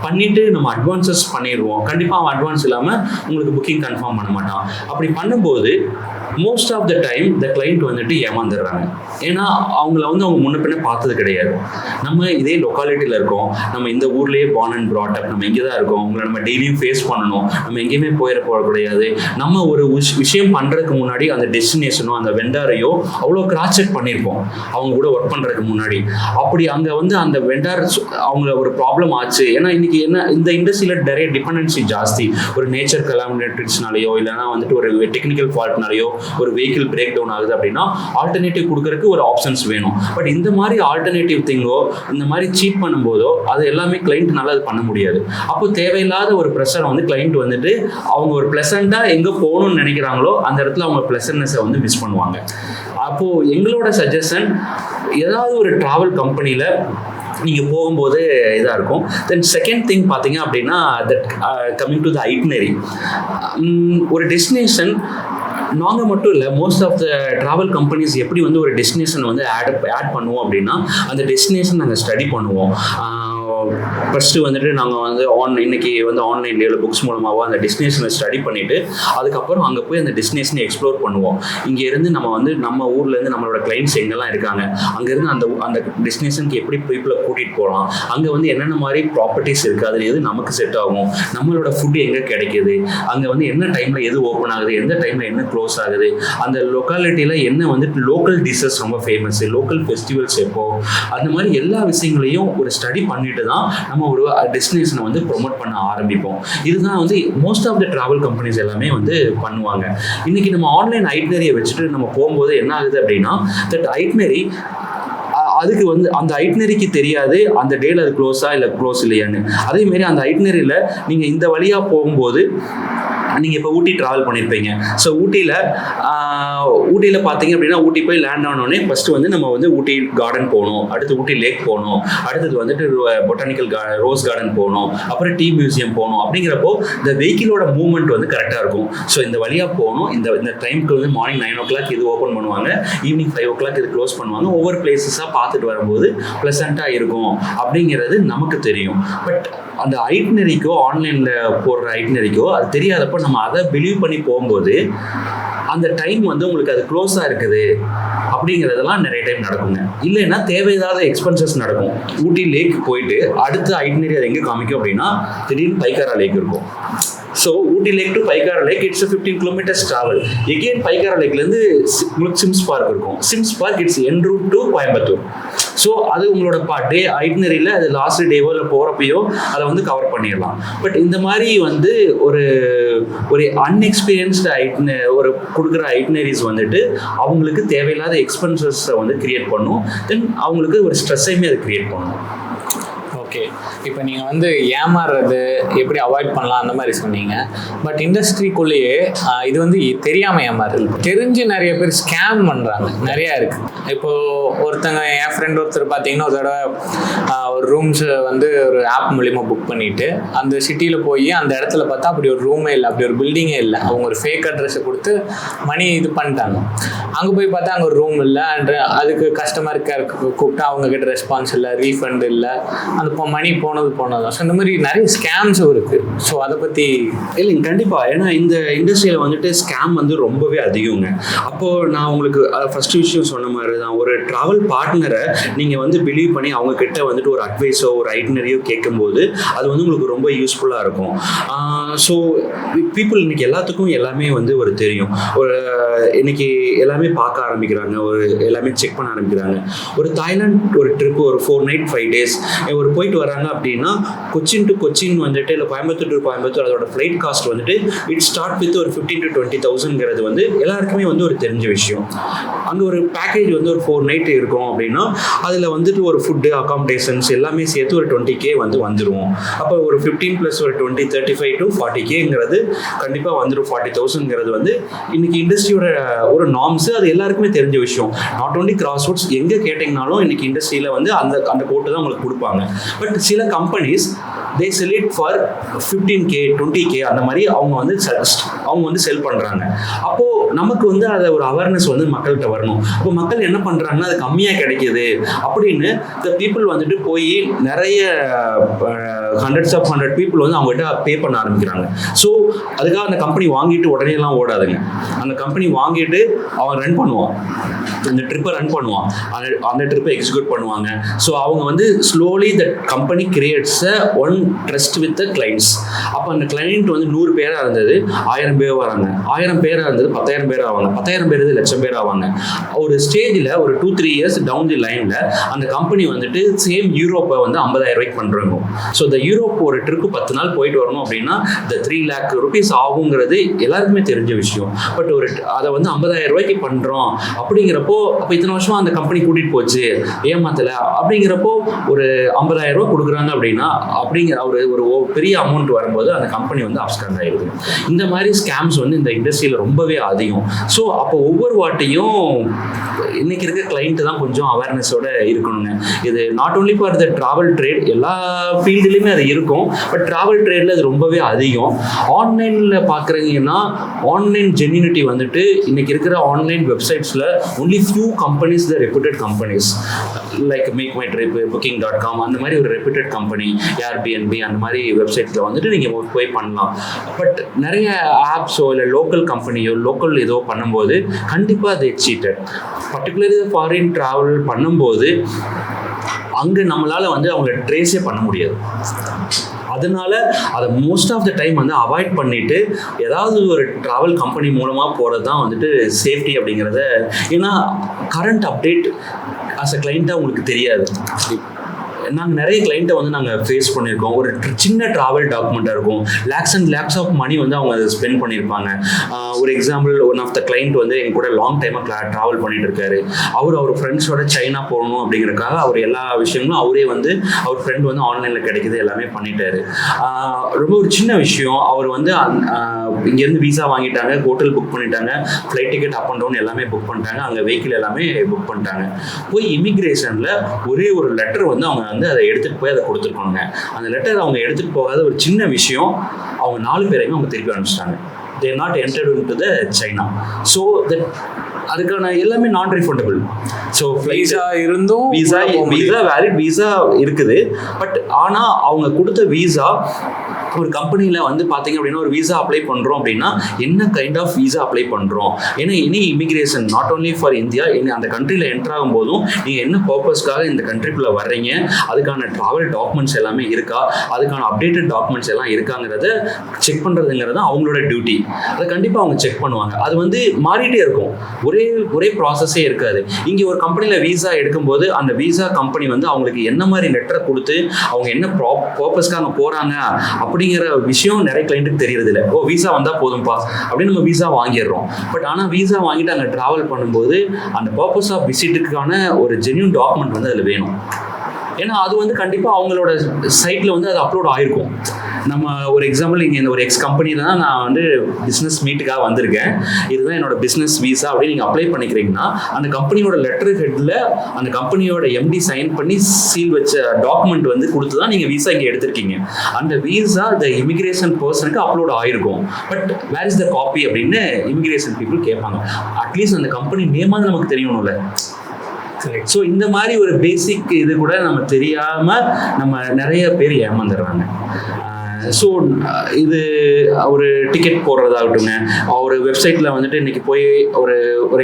பண்ணிட்டு நம்ம அட்வான்சஸ் பண்ணிடுவோம். கண்டிப்பாக அவன் அட்வான்ஸ் இல்லாமல் உங்களுக்கு புக்கிங் கன்ஃபார்ம் பண்ண மாட்டான். அப்படி பண்ணும்போது most of the time the client வந்துட்டு ஏமாந்துடுறாங்க. ஏன்னா அவங்கள வந்து அவங்க முன்ன பின்ன பார்த்தது கிடையாது. நம்ம இதே லொக்காலிட்டியில் இருக்கோம், நம்ம இந்த ஊர்லேயே பார்ன் அண்ட் ப்ராட் அப், நம்ம இங்கே தான் இருக்கோம், அவங்கள நம்ம டெய்லியும் ஃபேஸ் பண்ணணும், நம்ம எங்கேயுமே போக கிடையாது. நம்ம ஒரு விஷயம் பண்ணுறதுக்கு முன்னாடி அந்த டெஸ்டினேஷனோ அந்த வெண்டாரையோ அவ்வளோ கிராஸ் செக் பண்ணியிருப்போம் அவங்க கூட ஒர்க் பண்ணுறதுக்கு முன்னாடி. அப்படி அங்கே வந்து அந்த வெண்டார் அவங்கள ஒரு ப்ராப்ளம் ஆச்சு. ஏன்னா இன்னைக்கு என்ன இந்த இண்டஸ்ட்ரியில் நிறைய டிபெண்டன்சி ஜாஸ்தி. ஒரு நேச்சர் கலாமினேட்டர்ஸ்னாலேயோ இல்லைனா வந்துட்டு ஒரு டெக்னிக்கல் ஃபால்ட்னாலேயோ ஒரு வெஹிக்கிள் பிரேக் டவுன் ஆகுது அப்படின்னா ஆல்டர்னேட்டிவ் கொடுக்கறதுக்கு ஒரு ஆப்ஷன்ஸ் வேணும். பட் இந்த மாதிரி ஆல்டர்னேட்டிவ் திங்கோ இந்த மாதிரி சீட் பண்ணும்போதோ அது எல்லாமே கிளைண்ட்னால அது பண்ண முடியாது. அப்போ தேவையில்லாத ஒரு ப்ரெஷரை வந்து கிளைண்ட் வந்துட்டு அவங்க ஒரு ப்ளசண்டாக எங்கே போகணும்னு நினைக்கிறாங்களோ அந்த இடத்துல அவங்க ப்ளசன்ட்னஸை வந்து மிஸ் பண்ணுவாங்க. அப்போது எங்களோட சஜஷன், ஏதாவது ஒரு ட்ராவல் கம்பெனியில் நீங்கள் போகும்போது இதாக இருக்கும். தென் செகண்ட் திங் பார்த்தீங்க அப்படின்னா that coming to the itinerary, ஒரு டெஸ்டினேஷன் நாங்கள் மட்டும் இல்லை, most of the travel companies எப்படி வந்து ஒரு டெஸ்டினேஷன் வந்து ஆட் பண்ணுவோம் அப்படின்னா அந்த டெஸ்டினேஷன் நாங்கள் ஸ்டடி பண்ணுவோம். ஃபஸ்ட்டு வந்துட்டு நாங்கள் வந்து இன்னைக்கு வந்து ஆன்லைன்லேயோ புக்ஸ் மூலமாகவோ அந்த டெஸ்டினேஷனை ஸ்டடி பண்ணிவிட்டு அதுக்கப்புறம் அங்கே போய் அந்த டெஸ்டினேஷனை எக்ஸ்ப்ளோர் பண்ணுவோம். இங்கேருந்து நம்ம வந்து நம்ம ஊர்லேருந்து நம்மளோட கிளைண்ட்ஸ் எங்கெல்லாம் இருக்காங்க, அங்கேருந்து அந்த டெஸ்டினேஷனுக்கு எப்படி பீப்புளை கூட்டிகிட்டு போகலாம், அங்கே வந்து என்னென்ன மாதிரி ப்ராப்பர்ட்டிஸ் இருக்குது, அதில் எது நமக்கு செட் ஆகும், நம்மளோட ஃபுட்டு எங்கே கிடைக்கிது, அங்கே வந்து என்ன டைமில் எது ஓப்பன் ஆகுது, எந்த டைமில் என்ன க்ளோஸ் ஆகுது, அந்த லொக்காலிட்டியில் என்ன வந்துட்டு லோக்கல் டிஷ்ஷஸ் ரொம்ப ஃபேமஸ், லோக்கல் ஃபெஸ்டிவல்ஸ் எப்போ, அந்த மாதிரி எல்லா விஷயங்களையும் ஒரு ஸ்டடி பண்ணிட்டு தான் நம்ம ஒரு டெஸ்டினேஷனை வந்து ப்ரொமோட் பண்ண ஆரம்பிப்போம். இதுதான் வந்து most of the travel companies எல்லாமே வந்து பண்ணுவாங்க. இன்னைக்கு நம்ம ஆன்லைன் ஐட்னரியை வச்சுட்டு நம்ம போகும்போது என்ன ஆகுது அப்படின்னா தட் ஐட்னரி அதுக்கு வந்து அந்த ஐட்னரிக்கு தெரியாது அந்த டேல அது க்ளோஸா இல்லை க்ளோஸ் இல்லையான்னு. அதேமாரி அந்த ஐட்னரியில் நீங்கள் இந்த வழியாக போகும்போது நீங்கள் இப்போ ஊட்டி ட்ராவல் பண்ணியிருப்பீங்க. ஸோ ஊட்டியில் பார்த்தீங்க அப்படின்னா ஊட்டி போய் லேண்ட் ஆனோடனே ஃபஸ்ட்டு வந்து நம்ம வந்து ஊட்டி கார்டன் போகணும், அடுத்து ஊட்டி லேக் போகணும், அடுத்தது வந்துட்டு பொட்டானிக்கல் ரோஸ் கார்டன் போகணும், அப்புறம் டீ மியூசியம் போகணும். அப்படிங்கிறப்போ இந்த வெஹிக்கிளோட மூவ்மெண்ட் வந்து கரெக்டாக இருக்கும். ஸோ இந்த வழியாக போகணும், இந்த டைமுக்கு வந்து மார்னிங் 9 o'clock இது ஓப்பன் பண்ணுவாங்க, ஈவினிங் 5 o'clock இது க்ளோஸ் பண்ணுவாங்க. ஒவ்வொரு பிளேசஸாக பார்த்துட்டு வரும்போது ப்ளசண்ட்டாக இருக்கும் அப்படிங்கிறது நமக்கு தெரியும். பட் அந்த ஐட்னரிக்கோ ஆன்லைனில் போடுற ஐட்னரிக்கோ அது தெரியாதப்போ நம்ம அதை பிலீவ் பண்ணி போகும்போது அந்த டைம் வந்து உங்களுக்கு அது க்ளோஸாக இருக்குது அப்படிங்கிறதெல்லாம் நிறைய டைம் நடக்குங்க. இல்லைன்னா தேவையில்லாத எக்ஸ்பென்சஸ் நடக்கும். ஊட்டி லேக் போயிட்டு அடுத்த ஐட்னரி அது எங்கே காமிக்கும் அப்படின்னா திடீர்னு பைக்காரா லேக் இருக்கும். So Ooty lake to Pykara lake it's 15 kilometers travel. Again Pykara லேக்லேருந்து உங்களுக்கு சிம்ஸ் பார்க் இருக்கும். Sims park it's en route to Coimbatore. So அது உங்களோட டே ஐட்னரியில் அது லாஸ்ட் டேவோ இல்லை போகிறப்பையோ அதை வந்து கவர் பண்ணிடலாம். பட் இந்த மாதிரி வந்து ஒரு அன்எக்ஸ்பீரியன்ஸ்டு ஒரு கொடுக்குற ஐட்னரிஸ் வந்துட்டு அவங்களுக்கு தேவையில்லாத எக்ஸ்பென்சஸை வந்து கிரியேட் பண்ணும். தென் அவங்களுக்கு ஒரு ஸ்ட்ரெஸ்ஸையுமே அது கிரியேட் பண்ணும். ஓகே, இப்போ நீங்கள் வந்து ஏமாறுறது எப்படி அவாய்ட் பண்ணலாம் அந்த மாதிரி சொன்னீங்க. பட் இண்டஸ்ட்ரிக்குள்ளேயே இது வந்து தெரியாமல் ஏமாறுறது, தெரிஞ்சு நிறைய பேர் ஸ்கேம் பண்ணுறாங்க நிறையா இருக்குது. இப்போது என் ஃப்ரெண்ட் ஒருத்தர் பார்த்தீங்கன்னா ஒரு தடவை ஒரு ரூம்ஸை வந்து ஒரு ஆப் மூலிமா புக் பண்ணிவிட்டு அந்த சிட்டியில் போய் அந்த இடத்துல பார்த்தா அப்படி ஒரு ரூமே இல்லை, அப்படி ஒரு பில்டிங்கே இல்லை. அவங்க ஒரு ஃபேக் அட்ரஸை கொடுத்து மணி இது பண்ணிட்டாங்க. அங்கே போய் பார்த்தா அங்கே ஒரு ரூம் இல்லை. அண்ட் அதுக்கு கஸ்டமர் கேருக்கு கூப்பிட்டா அவங்கக்கிட்ட ரெஸ்பான்ஸ் இல்லை, ரீஃபண்ட் இல்லை, அந்த மணி போனது. ஸோ இந்த மாதிரி நிறைய ஸ்கேம்ஸும் இருக்குது. ஸோ அதை பற்றி இல்லைங்க, கண்டிப்பாக. ஏன்னா இந்த இண்டஸ்ட்ரியில் வந்துட்டு ஸ்கேம் வந்து ரொம்பவே அதிகங்க. அப்போது நான் உங்களுக்கு ஃபஸ்ட்டு விஷயம் சொன்ன மாதிரி தான், ஒரு ட்ராவல் பார்ட்னரை நீங்கள் வந்து பிலீவ் பண்ணி அவங்க கிட்ட வந்துட்டு ஒரு அட்வைஸோ ஒரு ஐட்னரியோ கேட்கும்போது அது வந்து உங்களுக்கு ரொம்ப யூஸ்ஃபுல்லாக இருக்கும். ஸோ பீப்புள் இன்னைக்கு எல்லாத்துக்கும் எல்லாமே வந்து ஒரு தெரியும். ஒரு இன்னைக்கு எல்லாமே பார்க்க ஆரம்பிக்கிறாங்க, ஒரு எல்லாமே செக் பண்ண ஆரம்பிக்கிறாங்க. ஒரு தாய்லாந்து ஒரு ட்ரிப்பு ஒரு 4 night 5 days ஒரு போயிட்டு வராங்க அப்படின்னா, கொச்சின் டு கொச்சின் வந்துட்டு இல்லை கோயம்புத்தூர் டு கோயம்புத்தூர் அதோட ஃப்ளைட் காஸ்ட் வந்துட்டு இட் ஸ்டார்ட் வித் ஒரு 15,000 to 20,000 வந்து எல்லாருக்குமே வந்து ஒரு தெரிஞ்ச விஷயம். அங்கே ஒரு பேக்கேஜ் வந்து ஒரு 4 night இருக்கும் அப்படின்னா அதில் வந்துட்டு ஒரு ஃபுட்டு அகாமடேஷன்ஸ் எல்லாமே சேர்த்து ஒரு 20K வந்து வந்துடும். அப்போ ஒரு 15 + ஒரு 20 35 to 40Kங்கிறது கண்டிப்பாக வந்துடும். 40,000 வந்து இன்னைக்கு இண்டஸ்ட்ரியோட ஒரு நார்ம்ஸு, அது எல்லாருக்குமே தெரிஞ்ச விஷயம். நாட் ஓன்லி கிராஸ்வுட்ஸ், எங்கே கேட்டிங்கனாலும் இன்னைக்கு இண்டஸ்ட்ரியில் வந்து அந்த கோட்டு தான் உங்களுக்கு கொடுப்பாங்க. பட் சில companies they sell it for 15K 20K அந்த மாதிரி அவங்க வந்து செல் பண்ணுறாங்க. அப்போது நமக்கு வந்து அதை ஒரு அவேர்னஸ் வந்து மக்கள்கிட்ட வரணும். அப்போ மக்கள் என்ன பண்ணுறாங்கன்னா அது கம்மியாக கிடைக்கிது அப்படின்னு இந்த பீப்புள் வந்துட்டு போய் நிறைய hundreds of people வந்து அவங்ககிட்ட பே பண்ண ஆரம்பிக்கிறாங்க. ஸோ அதுக்காக அந்த கம்பெனி வாங்கிட்டு உடனேலாம் ஓடாதுங்க. அந்த கம்பெனி வாங்கிட்டு அவன் ரன் பண்ணுவான், அந்த ட்ரிப்பை ரன் பண்ணுவான், அந்த ட்ரிப்பை எக்ஸிக்யூட் பண்ணுவாங்க. ஸோ அவங்க வந்து slowly the company creates one trust with the clients. அப்போ அந்த கிளைண்ட் வந்து 100 பேராக இருந்தது 1000 பேர் வராங்க, 1000 பேராக இருந்தது 10,000 பேர் ஆவாங்க, 10,000 பேர் 1,00,000 பேர் ஆவாங்க. ஒரு ஸ்டேஜில் ஒரு 2-3 years டவுன் தி லைனில் அந்த கம்பெனி வந்துட்டு சேம் யூரோப்பை வந்து 50,000 பண்ணுறாங்க. ஸோ இந்த யூரோப் ஒரு ட்ரிப்பு 10 நாள் போயிட்டு வரணும் அப்படின்னா இந்த 3 lakh rupees ஆகுங்கிறது எல்லாருக்குமே தெரிஞ்ச விஷயம். பட் அதை வந்து 50,000 பண்ணுறோம் அப்படிங்கிறப்போ, அப்போ இத்தனை வருஷமா அந்த கம்பெனி கூட்டிகிட்டு போச்சு ஏமாத்தலை அப்படிங்கிறப்போ ஒரு 50,000 கொடுக்குறாங்க அப்படின்னா அப்படிங்கிற ஒரு பெரிய அமௌண்ட் வரும்போது அந்த கம்பெனி வந்து அப்ஸ்காண்ட் ஆகிடுது. இந்த மாதிரி ஸ்கேம்ஸ் வந்து இந்த இண்டஸ்ட்ரியில் ரொம்பவே அதிகம். ஸோ அப்போ ஒவ்வொரு வாட்டியும் இன்னைக்கு இருக்க கிளைண்ட்டு தான் கொஞ்சம் அவேர்னஸோட இருக்கணுங்க. இது not only for the travel trade, எல்லா ஃபீல்டுலையுமே அது இருக்கும். பட் ட்ராவல் ட்ரேடில் அது ரொம்பவே அதிகம். ஆன்லைனில் பார்க்குறீங்கன்னா ஆன்லைன் ஜென்யூனிட்டி வந்துட்டு இன்னைக்கு இருக்கிற ஆன்லைன் வெப்சைட்ஸில் only few companies, the reputed companies like make my trip, booking.com அந்த மாதிரி ஒரு ரெப்யூட்டட் கம்பெனி, Airbnb அந்த மாதிரி வெப்சைட்ஸில் வந்துட்டு நீங்கள் போய் பண்ணலாம். பட் நிறைய ஆப்ஸோ இல்லை லோக்கல் கம்பெனியோ லோக்கல் ஏதோ பண்ணும்போது கண்டிப்பாக அதை சீட்டட். பர்டிகுலர்லி ஃபாரின் ட்ராவல் பண்ணும்போது அங்கே நம்மளால் வந்து அவங்கள ட்ரேஸே பண்ண முடியாது. அதனால அதை மோஸ்ட் ஆஃப் த டைம் வந்து அவாய்ட் பண்ணிட்டு ஏதாவது ஒரு ட்ராவல் கம்பெனி மூலமாக போகிறது தான் வந்துட்டு சேஃப்டி அப்படிங்கிறத. ஏன்னா கரண்ட் அப்டேட் ஆஸ் அ கிளைண்ட்டாக உங்களுக்கு தெரியாது. நாங்கள் நிறைய கிளைண்ட்டை வந்து நாங்கள் ஃபேஸ் பண்ணியிருக்கோம். ஒரு சின்ன ட்ராவல் டாக்குமெண்ட்டாக இருக்கும், lakhs and lakhs of money வந்து அவங்க அதை ஸ்பெண்ட் பண்ணியிருப்பாங்க. ஒரு example, one of the client வந்து எங்க கூட லாங் டைமாக ட்ராவல் பண்ணிட்டு இருக்காரு. அவர் ஃப்ரெண்ட்ஸோட சைனா போகணும் அப்படிங்கிறதுக்காக அவர் எல்லா விஷயங்களும் அவரே வந்து அவர் ஃப்ரெண்ட் வந்து ஆன்லைனில் கிடைக்கிது எல்லாமே பண்ணிட்டாரு. ரொம்ப ஒரு சின்ன விஷயம், அவர் வந்து இங்கேருந்து வீசா வாங்கிட்டாங்க, ஹோட்டல் புக் பண்ணிட்டாங்க, flight ticket up and down எல்லாமே புக் பண்ணிட்டாங்க, அங்கே வெஹிக்கிள் எல்லாமே புக் பண்ணிட்டாங்க. போய் இமிக்ரேஷனில் ஒரே ஒரு லெட்டர் வந்து அவங்க வந்து அதை எடுத்துகிட்டு போய் அதை கொடுத்துருக்கணுங்க. அந்த லெட்டர் அவங்க எடுத்துகிட்டு போகாத ஒரு சின்ன விஷயம், அவங்க 4 பேரையுமே அவங்க திருப்பி அனுப்பிச்சிட்டாங்க. they are not entered into the China. So that அதுக்கான எல்லாமே நான் ரீஃபண்டபிள். ஸோ விசா இருந்தும் விசா வேலிட் விசா இருக்குது. பட் ஆனால் அவங்க கொடுத்த விசா ஒரு கம்பெனியில் வந்து பார்த்தீங்க அப்படின்னா ஒரு விசா அப்ளை பண்ணுறோம் அப்படின்னா என்ன கைண்ட் ஆஃப் விசா அப்ளை பண்ணுறோம், ஏன்னா இனி immigration not only for India, அந்த கண்ட்ரியில் என்டர் ஆகும் போதும் நீங்கள் என்ன பர்பஸ்க்காக இந்த கண்ட்ரிக்குள்ளே வர்றீங்க, அதுக்கான ட்ராவல் டாக்குமெண்ட்ஸ் எல்லாமே இருக்கா, அதுக்கான அப்டேட்டட் டாக்குமெண்ட்ஸ் எல்லாம் இருக்காங்கிறத செக் பண்ணுறதுங்கிறது அவங்களோட டியூட்டி. அதை கண்டிப்பாக அவங்க செக் பண்ணுவாங்க. அது வந்து மாறிட்டே இருக்கும், ஒரே ப்ராசஸே இருக்காது. இங்கே ஒரு கம்பெனியில் விசா எடுக்கும்போது அந்த விசா கம்பெனி வந்து அவங்களுக்கு என்ன மாதிரி லெட்டரை கொடுத்து அவங்க என்ன பர்பஸ்க்காக அங்கே போகிறாங்க அப்படிங்கிற விஷயம் நிறைய கிளைண்ட்டுக்கு தெரியறது இல்லை. ஓ விசா வந்தால் போதும்பா அப்படின்னு நம்ம விசா வாங்கிடுறோம். பட் ஆனால் விசா வாங்கிட்டு அங்கே ட்ராவல் பண்ணும்போது அந்த பர்பஸ் ஆஃப் விசிட்டுக்கான ஒரு ஜென்யூன் டாக்குமெண்ட் வந்து அதில் வேணும். ஏன்னா அது வந்து கண்டிப்பாக அவங்களோட சைட்டில் வந்து அது அப்லோட் ஆகிருக்கும். நம்ம ஒரு எக்ஸாம்பிள், இங்கே இந்த ஒரு கம்பெனியில் தான் நான் வந்து பிஸ்னஸ் மீட்டுக்காக வந்திருக்கேன், இதுதான் என்னோட பிஸ்னஸ் விசா அப்படின்னு நீங்கள் அப்ளை பண்ணிக்கிறீங்கன்னா அந்த கம்பெனியோட லெட்டர் ஹெட்டில் அந்த கம்பெனியோட எம்டி சைன் பண்ணி சீல் வச்ச டாக்குமெண்ட் வந்து கொடுத்து தான் நீங்கள் விசா இங்கே எடுத்திருக்கீங்க. அந்த விசா த இமிக்ரேஷன் பர்சனுக்கு அப்லோட் ஆகிருக்கும். But where is the copy அப்படின்னு இமிக்ரேஷன் பீப்புள் கேட்பாங்க. அட்லீஸ்ட் அந்த கம்பெனி நேமாவது நமக்கு தெரியணும்ல. ஸோ இந்த மாதிரி ஒரு பேசிக் இது கூட நம்ம தெரியாமல் நம்ம நிறைய பேர் ஏமாந்துடுறாங்க. ஸோ இது ஒரு டிக்கெட் போடுறதாகட்டுங்க, ஒரு வெப்சைட்டில் வந்துட்டு இன்றைக்கி போய் ஒரு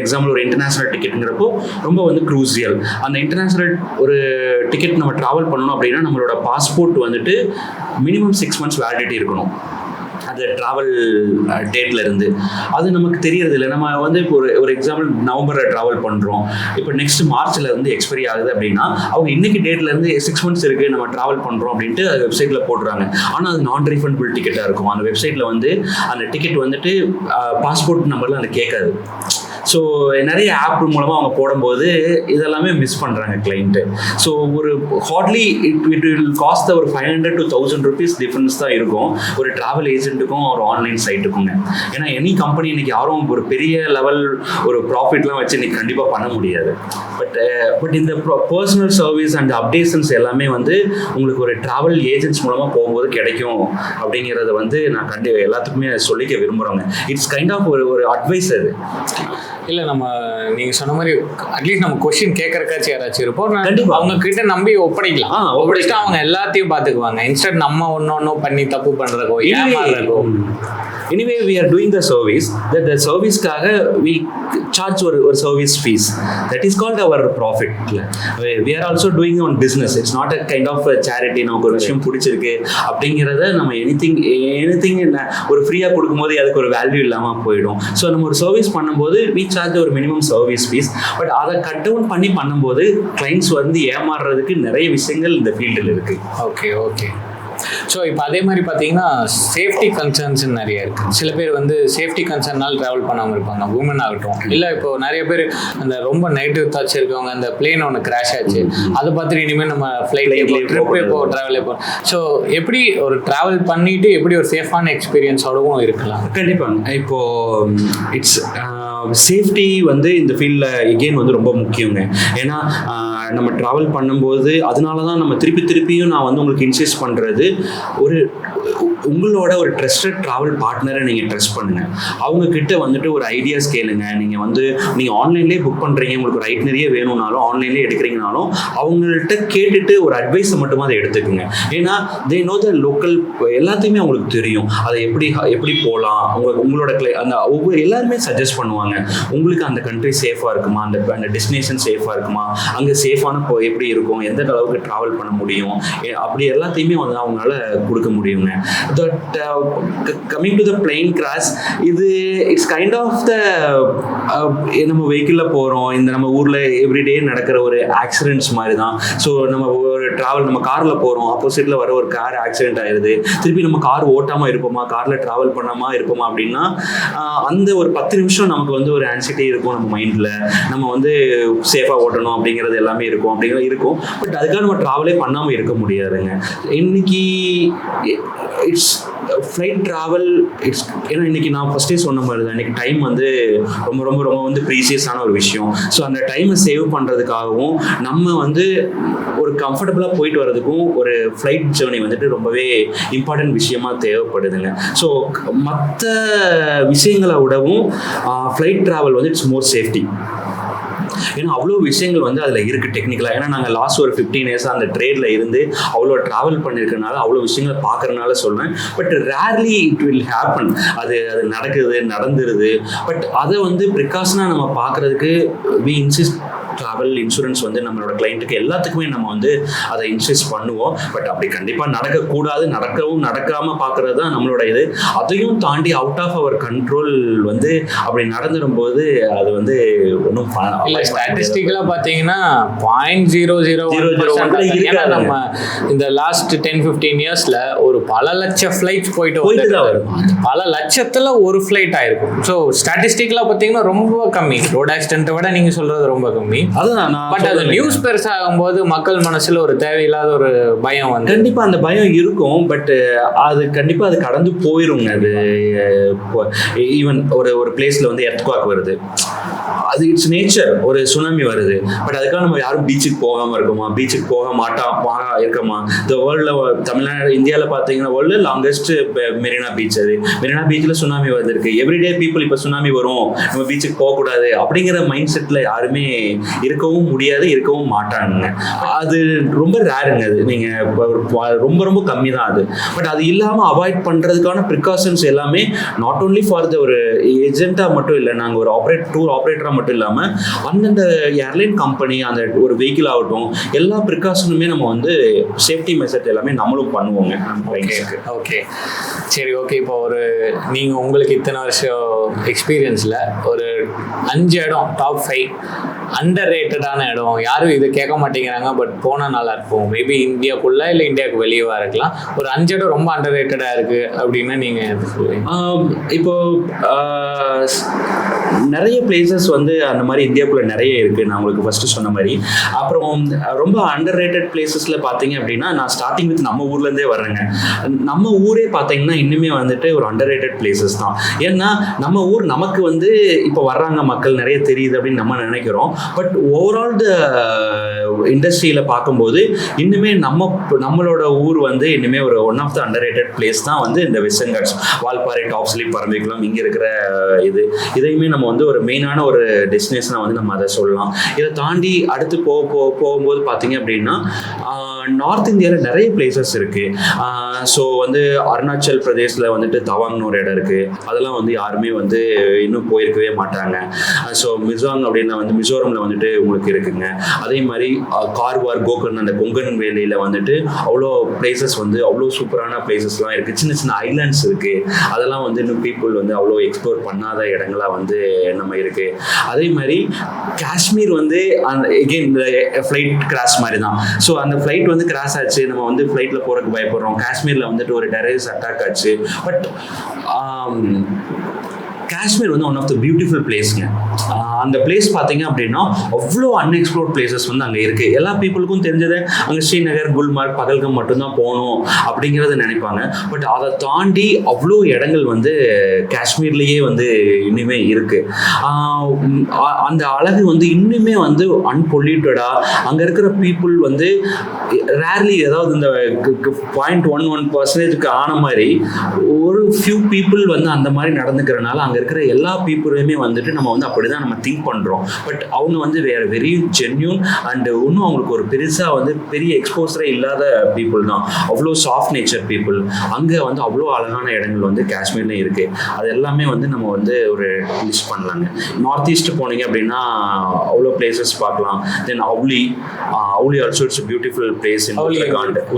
எக்ஸாம்பிள் ஒரு இன்டர்நேஷ்னல் டிக்கெட்டுங்கிறப்போ ரொம்ப வந்து க்ரூசியல். அந்த இன்டர்நேஷ்னல் ஒரு டிக்கெட் நம்ம ட்ராவல் பண்ணணும் அப்படின்னா நம்மளோட பாஸ்போர்ட் வந்துட்டு மினிமம் 6 months வேலிடிட்டி இருக்கணும் அந்த ட்ராவல் டேட்டில் இருந்து. அது நமக்கு தெரியறது இல்லை. நம்ம வந்து இப்போ ஒரு எக்ஸாம்பிள் நவம்பரில் ட்ராவல் பண்ணுறோம், இப்போ நெக்ஸ்ட் மார்ச்சில் வந்து எக்ஸ்பைரி ஆகுது அப்படின்னா அவங்க இன்னைக்கு டேட்லேருந்து 6 months இருக்குது நம்ம ட்ராவல் பண்ணுறோம் அப்படின்ட்டு அது வெப்சைட்டில் போடுறாங்க. ஆனால் அது நான் ரீஃபண்டபிள் டிக்கெட்டாக இருக்கும். அந்த வெப்சைட்டில் வந்து அந்த டிக்கெட் வந்துட்டு பாஸ்போர்ட் நம்பரில் அந்த கேட்காது. ஸோ நிறைய ஆப் மூலமாக அவங்க போடும்போது இதெல்லாமே மிஸ் பண்ணுறாங்க கிளைண்ட்டு. ஸோ ஒரு ஹார்ட்லி இட் வில் காஸ்ட் ஒரு 500 to 1000 rupees டிஃப்ரென்ஸ் தான் இருக்கும் ஒரு ட்ராவல் ஏஜென்ட்டுக்கும் ஒரு ஆன்லைன் சைட்டுக்குங்க. ஏன்னா எனி கம்பெனி இன்னைக்கு யாரும் ஒரு பெரிய லெவல் ஒரு ப்ராஃபிட்லாம் வச்சு இன்னைக்கு கண்டிப்பாக பண்ண முடியாது. பட் இந்த பர்சனல் சர்வீஸ் அண்ட் அப்டேஷன்ஸ் எல்லாமே வந்து உங்களுக்கு ஒரு ட்ராவல் ஏஜென்ட்ஸ் மூலமாக போகும்போது கிடைக்கும் அப்படிங்கிறத வந்து நான் எல்லாத்துக்குமே சொல்லிக்க விரும்புகிறோங்க. இட்ஸ் கைண்ட் ஆஃப் ஒரு அட்வைஸ் அது. இல்லை நம்ம நீங்கள் சொன்ன மாதிரி அட்லீஸ்ட் நம்ம கொஸ்டின் கேட்கறக்காச்சும் யாராச்சும் இருப்போம், கண்டிப்பாக அவங்க கிட்ட நம்பி ஒப்படைக்கலாம். ஒப்படைச்சிட்டு அவங்க எல்லாத்தையும் பார்த்துக்குவாங்க. இன்ஸ்டன்ட் நம்ம ஒன்றும் பண்ணி தப்பு பண்ணுறக்கோ ஏமாறுறக்கோ. Anyway, we are doing the service. That the service-காக we charge ஒரு service fees. That is called our profit. We are also doing on business. It's not a kind of a charity. நமக்கு ஒரு விஷயம் பிடிச்சிருக்கு அப்படிங்கிறத நம்ம எனிதிங் ஒரு ஃப்ரீயாக கொடுக்கும்போது அதுக்கு ஒரு வேல்யூ இல்லாமல் போயிடும். ஸோ நம்ம ஒரு சர்வீஸ் பண்ணும்போது we charge ஒரு மினிமம் சர்வீஸ் ஃபீஸ். பட் அதை கட் டவுன் பண்ணி பண்ணும்போது கிளைண்ட்ஸ் வந்து ஏமாறுறதுக்கு நிறைய விஷயங்கள் இந்த ஃபீல்டில் இருக்குது. ஓகே. ஸோ இப்போ அதே மாதிரி பார்த்தீங்கன்னா சேஃப்டி கன்சர்ன்ஸ் நிறைய இருக்குது. சில பேர் வந்து சேஃப்டி கன்சர்னால் ட்ராவல் பண்ணாமல் இருப்பாங்க, உமன் ஆகட்டும். இல்லை இப்போ நிறைய பேர் அந்த ரொம்ப நெகட்டிவ் தாட்ஸ் இருக்கவங்க, அந்த பிளேன் ஒன்று கிராஷ் ஆச்சு அதை பார்த்துட்டு இனிமேல் நம்ம ஃப்ளைட்லேயே ட்ரிப்பே ட்ராவலே போகிறோம். ஸோ எப்படி ஒரு ட்ராவல் பண்ணிட்டு எப்படி ஒரு சேஃபான எக்ஸ்பீரியன்ஸோடவும் இருக்கலாம்? கண்டிப்பாக. இப்போது இட்ஸ் சேஃப்டி வந்து இந்த ஃபீல்டில் எகெயின் வந்து ரொம்ப முக்கியங்க. ஏன்னா நம்ம ட்ராவல் பண்ணும்போது அதனால தான் நம்ம திருப்பியும் நான் வந்து உங்களுக்கு இன்சிஸ்ட் பண்ணுறது உங்களோட ஒரு ட்ரஸ்டட் ட்ராவல் பார்ட்னரை நீங்கள் ட்ரஸ்ட் பண்ணுங்கள். அவங்கக்கிட்ட வந்துட்டு ஒரு ஐடியாஸ் கேளுங்க. நீங்கள் ஆன்லைன்லேயே புக் பண்ணுறீங்க, உங்களுக்கு ஒரு ஐட்னரியே வேணும்னாலும் ஆன்லைன்லேயே எடுக்கிறீங்கனாலும் அவங்கள்ட்ட கேட்டுட்டு ஒரு அட்வைஸை மட்டும் அதை எடுத்துக்குங்க. ஏன்னா தே நோ த லோக்கல் எல்லாத்தையுமே அவங்களுக்கு தெரியும். அதை எப்படி போகலாம், உங்களோட அந்த எல்லாருமே சஜஸ்ட் பண்ணுவாங்க. உங்களுக்கு அந்த கண்ட்ரி சேஃபாக இருக்குமா, அந்த டெஸ்டினேஷன் சேஃபாக இருக்குமா, அங்கே சேஃபான எப்படி இருக்கும், எந்த அளவுக்கு ட்ராவல் பண்ண முடியும், அப்படி எல்லாத்தையுமே வந்து அவங்களால கொடுக்க முடியுங்க. That coming to the plane crash, it's kind of the நம்ம வெஹிக்கிளில் போகிறோம், இந்த நம்ம ஊரில் எவ்ரிடே நடக்கிற ஒரு ஆக்சிடென்ட்ஸ் மாதிரி தான். ஸோ நம்ம ஒரு ட்ராவல் நம்ம காரில் போகிறோம், ஆப்போசிட்டில் வர ஒரு கார் ஆக்சிடென்ட் ஆயிடுது, திருப்பி நம்ம கார் ஓட்டாமல் இருப்போமா, காரில் ட்ராவல் பண்ணாமல் இருப்போமா அப்படின்னா அந்த ஒரு 10 நிமிஷம் நமக்கு வந்து ஒரு ஆன்சைட்டி இருக்கும் நம்ம மைண்டில். நம்ம வந்து சேஃபாக ஓட்டணும் அப்படிங்கிறது எல்லாமே இருக்கும். பட் அதுக்காக நம்ம ட்ராவலே பண்ணாமல் இருக்க முடியாதுங்க. இன்னைக்கு இட்ஸ் ஃப்ளைட் ட்ராவல் ஏன்னா இன்றைக்கி நான் ஃபஸ்ட்டே சொன்ன மாதிரி தான், இன்றைக்கி டைம் வந்து ரொம்ப ரொம்ப ரொம்ப வந்து ப்ரீசியஸான ஒரு விஷயம். ஸோ அந்த டைமை சேவ் பண்ணுறதுக்காகவும் நம்ம வந்து ஒரு கம்ஃபர்டபுளாக போயிட்டு வர்றதுக்கும் ஒரு ஃப்ளைட் ஜேர்னி வந்துட்டு ரொம்பவே இம்பார்ட்டன்ட் விஷயமா தேவைப்படுதுங்க. ஸோ மற்ற விஷயங்களை விடவும் ஃப்ளைட் ட்ராவல் வந்து இட்ஸ் மோர் சேஃப்டி. ஏன்னா அவ்வளோ விஷயங்கள் வந்து அதில் இருக்குது டெக்னிக்கலாக. ஏன்னா நாங்கள் லாஸ்ட் ஒரு 15 years அந்த ட்ரேடில் இருந்து அவ்வளோ ட்ராவல் பண்ணியிருக்கனால அவ்வளோ விஷயங்கள் பார்க்குறதுனால சொல்கிறேன். But rarely it will happen. அது நடந்துருது. பட் அதை வந்து ப்ரிகாஷனாக நம்ம பார்க்குறதுக்கு வி இன்சிஸ்ட். ட்ராவல் இன்சூரன்ஸ் வந்து நம்மளோட கிளைண்ட்டுக்கு எல்லாத்துக்குமே நம்ம வந்து அதை இன்சிஸ்ட் பண்ணுவோம். பட் அப்படி கண்டிப்பாக நடக்கக்கூடாது, நடக்காமல் பார்க்குறது தான் நம்மளோட இது. அதையும் தாண்டி அவுட் ஆஃப் அவர் கண்ட்ரோல் வந்து அப்படி நடந்துடும்போது அது வந்து ஒன்றும் இல்லை. ஸ்டாட்டிஸ்டிக்கலாக பார்த்தீங்கன்னா 0.001 நம்ம இந்த லாஸ்ட் 10-15 yearsல ஒரு பல லட்சம் ஃப்ளைட்ஸ் போயிட்டு தான் வரும். பல லட்சத்தில் ஒரு ஃப்ளைட் ஆயிருக்கும். ஸோ ஸ்டாட்டிஸ்டிக்கலாக பார்த்தீங்கன்னா ரொம்ப கம்மி. ரோட் ஆக்சிடென்ட்டை விட நீங்கள் சொல்கிறது ரொம்ப கம்மி. பட் அது நியூஸ் பெருசாகும் போது மக்கள் மனசுல ஒரு தேவையில்லாத ஒரு பயம் வந்து கண்டிப்பா அந்த பயம் இருக்கும். பட் அது கண்டிப்பா அது கடந்து போயிருங்க. அது ஈவன் ஒரு பிளேஸ்ல வந்து எர்த்குவாக் வருது, அது இட்ஸ் நேச்சர். ஒரு சுனாமி வருது, பட் அதுக்காக நம்ம யாரும் பீச்சுக்கு போகாமல் இருக்கோமா? பீச்சுக்கு போக இருக்கோமா? இந்த வேர்ல்டில் தமிழ்நாடு இந்தியாவில் பார்த்தீங்கன்னா வேர்ல்டு லாங்கஸ்ட் மெரினா பீச். அது மெரினா பீச்சில் சுனாமி வந்திருக்கு. எவ்ரிடே பீப்புள் இப்போ சுனாமி வரும், நம்ம பீச்சுக்கு போகக்கூடாது அப்படிங்கிற மைண்ட் செட்டில் யாருமே இருக்கவும் முடியாது, இருக்கவும் மாட்டானுங்க. அது ரொம்ப ரேருங்க. அது நீங்கள் ரொம்ப ரொம்ப கம்மி தான் அது. பட் அது இல்லாமல் அவாய்ட் பண்ணுறதுக்கான ப்ரிகாஷன்ஸ் எல்லாமே நாட் ஓன்லி ஃபார் த ஒரு ஏஜென்ட்டாக மட்டும் இல்லை, நாங்கள் ஒரு டூர் ஆப்ரேட்டராக மட்டும் இல்லாமல் அந்தந்த ஏர்லைன் கம்பெனி அந்த ஒரு வெஹிக்கிள் ஆகட்டும் எல்லா ப்ரிகாஷனுமே நம்ம வந்து சேஃப்டி மெஷர்ஸ் எல்லாமே நம்மளும் பண்ணுவோங்க. ஓகே சரி, ஓகே. இப்போ நீங்கள் உங்களுக்கு இத்தனை வருஷம் எக்ஸ்பீரியன்ஸில் ஒரு 5 இடம் டாப் 5 அண்டர் ரேட்டடான இடம், யாரும் இதை கேட்க மாட்டேங்கிறாங்க பட் போனால் நல்லா இருக்கும், மேபி இந்தியாவுக்குள்ளே இல்லை இந்தியாவுக்கு வெளியவா இருக்கலாம், ஒரு 5 இடம் ரொம்ப அண்டர் ரேட்டடாக இருக்குது அப்படின்னா நீங்கள் எது சொல்லுவீங்க? இப்போ நிறைய பிளேசஸ் வந்து அந்த மாதிரி இந்தியாவுக்குள்ள நிறைய இருக்குது, நான் உங்களுக்கு ஃபஸ்ட்டு சொன்ன மாதிரி. அப்புறம் ரொம்ப அண்டர் ரேட்டட் பிளேசஸில் பார்த்தீங்க அப்படின்னா நான் ஸ்டார்டிங் வித் நம்ம ஊர்லேருந்தே வர்றேங்க. நம்ம ஊரே பார்த்தீங்கன்னா இன்னுமே வந்துட்டு ஒரு அண்டர் ரேட்டட் பிளேசஸ் தான். ஏன்னா நம்ம ஊர் நமக்கு வந்து இப்போ வர்றாங்க மக்கள் நிறைய தெரியுது அப்படின்னு நம்ம நினைக்கிறோம். பட் ஓவரால் த இண்டஸ்ட்ரியில் பார்க்கும்போது இன்னுமே நம்மளோட ஊர் வந்து இன்னுமே ஒரு one of the underrated place தான் வந்து இந்த வெஸ்டர்ன் காட்ஸ், வால்பாறை, டாப் ஸ்லிப், பரம்பிக்குளம், இங்கே இருக்கிற இதையுமே நம்ம வந்து ஒரு மெயினான ஒரு டெஸ்டினேஷனாக வந்து நம்ம அதை சொல்லலாம். இதை தாண்டி அடுத்து போகும்போது பார்த்தீங்க அப்படின்னா நார்த் இந்தியாவில் நிறைய பிளேசஸ் இருக்குது. ஸோ வந்து அருணாச்சல் பிரதேஷில் வந்துட்டு தவாங்னு ஒரு இடம் இருக்குது, அதெல்லாம் வந்து யாருமே வந்து இன்னும் போயிருக்கவே மாட்டாங்க. ஸோ மிசோரம் அப்படின்னா வந்து மிசோரமில் வந்துட்டு உங்களுக்கு இருக்குங்க. அதே மாதிரி கார்வார், கோகர்ன், அந்த கொங்கன் வேலியில் வந்துட்டு அவ்வளோ பிளேசஸ் வந்து அவ்வளோ சூப்பரான பிளேசஸ்லாம் இருக்குது. சின்ன சின்ன ஐலாண்ட்ஸ் இருக்குது, அதெல்லாம் வந்து இன்னும் பீப்புள் வந்து அவ்வளோ எக்ஸ்ப்ளோர் பண்ணாத இடங்களாக வந்து நம்ம இருக்குது. அதே மாதிரி காஷ்மீர் வந்து எகெயின் இந்த ஃப்ளைட் கிராஷ் மாதிரி தான். ஸோ அந்த ஃப்ளைட் வந்து கிராஷ் ஆச்சு, நம்ம வந்து ஃப்ளைட்டில் போகிறதுக்கு பயப்படுறோம். காஷ்மீரில் வந்துட்டு ஒரு டெரரிஸ்ட் அட்டாக் ஆச்சு. பட் காஷ்மீர் வந்து ஒன் ஆஃப் த பியூட்டிஃபுல் பிளேஸ்ங்க. அந்த பிளேஸ் பார்த்தீங்க அப்படின்னா அவ்வளோ அன்எக்ஸ்ப்ளோர்ட் பிளேசஸ் வந்து அங்கே இருக்குது. எல்லா பீப்புளுக்கும் தெரிஞ்சதை அங்கே ஸ்ரீநகர், குல்மார்க், பகல்கம் மட்டும்தான் போகணும் அப்படிங்கிறத நினைப்பாங்க. பட் அதை தாண்டி அவ்வளோ இடங்கள் வந்து காஷ்மீர்லேயே வந்து இன்னுமே இருக்குது. அந்த அழகு வந்து இன்னுமே வந்து அன்பொல்யூட்டடாக அங்கே இருக்கிற பீப்புள் வந்து ரேர்லி ஏதாவது இந்த 0.11% ஆன மாதிரி ஒரு ஃபியூ பீப்புள் வந்து அந்த மாதிரி நடந்துக்கிறனால அங்கே இருக்கிற எல்லா பீப்புளையுமே வந்துட்டு நம்ம வந்து அப்படிதான் நம்ம திங்க் பண்ணுறோம். பட் அவங்க வந்து வேற வெரி ஜென்யூன் அண்ட் இன்னும் அவங்களுக்கு ஒரு பெருசாக வந்து பெரிய எக்ஸ்போசரே இல்லாத பீப்புள் தான். அவ்வளோ சாஃப்ட் நேச்சர் பீப்புள். அங்கே வந்து அவ்வளோ அழகான இடங்கள் வந்து காஷ்மீர்லேயும் இருக்குது. அது எல்லாமே வந்து நம்ம வந்து ஒரு லிஸ்ட் பண்ணலாங்க. நார்த் ஈஸ்ட் போனீங்க அப்படின்னா அவ்வளோ பிளேசஸ் பார்க்கலாம். Then Auli also it's beautiful place in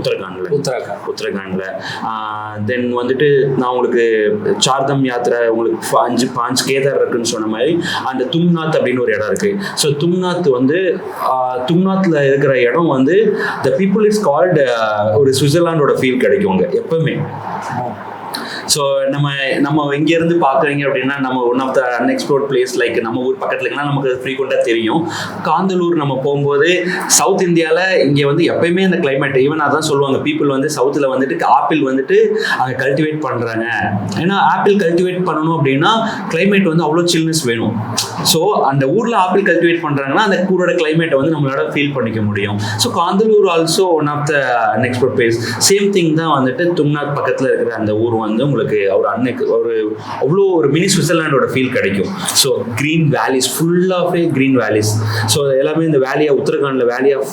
உத்தரகாண்டில். தென் வந்துட்டு நான் உங்களுக்கு சார்தம் யாத்திரை உங்களுக்கு 5 கேதார் இருக்குன்னு சொன்ன மாதிரி அந்த தும்நாத் அப்படின்னு ஒரு இடம் இருக்கு. ஸோ தும்நாத் வந்து தும்நாத்ல இருக்கிற இடம் வந்து த பீப்புள் இஸ் கால்டு ஒரு சுவிட்சர்லாண்டோட ஃபீல் கிடைக்குங்க எப்பவுமே. ஸோ நம்ம இங்கேருந்து பார்க்குறீங்க அப்படின்னா நம்ம one of the unexplored place like நம்ம ஊர் பக்கத்தில் இருக்குன்னா நமக்கு ஃப்ரீக்வெண்ட்டாக தெரியும். காந்தலூர் நம்ம போகும்போது சவுத் இந்தியாவில் இங்கே வந்து எப்பயுமே அந்த கிளைமேட் ஈவன் அதான் சொல்லுவாங்க பீப்புள் வந்து சவுத்தில் வந்துட்டு ஆப்பிள் வந்துட்டு அங்கே கல்டிவேட் பண்ணுறாங்க. ஏன்னா ஆப்பிள் கல்டிவேட் பண்ணணும் அப்படின்னா கிளைமேட் வந்து அவ்வளோ சில்னஸ் வேணும். ஸோ அந்த ஊரில் ஆப்பிள் கல்டிவேட் பண்ணுறாங்கன்னா அந்த ஊரோட கிளைமேட்டை வந்து நம்மளால ஃபீல் பண்ணிக்க முடியும். So Kanthalloor also one of the unexplored place. Same thing தான் வந்துட்டு தும்நாத் பக்கத்தில் இருக்கிற அந்த ஊர் வந்து உங்களுக்கு ஒரு அவ்வளோ ஒரு மினி சுவிட்சர்லாண்டோட ஃபீல் கிடைக்கும். So green valleys, full of green valleys. So எல்லாமே இந்த வேலி ஆஃப் உத்தரகாண்டில் வேலி ஆஃப்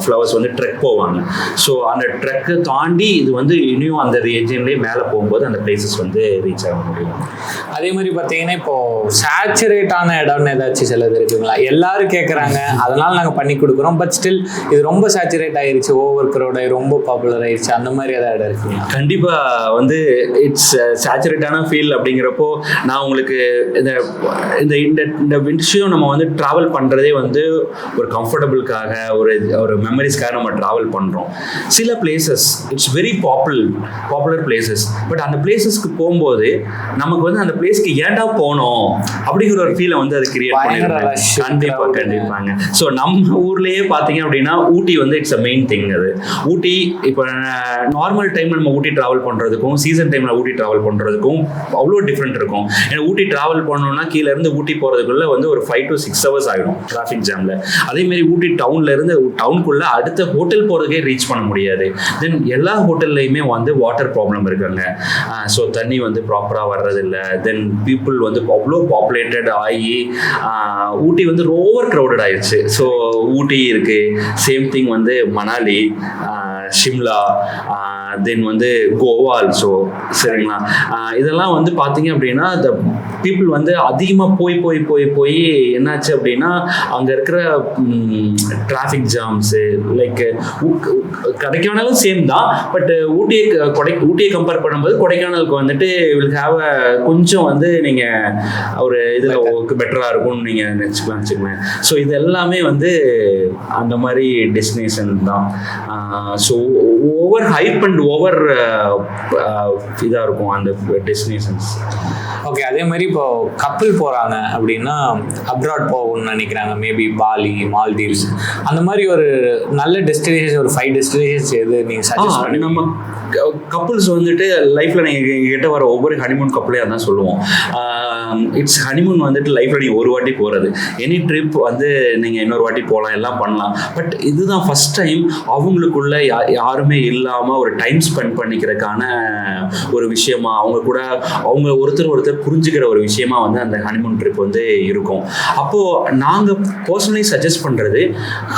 ஃப்ளவர்ஸ் வந்து ட்ரெக் போவாங்க. ஸோ அந்த ட்ரெக்கை தாண்டி இது வந்து இன்னும் அந்த ரீஜன்லேயே மேலே போகும்போது அந்த பிளேசஸ் வந்து ரீச் ஆக முடியும். அதே மாதிரி பார்த்தீங்கன்னா இப்போ சேச்சுரேட்டான இடம்னு ஏதாச்சும் சிலது இருக்குங்களா? எல்லாரும் கேட்குறாங்க, அதனால நாங்கள் பண்ணி கொடுக்குறோம். பட் ஸ்டில் இது ரொம்ப சேச்சுரேட் ஆயிடுச்சு, ஓவர் க்ரௌட் ரொம்ப பாப்புலர் ஆயிடுச்சு, அந்த மாதிரி ஏதாவது இடம் இருக்குங்களா? கண்டிப்பாக வந்து இட்ஸ் சேச்சுரேட்டான ஃபீல் அப்படிங்கிறப்போ நான் உங்களுக்கு இந்த விஷயம் நம்ம வந்து ட்ராவல் பண்ணுறதே வந்து ஒரு கம்ஃபர்டபுளுக்காக ஒரு மெமரிஸ்க்காக நம்ம ட்ராவல் பண்ணுறோம். சில places it's very popular places. But அந்த பிளேசஸ்க்கு போகும்போது நமக்கு வந்து அந்த பிளேஸ்க்கு ஏன்டா போனோம் அப்படிங்கிற ஒரு ஃபீலை வந்து அது கிரியேட் பண்ணிருக்காங்க. கண்டிப்பாங்க. ஸோ நம்ம ஊர்லேயே பார்த்தீங்க அப்படின்னா ஊட்டி வந்து இட்ஸ் அ மெயின் திங். அது ஊட்டி இப்போ நார்மல் டைமில் நம்ம ஊட்டி ட்ராவல் பண்ணுறதுக்கும் சீசன் டைமில் ஊட்டி ட்ராவல் பண்ணுறதுக்கும் அவ்வளோ டிஃப்ரெண்ட் இருக்கும். ஏன்னா ஊட்டி ட்ராவல் பண்ணோம்னா கீழே இருந்து ஊட்டி போகிறதுக்குள்ள வந்து ஒரு 5 to 6 hours ஆகிடும் டிராஃபிக் ஜாமில். அதேமாரி ஊட்டி டவுனுக்குள்ளே அடுத்த ஹோட்டல் போகிறதுக்கே ரீச் பண்ண முடியாது. தென் எல்லா ஹோட்டல்லையுமே வந்து வாட்டர் ப்ராப்ளம் இருக்காங்க. ஸோ தண்ணி வந்து ப்ராப்பராக வர்றதில்லை. தென் பீப்புள் வந்து அவ்வளோ பாப்புலேட்டட் ஆகி ஊட்டி வந்து ஓவர் க்ரௌடட் ஆயிடுச்சு. ஸோ ஊட்டி இருக்குது, சேம் திங் வந்து மணாலி, ஷிம்லா, தென் வந்து கோவா ஆல்சோ. சரிங்களா? இதெல்லாம் வந்து பார்த்தீங்க அப்படின்னா த பீப்புள் வந்து அதிகமாக போய் என்னாச்சு அப்படின்னா அங்கே இருக்கிற டிராஃபிக் ஜாம்ஸு லைக் கொடைக்கானலும் சேம் தான். பட் ஊட்டியை கம்பேர் பண்ணும்போது கொடைக்கானலுக்கு வந்துட்டு வில் ஹாவ் கொஞ்சம் வந்து நீங்கள் ஒரு இதில் பெட்டராக இருக்கும்னு நீங்கள் நினச்சிக்கலாம். ஸோ இது எல்லாமே வந்து அந்த மாதிரி டெஸ்டினேஷன் தான். So over hype and over இதாக இருக்கும் அந்த டெஸ்டினேஷன்ஸ். ஓகே, அதே மாதிரி இப்போ கப்பல் போகிறாங்க அப்படின்னா அப்ராட் போகணும்னு நினைக்கிறாங்க, மேபி பாலி, மால்தீவ்ஸ், அந்த மாதிரி ஒரு நல்ல டெஸ்டினேஷன், ஒரு 5 டெஸ்டினேஷன்ஸ் எது நீங்கள் சஜஸ்ட் பண்ணி? நம்ம கப்புள்ஸ் வந்துட்டு லைஃப்பில் நீங்கள் கிட்ட வர ஒவ்வொரு ஹனிமூன் கப்பலே அதான் சொல்லுவோம். இட்ஸ் ஹனிமூன் வந்துட்டு லைஃப்பில் நீங்கள் ஒரு வாட்டி போகிறது. எனி ட்ரிப் வந்து நீங்கள் இன்னொரு வாட்டி போகலாம், எல்லாம் பண்ணலாம். பட் இதுதான் ஃபஸ்ட் டைம் அவங்களுக்குள்ள யாருமே இல்லாமல் ஒரு டைம் ஸ்பெண்ட் பண்ணிக்கிறதுக்கான ஒரு விஷயமா, அவங்க ஒருத்தர் புரிஞ்சுக்கிற ஒரு விஷயமா வந்து அந்த ஹனிமூன் ட்ரிப் வந்து இருக்கும். அப்போது நாங்கள் பர்சனலி சஜஸ்ட் பண்ணுறது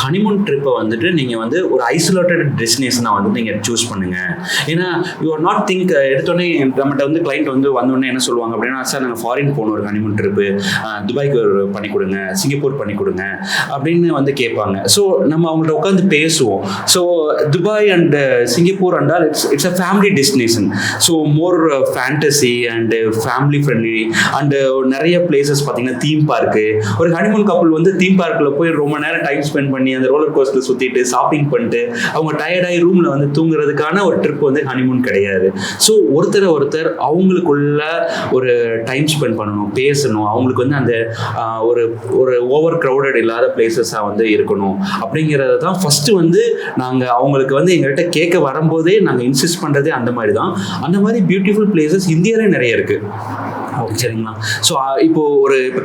ஹனிமூன் ட்ரிப்பை வந்துட்டு நீங்கள் வந்து ஒரு ஐசோலேட்டட் டெஸ்டினேஷனாக வந்து நீங்கள் சூஸ் பண்ணுங்கள். ஏன்னா யூ ஆர் நாட் திங்க் எடுத்தோடனே நம்மகிட்ட வந்து கிளைண்ட் வந்து வந்தோடனே என்ன சொல்லுவாங்க அப்படின்னா, சார் நாங்கள் ஃபாரின் போகணும், ஒரு ஹனிமூன் ட்ரிப்பு, துபாய்க்கு ஒரு பண்ணி கொடுங்க, சிங்கப்பூர் பண்ணி கொடுங்க அப்படின்னு வந்து கேட்பாங்க. ஸோ நம்ம அவங்கள்ட்ட உட்காந்து பேசுவோம். ஸோ துபாய் அண்ட் சிங்கப்பூர் அண்டால் it's a family destination. So more fantasy and family friendly and நிறைய பிளேசஸ் பார்த்தீங்கன்னா தீம் பார்க்கு. ஒரு ஹனிமூன் கப்பல் வந்து தீம் பார்க்கில் போய் ரொம்ப நேரம் டைம் ஸ்பெண்ட் பண்ணி அந்த ரோலர் கோஸ்டர் சுற்றிட்டு ஷாப்பிங் பண்ணிட்டு அவங்க டயர்டாகி ரூமில் வந்து தூங்குறதுக்கான ஒரு ட்ரிப் வந்து ஹனிமூன் கிடையாது. ஸோ ஒருத்தர் அவங்களுக்குள்ள ஒரு டைம் ஸ்பெண்ட் பண்ணணும், பேசணும். அவங்களுக்கு வந்து அந்த ஒரு ஓவர் க்ரௌடட் இல்லாத பிளேசஸாக வந்து இருக்கணும் அப்படிங்கிறது தான் ஃபஸ்ட்டு வந்து நாங்கள் அவங்களுக்கு வந்து எங்கள்கிட்ட கேட்க வரும்போதே நாங்கள் இன்சிஸ்ட் பண்ணுறதே அந்த மாதிரி தான். அந்த மாதிரி பியூட்டிஃபுல் பிளேசஸ் இந்தியாவிலே நிறைய இருக்குது. சரிங்களா? ஸோ இப்போ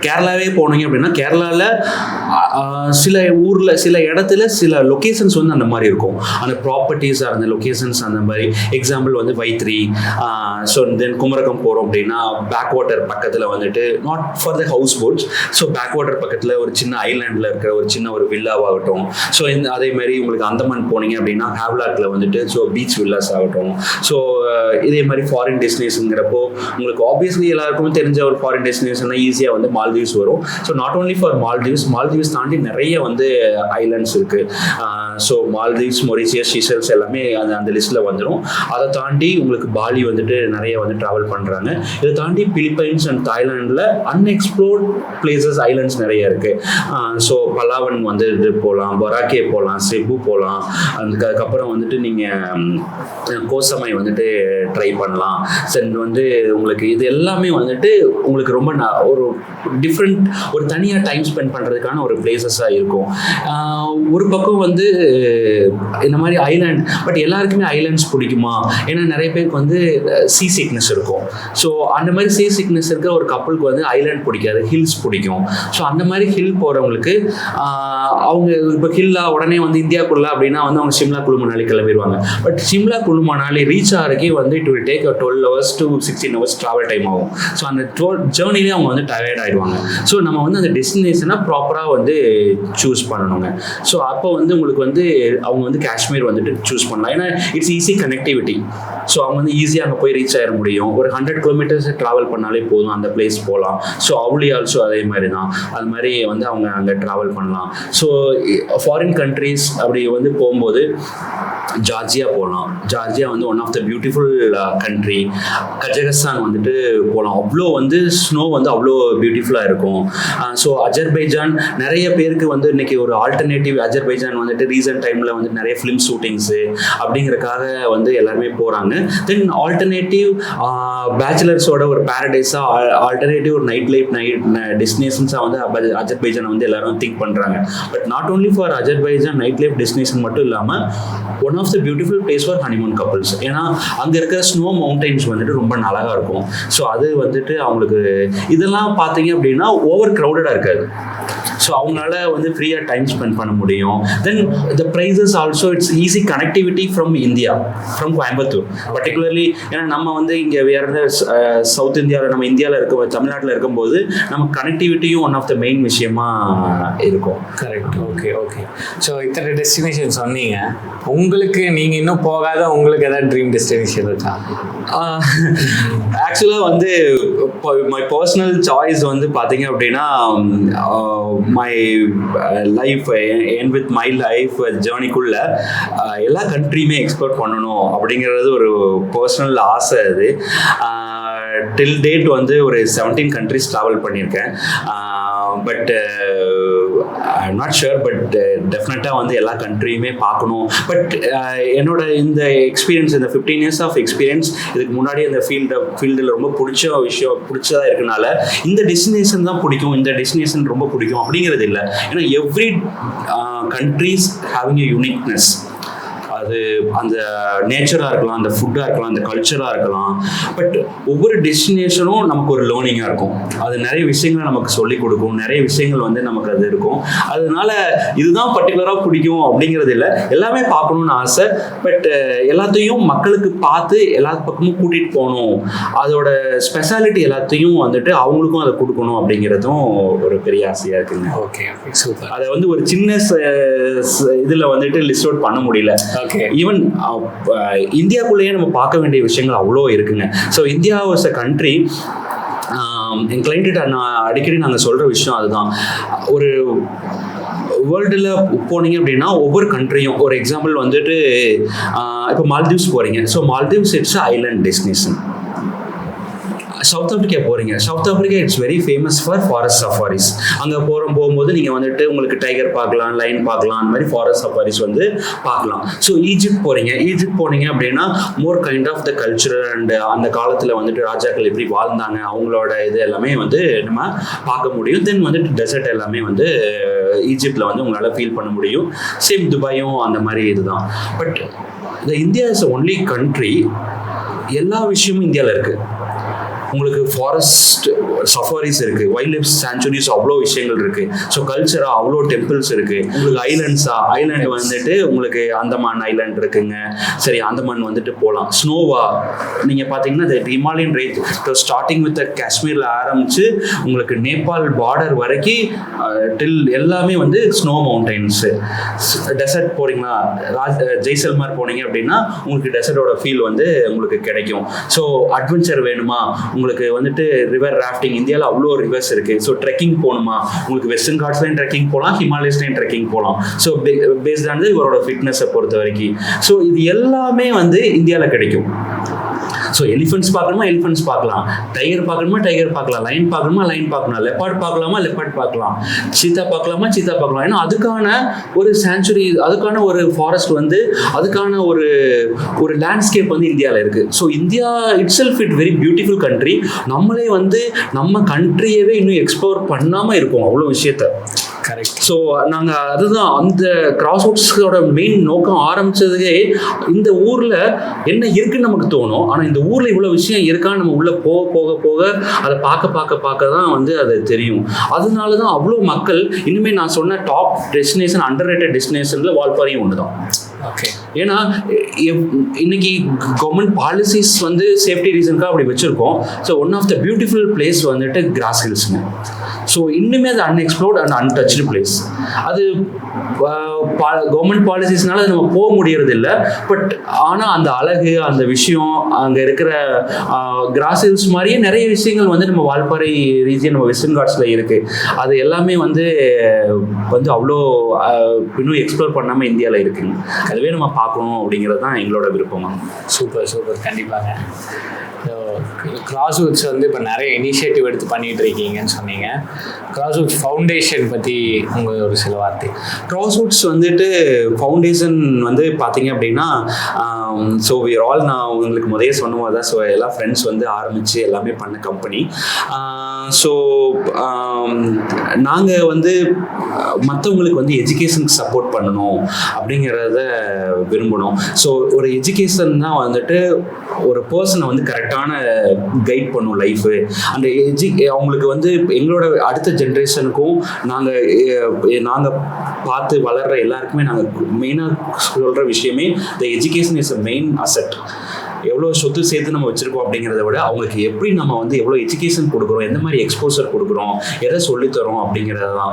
கேரளாவே போனீங்க அப்படின்னா கேரளாவில் சில ஊரில் சில இடத்துல சில லொக்கேஷன்ஸ் வந்து அந்த மாதிரி இருக்கும். அந்த ப்ராப்பர்ட்டிஸ் அந்த லொக்கேஷன்ஸ் அந்த மாதிரி. எக்ஸாம்பிள் வந்து வைத்திரி. ஸோ தென் குமரகம் போகிறோம் அப்படின்னா பேக் வாட்டர் பக்கத்தில் வந்துட்டு not for the house boats. So back water பக்கத்தில் ஒரு சின்ன ஐலாண்டில் இருக்கிற ஒரு சின்ன ஒரு வில்லாவாகட்டும். ஸோ அதே மாதிரி உங்களுக்கு அந்தமான் போனீங்க அப்படின்னா ஹேவ்லாக்கில் வந்துட்டு ஸோ பீச் வில்லாஸ் ஆகட்டும். ஸோ இதே மாதிரி ஃபாரின் டெஸ்டினேஷனுங்கிறப்போ உங்களுக்கு ஆப்வியஸ்லி எல்லாருக்கும் தெரிஞ்ச ஒரு ஃபாரின் டெஸ்டினேஷன் ஈஸியாக வந்து மால்தீவ்ஸ் வரும். So not only for Maldives தாண்டி நிறைய வந்து ஐலாண்ட்ஸ் இருக்குது. ஸோ மால்தீவ்ஸ், மொரிஷியஸ், சீஷெல்ஸ் எல்லாமே அந்த லிஸ்ட்டில் வந்துடும். அதை தாண்டி உங்களுக்கு பாலி வந்துட்டு நிறைய வந்து ட்ராவல் பண்ணுறாங்க. இதை தாண்டி பிலிப்பைன்ஸ் அண்ட் தாய்லாண்டில் அன்எக்ஸ்ப்ளோர்ட் பிளேசஸ் ஐலாண்ட்ஸ் நிறைய இருக்குது. ஸோ பலாவன் வந்து போகலாம், பொராக்கே போகலாம், செபு போகலாம். அதுக்கப்புறம் வந்துட்டு நீங்கள் கோசமாய் வந்துட்டு ட்ரை பண்ணலாம். சென் வந்து உங்களுக்கு இது எல்லாமே வந்துட்டு உங்களுக்கு ரொம்ப ஒரு டிஃப்ரெண்ட் ஒரு தனியாக டைம் ஸ்பெண்ட் பண்ணுறதுக்கான ஒரு பிளேசஸாக இருக்கும். ஒரு பக்கம் வந்து இந்த மாதிரி ஐலாண்ட், பட் எல்லாருக்குமே ஐலாண்ட்ஸ் பிடிக்குமா? ஏன்னா நிறைய பேருக்கு வந்து சீ சிக்னஸ் இருக்கும். ஸோ அந்த மாதிரி சீ சிக்னஸ் இருக்கிற ஒரு கப்பலுக்கு வந்து ஐலாண்ட் பிடிக்காது, ஹில்ஸ் பிடிக்கும். ஸோ அந்த மாதிரி ஹில் போகிறவங்களுக்கு அவங்க இப்போ ஹில்லா உடனே வந்து இந்தியாவுக்குள்ள அப்படின்னா வந்து அவங்க சிம்லா குழு மணாலி கிளம்பிடுவாங்க. பட் சிம்லா குழு மணாலி ரீச் ஆகிறதுக்கே வந்து it will take 12 hours to 16 hours travel time ஆகும். ஸோ அந்த ஜேர்னிலே அவங்க வந்து டயர்ட் ஆகிடுவாங்க. ஸோ நம்ம வந்து அந்த டெஸ்டினேஷனை ப்ராப்பராக வந்து சூஸ் பண்ணணுங்க. ஸோ அப்போ வந்து உங்களுக்கு வந்து அவங்க வந்து காஷ்மீர் வந்துட்டு சூஸ் பண்ணலாம். ஏன்னா இட்ஸ் ஈஸி கனெக்டிவிட்டி. ஸோ அவங்க வந்து ஈஸியாக அங்கே போய் ரீச் ஆகிட முடியும். ஒரு 100 kilometers ட்ராவல் பண்ணாலே போதும், அந்த பிளேஸ் போகலாம். ஸோ அவுலி ஆல்சோ அதே மாதிரி தான். அது மாதிரி வந்து அவங்க அங்கே ட்ராவல் பண்ணலாம். ஸோ ஃபாரின் கண்ட்ரீஸ் அப்படி வந்து போகும்போது ஜார்ஜியா போகலாம். ஜார்ஜியா வந்து one of the beautiful country. Kazakhstan வந்துட்டு போகலாம். அவ்வளோ வந்து ஸ்னோ வந்து அவ்வளோ பியூட்டிஃபுல்லாக இருக்கும். ஸோ அஜர்பைஜான் நிறைய பேருக்கு வந்து இன்னைக்கு ஒரு ஆல்டர்னேட்டிவ் அஜர்பைஜான் வந்துட்டு ரீசெண்ட் டைமில் வந்து நிறைய ஃபிலிம் ஷூட்டிங்ஸு அப்படிங்கிறக்காக வந்து எல்லாருமே போகிறாங்க. தென் ஆல்டர்னேட்டிவ் பேச்சுலர்ஸோட ஒரு பேரடைஸாக, ஆல்டர்னேட்டிவ் ஒரு நைட் டெஸ்டினேஷன்ஸாக வந்து அஜர்பைஜான் வந்து எல்லாரும் திங்க் பண்ணுறாங்க. But not only for Azerbaijan night life destination மட்டும் இல்லாமல் one of the beautiful place for honeymoon couples. ஏன்னா அங்கே இருக்கிற ஸ்னோ மவுண்டன்ஸ் வந்துட்டு ரொம்ப அழகாக இருக்கும். ஸோ அது வந்துட்டு அவங்களுக்கு இதெல்லாம் பார்த்தீங்க அப்படின்னா ஓவர் க்ரௌடடாக இருக்காது. ஸோ அவங்களால வந்து ஃப்ரீயாக டைம் ஸ்பெண்ட் பண்ண முடியும். Then the prices also it's easy connectivity from India, from Coimbatore particularly. ஏன்னா நம்ம வந்து இங்கே வேறு சவுத் இந்தியாவில், நம்ம இந்தியாவில் இருக்க, தமிழ்நாட்டில் இருக்கும்போது நம்ம கனெக்டிவிட்டியும் ஒன் ஆஃப் த மெயின் விஷயமா இருக்கும். கரெக்ட். Okay okay. ஸோ இத்தனை டெஸ்டினேஷன் சொன்னீங்க. உங்களுக்கு நீங்கள் இன்னும் போகாத உங்களுக்கு ஏதாவது ட்ரீம் டெஸ்டினேஷன் இருக்கா? ஆக்சுவலாக வந்து மை பர்சனல் சாய்ஸ் வந்து பார்த்தீங்க அப்படின்னா மை லைஃப் என் வித் மை லைஃப் ஜேர்னிக்குள்ள எல்லா கண்ட்ரியுமே எக்ஸ்ப்ளோர் பண்ணணும் அப்படிங்கிறது ஒரு பர்சனல் ஆசை. அது டில் டேட் வந்து ஒரு 17 கண்ட்ரிஸ் ட்ராவல் பண்ணியிருக்கேன். But I'm not sure, but டெஃபினட்டாக வந்து எல்லா கண்ட்ரியுமே பார்க்கணும். பட் என்னோட இந்த எக்ஸ்பீரியன்ஸ், இந்த 15 years ஆஃப் எக்ஸ்பீரியன்ஸ், இதுக்கு முன்னாடி இந்த ஃபீல்டில் ரொம்ப பிடிச்சதாக இருக்கனால இந்த டெஸ்டினேஷன் தான் பிடிக்கும், இந்த டெஸ்டினேஷன் ரொம்ப பிடிக்கும் அப்படிங்கிறது இல்லை. ஏன்னா every countries having a uniqueness. அது அந்த நேச்சராக இருக்கலாம், அந்த ஃபுட்டாக இருக்கலாம், அந்த கல்ச்சராக இருக்கலாம். பட் ஒவ்வொரு டெஸ்டினேஷனும் நமக்கு ஒரு லேர்னிங்காக இருக்கும். அது நிறைய விஷயங்களை நமக்கு சொல்லிக் கொடுக்கும், நிறைய விஷயங்கள் வந்து நமக்கு அது இருக்கும். அதனால இதுதான் பர்டிகுலராக பிடிக்கும் அப்படிங்கிறது இல்லை, எல்லாமே பார்க்கணுன்னு ஆசை. பட் எல்லாத்தையும் மக்களுக்கு பார்த்து எல்லா பக்கமும் கூட்டிகிட்டு போகணும், அதோட ஸ்பெஷாலிட்டி எல்லாத்தையும் வந்துட்டு அவங்களுக்கும் அதை கொடுக்கணும் அப்படிங்கிறதும் ஒரு பெரிய ஆசையாக இருக்குங்க. Okay okay, super. அதை வந்து ஒரு சின்ன இதில் வந்துட்டு லிஸ்ட் அவுட் பண்ண முடியல. ஈவன் இந்தியாக்குள்ளேயே நம்ம பார்க்க வேண்டிய விஷயங்கள் அவ்வளோ இருக்குங்க. So India was a country, என் கிளைண்ட்ட நான் அடிக்கடி நாங்கள் சொல்கிற விஷயம் அதுதான். ஒரு வேர்ல்டில் போனீங்க அப்படின்னா ஒவ்வொரு கண்ட்ரியும், ஒரு எக்ஸாம்பிள் வந்துட்டு இப்போ மால்தீவ்ஸ் போகிறீங்க. So Maldives it's island destination. South Africa போகிறீங்க, South Africa it's very famous for forest safaris. அங்கே போகும்போது நீங்கள் வந்துட்டு உங்களுக்கு டைகர் பார்க்கலாம், லைன் பார்க்கலாம், அந்த மாதிரி ஃபாரஸ்ட் சஃபாரிஸ் வந்து பார்க்கலாம். ஸோ ஈஜிப்ட் போனீங்க அப்படின்னா more kind of the culture and அந்த காலத்தில் வந்துட்டு ராஜாக்கள் எப்படி வாழ்ந்தாங்க அவங்களோட இது எல்லாமே வந்து நம்ம பார்க்க முடியும். தென் வந்துட்டு டெசர்ட் எல்லாமே வந்து ஈஜிப்டில் வந்து உங்களால் ஃபீல் பண்ண முடியும். சேம் துபாயும் அந்த மாதிரி இதுதான். பட் இந்த இந்தியா இஸ் ஒன்லி கண்ட்ரி, எல்லா விஷயமும் இந்தியாவில் இருக்குது. உங்களுக்கு ஃபாரஸ்ட் சஃபாரிஸ் இருக்குது, வைல்ட் லைஃப் சாங்சுரிஸ், அவ்வளோ விஷயங்கள் இருக்குது. ஸோ கல்ச்சராக அவ்வளோ டெம்பிள்ஸ் இருக்குது. உங்களுக்கு ஐலண்ட் வந்துட்டு உங்களுக்கு அந்தமான் ஐலாண்ட் இருக்குங்க. சரி, அந்தமான் வந்துட்டு போகலாம். ஸ்னோவா நீங்கள் பார்த்தீங்கன்னா இந்த ஹிமாலயன் ரேஞ்ச் ஸ்டார்டிங் வித் காஷ்மீரில் ஆரம்பித்து உங்களுக்கு நேபாள் பார்டர் வரைக்கும் டில் எல்லாமே வந்து ஸ்னோ மவுண்டன்ஸு. டெசர்ட் போகிறீங்களா, ஜெய்சல்மர் போனீங்க அப்படின்னா உங்களுக்கு டெசர்ட்டோட ஃபீல் வந்து உங்களுக்கு கிடைக்கும். ஸோ அட்வென்ச்சர் வேணுமா, உங்களுக்கு வந்துட்டு ரிவர் ராஃப்டிங், இந்தியாவில் அவ்வளோ ரிவர்ஸ் இருக்குது. ஸோ ட்ரெக்கிங் போகணுமா, உங்களுக்கு வெஸ்டர்ன் காட்ஸ்லையும் ட்ரெக்கிங் போகலாம், ஹிமாலயஸ்லையும் ட்ரெக்கிங் போகலாம். ஸோ பேஸ்டானது இவரோட ஃபிட்னஸை பொறுத்த வரைக்கும். ஸோ இது எல்லாமே வந்து இந்தியாவில் கிடைக்கும். ஸோ எலிஃபென்ட்ஸ் பார்க்கலாம், டைகர் பார்க்கலாம், லைன் பார்க்கலாம், லெப்பார்ட் பார்க்கலாம், சீத்தா பார்க்கலாம். ஏன்னா அதுக்கான ஒரு சாங்சுரி, அதுக்கான ஒரு ஃபாரஸ்ட் வந்து, அதுக்கான ஒரு லேண்ட்ஸ்கேப் வந்து இந்தியாவில் இருக்குது. So India it self it very beautiful country. நம்மளே வந்து நம்ம கண்ட்ரியவே இன்னும் எக்ஸ்ப்ளோர் பண்ணாமல் இருக்கோம் அவ்வளோ விஷயத்த. கரெக்ட். ஸோ நாங்கள் அதுதான் அந்த கிராஸ் ரோட்ஸோட மெயின் நோக்கம் ஆரம்பித்ததுக்கே, இந்த ஊரில் என்ன இருக்குன்னு நமக்கு தோணும், ஆனால் இந்த ஊரில் இவ்வளோ விஷயம் இருக்கான்னு நம்ம உள்ளே போக அதை பார்க்க தான் வந்து அது தெரியும். அதனால தான் அவ்வளோ மக்கள் இன்னுமே நான் சொன்ன டாப் டெஸ்டினேஷன், அண்டர் ரேட்டட் டெஸ்டினேஷனில் வால்பாறையும் ஒன்று தான். ஓகே. ஏன்னா இன்னைக்கு கவர்மெண்ட் பாலிசிஸ் வந்து சேஃப்டி ரீசனுக்காக அப்படி வச்சுருக்கோம். So one of the beautiful place வந்துட்டு கிராஸ் ஹில்ஸுங்க. ஸோ இன்னுமே அது அன்எக்ஸ்ப்ளோர்ட் அண்ட் அன்டச்டு பிளேஸ். அது கவர்மெண்ட் பாலிசிஸ்னால அது நம்ம போக முடியறது இல்லை. பட் ஆனால் அந்த அழகு, அந்த விஷயம், அங்கே இருக்கிற கிராஸ் ஹில்ஸ் மாதிரியே நிறைய விஷயங்கள் வந்து நம்ம வால்பாறை ரீஜியன், நம்ம வெஸ்டர்ன் காட்ஸில் இருக்குது. அது எல்லாமே வந்து அவ்வளோ இன்னும் எக்ஸ்ப்ளோர் பண்ணாமல் இந்தியாவில் இருக்குங்க. அதுவே நம்ம பார்க்கணும் அப்படிங்கிறது தான் எங்களோட விருப்பமாக. சூப்பர் சூப்பர், கண்டிப்பாங்க. கிராஸ்வுட்ஸ் வந்து இப்போ நிறைய இனிஷியேட்டிவ் எடுத்து பண்ணிகிட்டு இருக்கீங்கன்னு சொன்னீங்க. கிராஸ்வுட்ஸ் ஃபவுண்டேஷன் பற்றி உங்கள் ஒரு சில வார்த்தை. கிராஸ்வுட்ஸ் வந்துட்டு ஃபவுண்டேஷன் வந்து பார்த்தீங்க அப்படின்னா, ஸோ வி ஆல், நான் உங்களுக்கு முதல்ல சொன்ன மாதிரி தான், ஸோ எல்லா ஃப்ரெண்ட்ஸ் வந்து ஆரம்பித்து எல்லாமே பண்ண கம்பெனி. ஸோ நாங்கள் வந்து மற்றவங்களுக்கு வந்து எஜுகேஷனுக்கு சப்போர்ட் பண்ணணும் அப்படிங்கிறத விரும்பணும். ஸோ ஒரு எஜுகேஷன் தான் வந்துட்டு ஒரு பர்சனை வந்து கரெக்டான கைட் பண்ணும் லைஃபு. அந்த அவங்களுக்கு வந்து எங்களோட அடுத்த ஜென்ரேஷனுக்கும் நாங்கள் பார்த்து வளர்கிற எல்லாருக்குமே நாங்கள் மெயினாக சொல்கிற விஷயமே, த education is a main asset. எவ்வளோ சொத்து சேர்த்து நம்ம வச்சுருக்கோம் அப்படிங்கிறத விட அவங்களுக்கு எப்படி நம்ம வந்து எவ்வளோ எஜுகேஷன் கொடுக்குறோம், எந்த மாதிரி எக்ஸ்போசர் கொடுக்குறோம், எதை சொல்லித்தரோம் அப்படிங்கிறது தான்.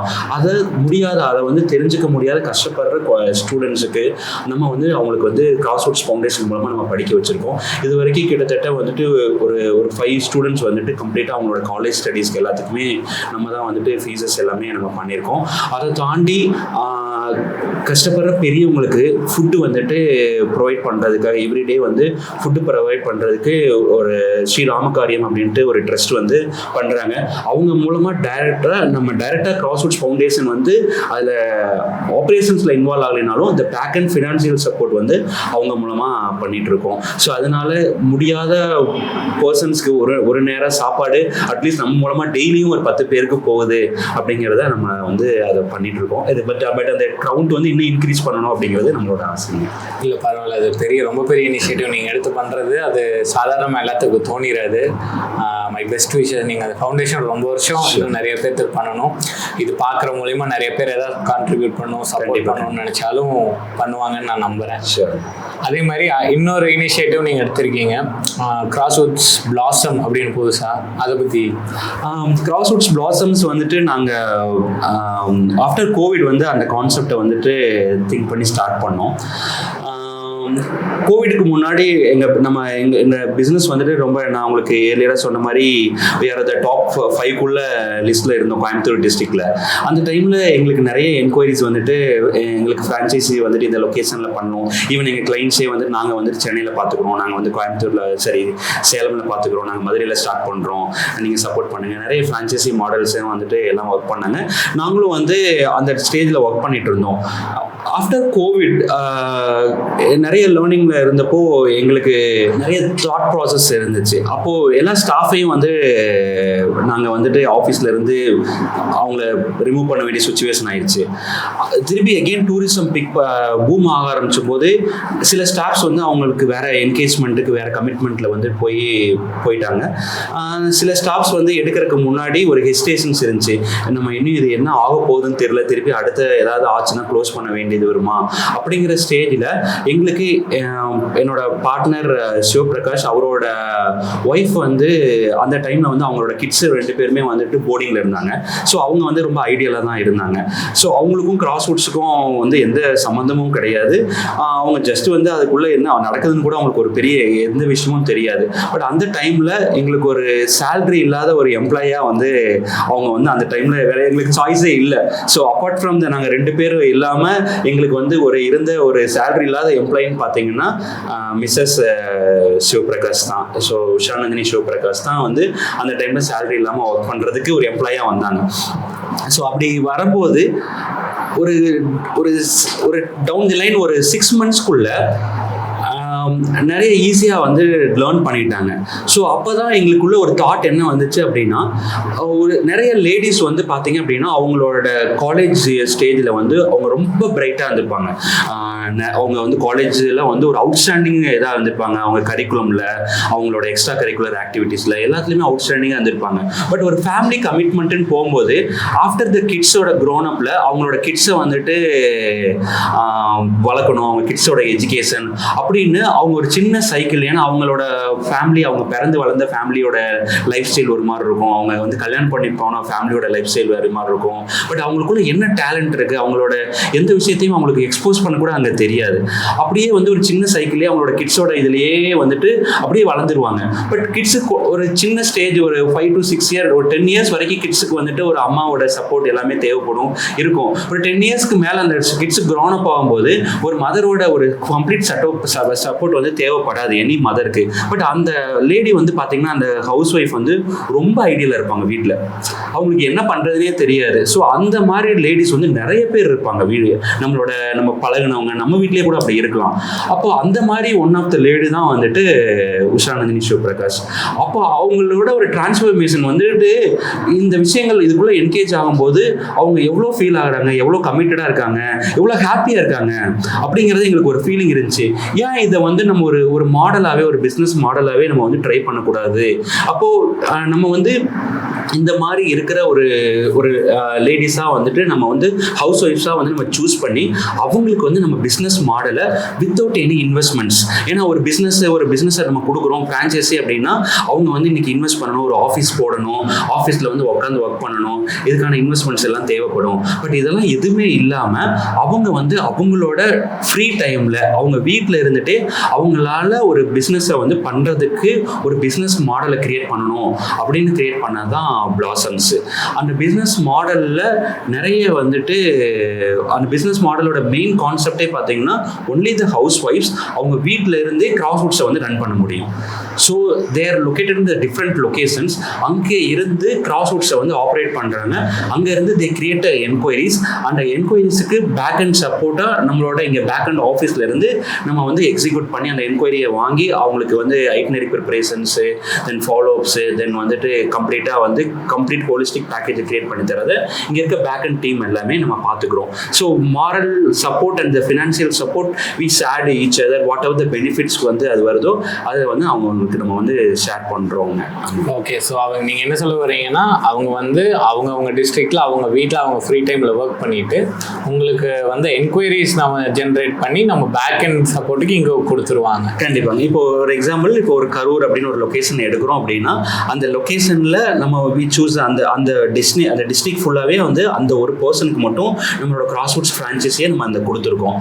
அதை வந்து தெரிஞ்சுக்க முடியாத கஷ்டப்படுற ஸ்டூடெண்ட்ஸுக்கு நம்ம வந்து அவங்களுக்கு வந்து கிராஸ்வுட்ஸ் ஃபவுண்டேஷன் மூலமாக நம்ம படிக்க வச்சுருக்கோம். இது வரைக்கும் கிட்டத்தட்ட வந்துட்டு ஒரு 5 ஸ்டூடெண்ட்ஸ் வந்துட்டு கம்ப்ளீட்டாக அவங்களோட காலேஜ் ஸ்டடீஸ்க்கு எல்லாத்துக்குமே நம்ம தான் வந்துட்டு ஃபீஸஸ் எல்லாமே நம்ம பண்ணியிருக்கோம். அதை தாண்டி கஷ்டப்படுற பெரியவங்களுக்கு ஃபுட்டு வந்துட்டு ப்ரொவைட் பண்ணுறதுக்காக எவ்ரிடே வந்து ஃபுட்டு ப்ரொவைட் பண்ணுறதுக்கு ஒரு ஸ்ரீ ராமகாரியம் அப்படின்ட்டு ஒரு ட்ரஸ்ட் வந்து பண்ணுறாங்க. அவங்க மூலமாக டைரெக்டாக கிராஸ்வுட்ஸ் ஃபவுண்டேஷன் வந்து அதில் ஆப்ரேஷன்ஸில் இன்வால்வ் ஆகலைனாலும் இந்த பேக் அண்ட் ஃபினான்ஷியல் சப்போர்ட் வந்து அவங்க மூலமாக பண்ணிகிட்ருக்கோம். ஸோ அதனால் முடியாத பர்சன்ஸ்க்கு ஒரு நேரம் சாப்பாடு அட்லீஸ்ட் நம்ம மூலமாக டெய்லியும் ஒரு 10 பேருக்கு போகுது அப்படிங்கிறத நம்ம வந்து அதை பண்ணிகிட்ருக்கோம். இது பட் அந்த கவுண்ட் வந்து இன்னும் இன்க்ரீஸ் பண்ணணும் அப்படிங்கிறது நம்மளோட ஆசை. இல்லை பரவாயில்ல, அது ரொம்ப பெரிய இனிஷியேட்டிவ் நீங்கள் எடுத்து பண்ணுறது. அது சாதாரணமாக எல்லாத்துக்கும் தோணிடாது. மை பெஸ்ட் விஷயம். நீங்கள் அந்த ஃபவுண்டேஷன் ரொம்ப வருஷம் இன்னும் நிறைய பேர்த்துக்கு பண்ணணும். இது பார்க்குற மூலிமா நிறைய பேர் ஏதாவது கான்ட்ரிபியூட் பண்ணணும், சப்போர்ட் பண்ணணும்னு நினச்சாலும் பண்ணுவாங்கன்னு நான் நம்புகிறேன். அதே மாதிரி இன்னொரு இனிஷியேட்டிவ் நீங்கள் எடுத்திருக்கீங்க, கிராஸ்வுட்ஸ் பிளாசம் அப்படின்னு புதுசாக. அதை பற்றி. கிராஸ்வுட்ஸ் பிளாசம்ஸ் வந்துட்டு நாங்கள் ஆஃப்டர் கோவிட் வந்து அந்த கான்செப்டை வந்துட்டு திங்க் பண்ணி ஸ்டார்ட் பண்ணோம். கோவிடுக்கு முன்னாடி இந்த பிஸ்னஸ் வந்துட்டு ரொம்ப, நான் உங்களுக்கு ஏர்லியராக சொன்ன மாதிரி வேற டாப் 5 லிஸ்ட்டில் இருந்தோம் கோயம்புத்தூர் டிஸ்ட்ரிக்டில். அந்த டைமில் எங்களுக்கு நிறைய என்கொயரிஸ் வந்துட்டு எங்களுக்கு ஃப்ரான்ச்சைஸி வந்துட்டு இந்த லொக்கேஷனில் பண்ணணும். ஈவன் எங்கள் கிளைண்ட்ஸே வந்துட்டு நாங்கள் வந்துட்டு சென்னையில் பார்த்துக்குறோம், நாங்கள் வந்து கோயம்புத்தூரில் சேலமில் பார்த்துக்குறோம், நாங்கள் மதுரையில் ஸ்டார்ட் பண்ணுறோம், நீங்கள் சப்போர்ட் பண்ணுங்கள். நிறைய ஃப்ரான்ச்சைஸி மாடல்ஸும் வந்துட்டு எல்லாம் ஒர்க் பண்ணாங்க. நாங்களும் வந்து அந்த ஸ்டேஜில் ஒர்க் பண்ணிட்டு இருந்தோம். ஆஃப்டர் கோவிட் நிறைய லேர்னிங்கில் இருந்தப்போ எங்களுக்கு நிறைய தாட் ப்ராசஸ் இருந்துச்சு. அப்போது எல்லா ஸ்டாஃபையும் வந்து நாங்கள் வந்துட்டு ஆஃபீஸில் இருந்து அவங்கள ரிமூவ் பண்ண வேண்டிய சுச்சுவேஷன் ஆயிடுச்சு. திருப்பி அகெயின் டூரிசம் பூம் ஆக ஆரம்பித்த போது சில ஸ்டாஃப்ஸ் வந்து அவங்களுக்கு வேறு என்கேஜ்மெண்ட்டுக்கு வேறு கமிட்மெண்ட்டில் வந்து போயிட்டாங்க. சில ஸ்டாஃப்ஸ் வந்து எடுக்கிறதுக்கு முன்னாடி ஒரு ஹெசிடேஷன்ஸ் இருந்துச்சு. நம்ம இன்னும் இது என்ன ஆக போகுதுன்னு தெரியல, திருப்பி அடுத்த ஏதாவது ஆச்சுன்னா க்ளோஸ் பண்ண வேண்டியது வருமா அப்படிங்கிற ஸ்டேஜில் எங்களுக்கு என்னோட பார்ட்னர் சிவபிரகாஷ், அவரோட ஒய்ஃப் வந்து அந்த டைமில் வந்து அவங்களோட கிட்ஸ் 2 பேருமே வந்துட்டு போர்டிங்கில் இருந்தாங்க. ஸோ அவங்க வந்து ரொம்ப ஐடியலாக தான் இருந்தாங்க. ஸோ அவங்களுக்கும் கிராஸ்வுட்ஸுக்கும் வந்து எந்த சம்மந்தமும் கிடையாது. அவங்க ஜஸ்ட் வந்து அதுக்குள்ளே என்ன நடக்குதுன்னு கூட அவங்களுக்கு ஒரு பெரிய எந்த விஷயமும் தெரியாது. பட் அந்த டைமில் எங்களுக்கு ஒரு சேலரி இல்லாத ஒரு எம்ப்ளாயாக வந்து அவங்க வந்து அந்த டைமில் வேற எங்களுக்கு சாய்ஸே இல்லை. ஸோ அப்பார்ட் ஃப்ரம் நாங்கள் 2 பேரும் இல்லாமல் எங்களுக்கு வந்து இருந்த ஒரு சேலரி இல்லாத எம்ப்ளாயின்னு பார்த்தீங்கன்னா மிஸ்ஸஸ் சிவபிரகாஷ் தான். ஸோ உஷாநந்தினி சிவபிரகாஷ் தான் வந்து அந்த டைமில் சேலரி இல்லாமல் ஒர்க் பண்ணுறதுக்கு ஒரு எம்ப்ளாயாக வந்தாங்க. ஸோ அப்படி வரும்போது ஒரு டவுன் தி லைன் ஒரு 6 monthsக்குள்ள நிறைய ஈஸியாக வந்து லேர்ன் பண்ணிட்டாங்க. ஸோ அப்போ தான் எங்களுக்குள்ள ஒரு தாட் என்ன வந்துச்சு அப்படின்னா, நிறைய லேடிஸ் வந்து பார்த்தீங்க அப்படின்னா அவங்களோட காலேஜ் ஸ்டேஜில் வந்து அவங்க ரொம்ப பிரைட்டாக இருந்திருப்பாங்க. அவங்க வந்து காலேஜில் வந்து ஒரு அவுட்ஸ்டாண்டிங் இதாக இருந்திருப்பாங்க. அவங்க கரிக்குலமில், அவங்களோட எக்ஸ்ட்ரா கரிக்குலர் ஆக்டிவிட்டீஸில் எல்லாத்துலேயுமே அவுட்ஸ்டாண்டிங்காக இருந்திருப்பாங்க. பட் ஒரு ஃபேமிலி கமிட்மெண்ட்டுன்னு போகும்போது ஆஃப்டர் த கிட்ஸோட க்ரோனப்பில் அவங்களோட கிட்ஸை வந்துட்டு வளர்க்கணும், அவங்க கிட்ஸோட எஜுகேஷன் அப்படின்னு அவங்க ஒரு சின்ன சைக்கிள், ஏன்னா அவங்களோட ஃபேமிலி, அவங்க பிறந்து வளர்ந்த ஃபேமிலியோட லைஃப் ஸ்டைல் ஒரு மாதிரி இருக்கும், அவங்க வந்து கல்யாணம் பண்ணி போனால் ஃபேமிலியோட லைஃப் ஸ்டைல் வேறு மாதிரி இருக்கும். பட் அவங்களுக்குள்ள என்ன டேலண்ட் இருக்குது, அவங்களோட எந்த விஷயத்தையும் அவங்களுக்கு எக்ஸ்போஸ் பண்ண கூட அங்கே தெரியாது. அப்படியே வந்து ஒரு சின்ன சைக்கிளே அவங்களோட கிட்ஸோட இதுலேயே வந்துட்டு அப்படியே வளர்ந்துருவாங்க. பட் கிட்ஸுக்கு ஒரு சின்ன ஸ்டேஜ், ஒரு 5 to 6 years, ஒரு 10 years வரைக்கும் கிட்ஸுக்கு வந்துட்டு ஒரு அம்மாவோட சப்போர்ட் எல்லாமே தேவைப்படும் இருக்கும். ஒரு 10 yearsக்கு மேலே அந்த கிட்ஸுக்கு க்ரோன் அப் ஆகும்போது ஒரு மதரோட ஒரு கம்ப்ளீட் சப்போர்ட் வந்து தேவைப்படாது எனி மதருக்கு. பட் அந்த லேடி வந்து பார்த்தீங்கன்னா அந்த ஹவுஸ் ஒய்ஃப் வந்து ரொம்ப ஐடியலாக இருப்பாங்க வீட்டில், அவங்களுக்கு என்ன பண்ணுறதுனே தெரியாது. ஸோ அந்த மாதிரி லேடிஸ் வந்து நிறைய பேர் இருப்பாங்க வீடு, நம்ம பழகினவங்க, நம்ம வீட்லேயே கூட அப்படி இருக்கலாம். அப்போ அந்த மாதிரி ஒன் ஆஃப் த லேடி தான் வந்துட்டு உஷா நந்தினி சிவபிரகாஷ். அப்போ அவங்களோட ஒரு டிரான்ஸ்ஃபர்மேஷன் வந்துட்டு இந்த விஷயங்கள் இதுக்குள்ளே என்கேஜ் ஆகும்போது அவங்க எவ்வளோ ஃபீல் ஆகுறாங்க, எவ்வளோ கமிட்டடாக இருக்காங்க, எவ்வளோ ஹாப்பியாக இருக்காங்க அப்படிங்கிறது எங்களுக்கு ஒரு ஃபீலிங் இருந்துச்சு. ஏன் இதை வந்து நம்ம ஒரு மாடலாகவே, ஒரு பிஸ்னஸ் மாடலாகவே நம்ம வந்து ட்ரை பண்ணக்கூடாது? அப்போது நம்ம வந்து இந்த மாதிரி இருக்கிற ஒரு லேடிஸாக வந்துட்டு நம்ம வந்து ஹவுஸ் ஒய்ஃப்ஸாக வந்து நம்ம சூஸ் பண்ணி அவங்களுக்கு வந்து நம்ம பிஸ்னஸ் மாடலை வித்தவுட் எனி இன்வெஸ்ட்மெண்ட்ஸ், ஏன்னா ஒரு பிஸ்னஸை நம்ம கொடுக்குறோம் ஃப்ரான்ச்சைஸி அப்படின்னா அவங்க வந்து இன்னைக்கு இன்வெஸ்ட் பண்ணணும், ஒரு ஆஃபீஸ் போடணும், ஆஃபீஸில் வந்து உட்காந்து ஒர்க் பண்ணணும், இதுக்கான இன்வெஸ்ட்மெண்ட்ஸ் எல்லாம் தேவைப்படும். பட் இதெல்லாம் எதுவுமே இல்லாமல் அவங்க வந்து அவங்களோட ஃப்ரீ டைமில் அவங்க வீட்டில் இருந்துகிட்டே அவங்களால ஒரு பிஸ்னஸை வந்து பண்ணுறதுக்கு ஒரு பிஸ்னஸ் மாடலை கிரியேட் பண்ணணும் அப்படின்னு கிரியேட் பண்ணது தான் பிளாசம்ஸ். அந்த பிஸ்னஸ் மாடலில் நிறைய வந்துட்டு அந்த பிஸ்னஸ் மாடலோட மெயின் கான்செப்டே பார்த்தீங்கன்னா ஒன்லி த ஹவுஸ் ஒய்ஃப்ஸ் அவங்க வீட்டில் இருந்தே கிராஸ்வுட்ஸை வந்து ரன் பண்ண முடியும். So there located in the different locations, அங்கே இருந்து கிராஸ்வுட்ஸை வந்து ஆப்ரேட் பண்ணுறாங்க. அங்கேருந்து தே கிரியேட் என்கொயரிஸ், அந்த என்கொயரிஸுக்கு பேக் அண்ட் சப்போர்ட்டாக நம்மளோட இங்கே பேக் அண்ட் ஆஃபீஸில் இருந்து நம்ம வந்து எக்ஸிக்யூட் பண்ணி அந்த என்கொயரியை வாங்கி அவங்களுக்கு வந்து ஐட்னரி ப்ரிப்பரேஷன்ஸு, தென் ஃபாலோஅப்ஸு, தென் வந்துட்டு கம்ப்ளீட் ஹோலிஸ்டிக் பேக்கேஜை கிரியேட் பண்ணி தரதை இங்கே இருக்க பேக் அண்ட் டீம் எல்லாமே நம்ம பார்த்துக்கிறோம். So moral support and the financial support we share each other, whatever the benefits வந்து அது வருதோ அதை வந்து அவங்களுக்கு நம்ம வந்து ஷேர் பண்ணுறோங்க. ஓகே, ஸோ நீங்கள் என்ன சொல்ல வரீங்கன்னா அவங்க வந்து அவங்க டிஸ்ட்ரிக்டில் அவங்க வீட்டில் அவங்க ஃப்ரீ டைமில் ஒர்க் பண்ணிவிட்டு உங்களுக்கு வந்து என்கொயரிஸ் நம்ம ஜென்ரேட் பண்ணி நம்ம பேக் அண்ட் சப்போர்ட்டுக்கு இங்கே கொடுத்துருவாங்க. கண்டிப்பாக. இப்போ ஒரு எக்ஸாம்பிள், இப்போ ஒரு கரூர் அப்படின்னு ஒரு லொக்கேஷன் எடுக்கிறோம் அப்படின்னா அந்த லொக்கேஷனில் நம்ம வி சூஸ் அந்த டிஸ்ட்ரிக்ட் ஃபுல்லாகவே வந்து அந்த ஒரு பர்சனுக்கு மட்டும் நம்மளோட கிராஸ்வுட்ஸ் ஃப்ரான்ச்சைஸியை நம்ம அந்த கொடுத்துருக்கோம்.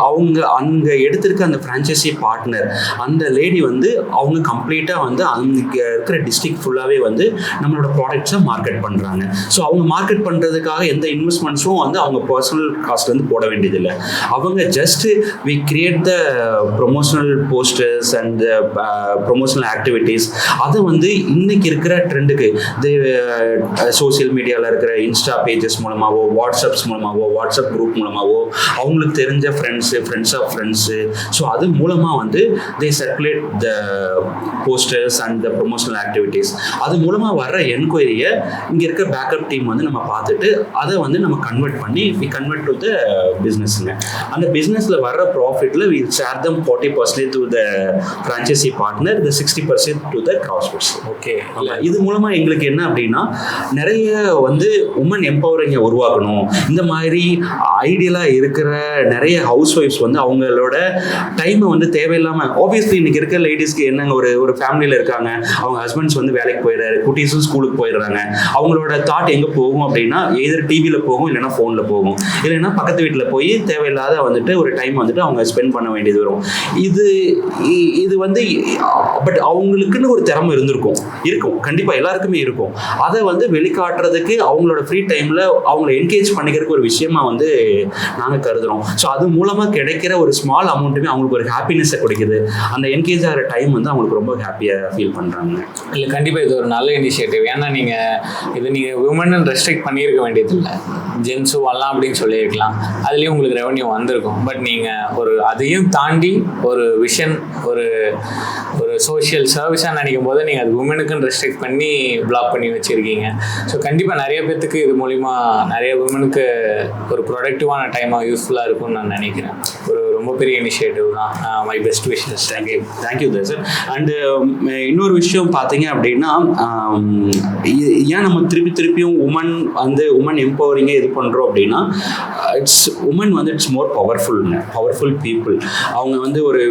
அவங்க அங்கே எடுத்திருக்க அந்த ஃப்ரான்ச்சைஸி பார்ட்னர் அந்த லேடி வந்து அவங்க கம்ப்ளீட்டாக வந்து அங்கே இருக்கிற டிஸ்ட்ரிக்ட் ஃபுல்லாகவே வந்து நம்மளோட ப்ராடக்ட்ஸை மார்க்கெட் பண்ணுறாங்க. ஸோ அவங்க மார்க்கெட் பண்ணுறதுக்காக எந்த இன்வெஸ்ட்மெண்ட்ஸும் வந்து அவங்க பர்சனல் காஸ்ட் வந்து போட வேண்டியதில்லை. அவங்க just we create the promotional posters and promotional activities, அதை வந்து இன்னைக்கு இருக்கிற ட்ரெண்டுக்கு சோசியல் மீடியாவில் இருக்கிற இன்ஸ்டா பேஜஸ் மூலமாகவோ, வாட்ஸ்அப்ஸ் மூலமாகவோ, வாட்ஸ்அப் குரூப் மூலமாகவோ, அவங்களுக்கு தெரிஞ்ச ஃப்ரெண்ட்ஸ் ஆஃப் ஃப்ரெண்ட்ஸு, ஸோ அது மூலமாக வந்து they circulate the posters and the promotional activities. அது மூலமாக வர்ற என்கொயரியை இங்கே இருக்க பேக்கப் டீம் வந்து நம்ம பார்த்துட்டு அதை வந்து நம்ம கன்வெர்ட் பண்ணி வி கன்வெர்ட் டு த பிஸ்னஸ்ங்க. அந்த பிஸ்னஸில் வர்ற ப்ராஃபிட்டில் we share them 40% to the franchisee partner, the 60% to the Crosswoods. Okay, இது மூலமாக எங்களுக்கு என்ன அப்படின்னா நிறைய வந்து உமன் எம்பவரிங்கை உருவாக்கணும். இந்த மாதிரி ஐடியலாக இருக்கிற நிறைய ஹவுஸ் ஒய்ஃப்ஸ் வந்து அவங்களோட டைமை வந்து தேவையில்லாமல், ஆப்வியஸ்லி இன்னைக்கு இருக்க லேடிஸ்க்கு என்னங்க ஒரு ஃபேமிலியில் இருக்காங்க, அவங்க ஹஸ்பண்ட்ஸ் வந்து வேலைக்கு போயிடுறாரு, குட்டீஸும் ஸ்கூலுக்கு போயிடுறாங்க, அவங்களோட தாட் எங்கே போகும் அப்படின்னா எதிர் டிவியில் போகும், இல்லைன்னா ஃபோனில் போகும், இல்லைன்னா பக்கத்து வீட்டில் போய் தேவையில்லாத வந்துட்டு ஒரு டைம் வந்துட்டு அவங்க ஸ்பெண்ட் பண்ண வேண்டியது வரும். இது வந்து பட் அவங்களுக்குன்னு ஒரு திறமை இருக்கும் கண்டிப்பாக எல்லாருக்குமே இருக்கும். அதை வந்து வெளிக்காட்டுறதுக்கு அவங்களோட ஃப்ரீ டைமில் அவங்கள என்கேஜ் பண்ணிக்கிறதுக்கு ஒரு விஷயமா வந்து நாங்கள் கருதுகிறோம். ஸோ அது மூலமாக கிடைக்கிற ஒரு ஸ்மால் அமௌண்ட்டுமே அவங்களுக்கு ஒரு ஹாப்பினஸை கொடுக்குது. அந்த என்கேஜ் ஆகிற டைம் வந்து அவங்களுக்கு ரொம்ப ஹாப்பியாக ஃபீல் பண்ணுறாங்க. இல்லை, கண்டிப்பாக இது ஒரு நல்ல இனிஷியேட்டிவ். ஏன்னா நீங்கள் விமன் ரெஸ்ட்ரிக்ட் பண்ணியிருக்க வேண்டியதில்லை, ஜென்ஸும் வரலாம் அப்படின்னு சொல்லியிருக்கலாம், அதுலேயும் உங்களுக்கு ரெவன்யூ வந்திருக்கும். பட் நீங்கள் அதையும் தாண்டி ஒரு விஷன், ஒரு சோஷியல் சர்வீஸாக நினைக்கும் போது நீங்கள் அது உமனுக்குன்னு ரெஸ்ட்ரிக்ட் பண்ணி பிளாக் பண்ணி வச்சுருக்கீங்க. ஸோ கண்டிப்பாக நிறைய பேர்த்துக்கு இது மூலிமா நிறைய உமனுக்கு ஒரு ப்ரொடக்டிவான டைமாக யூஸ்ஃபுல்லாக இருக்கும்னு நான் நினைக்கிறேன். ஒரு ரொம்ப பெரிய இனிஷியேட்டிவ் தான். My best wishes. Thank you sir. And இன்னொரு விஷயம் பார்த்தீங்க அப்படின்னா, ஏன் நம்ம திருப்பியும் உமன் எம்பவரிங்கே இது பண்ணுறோம் அப்படின்னா, உமன் வந்து இட்ஸ் மோர் பவர்ஃபுல் பீப்புள். அவங்க வந்து ஒரு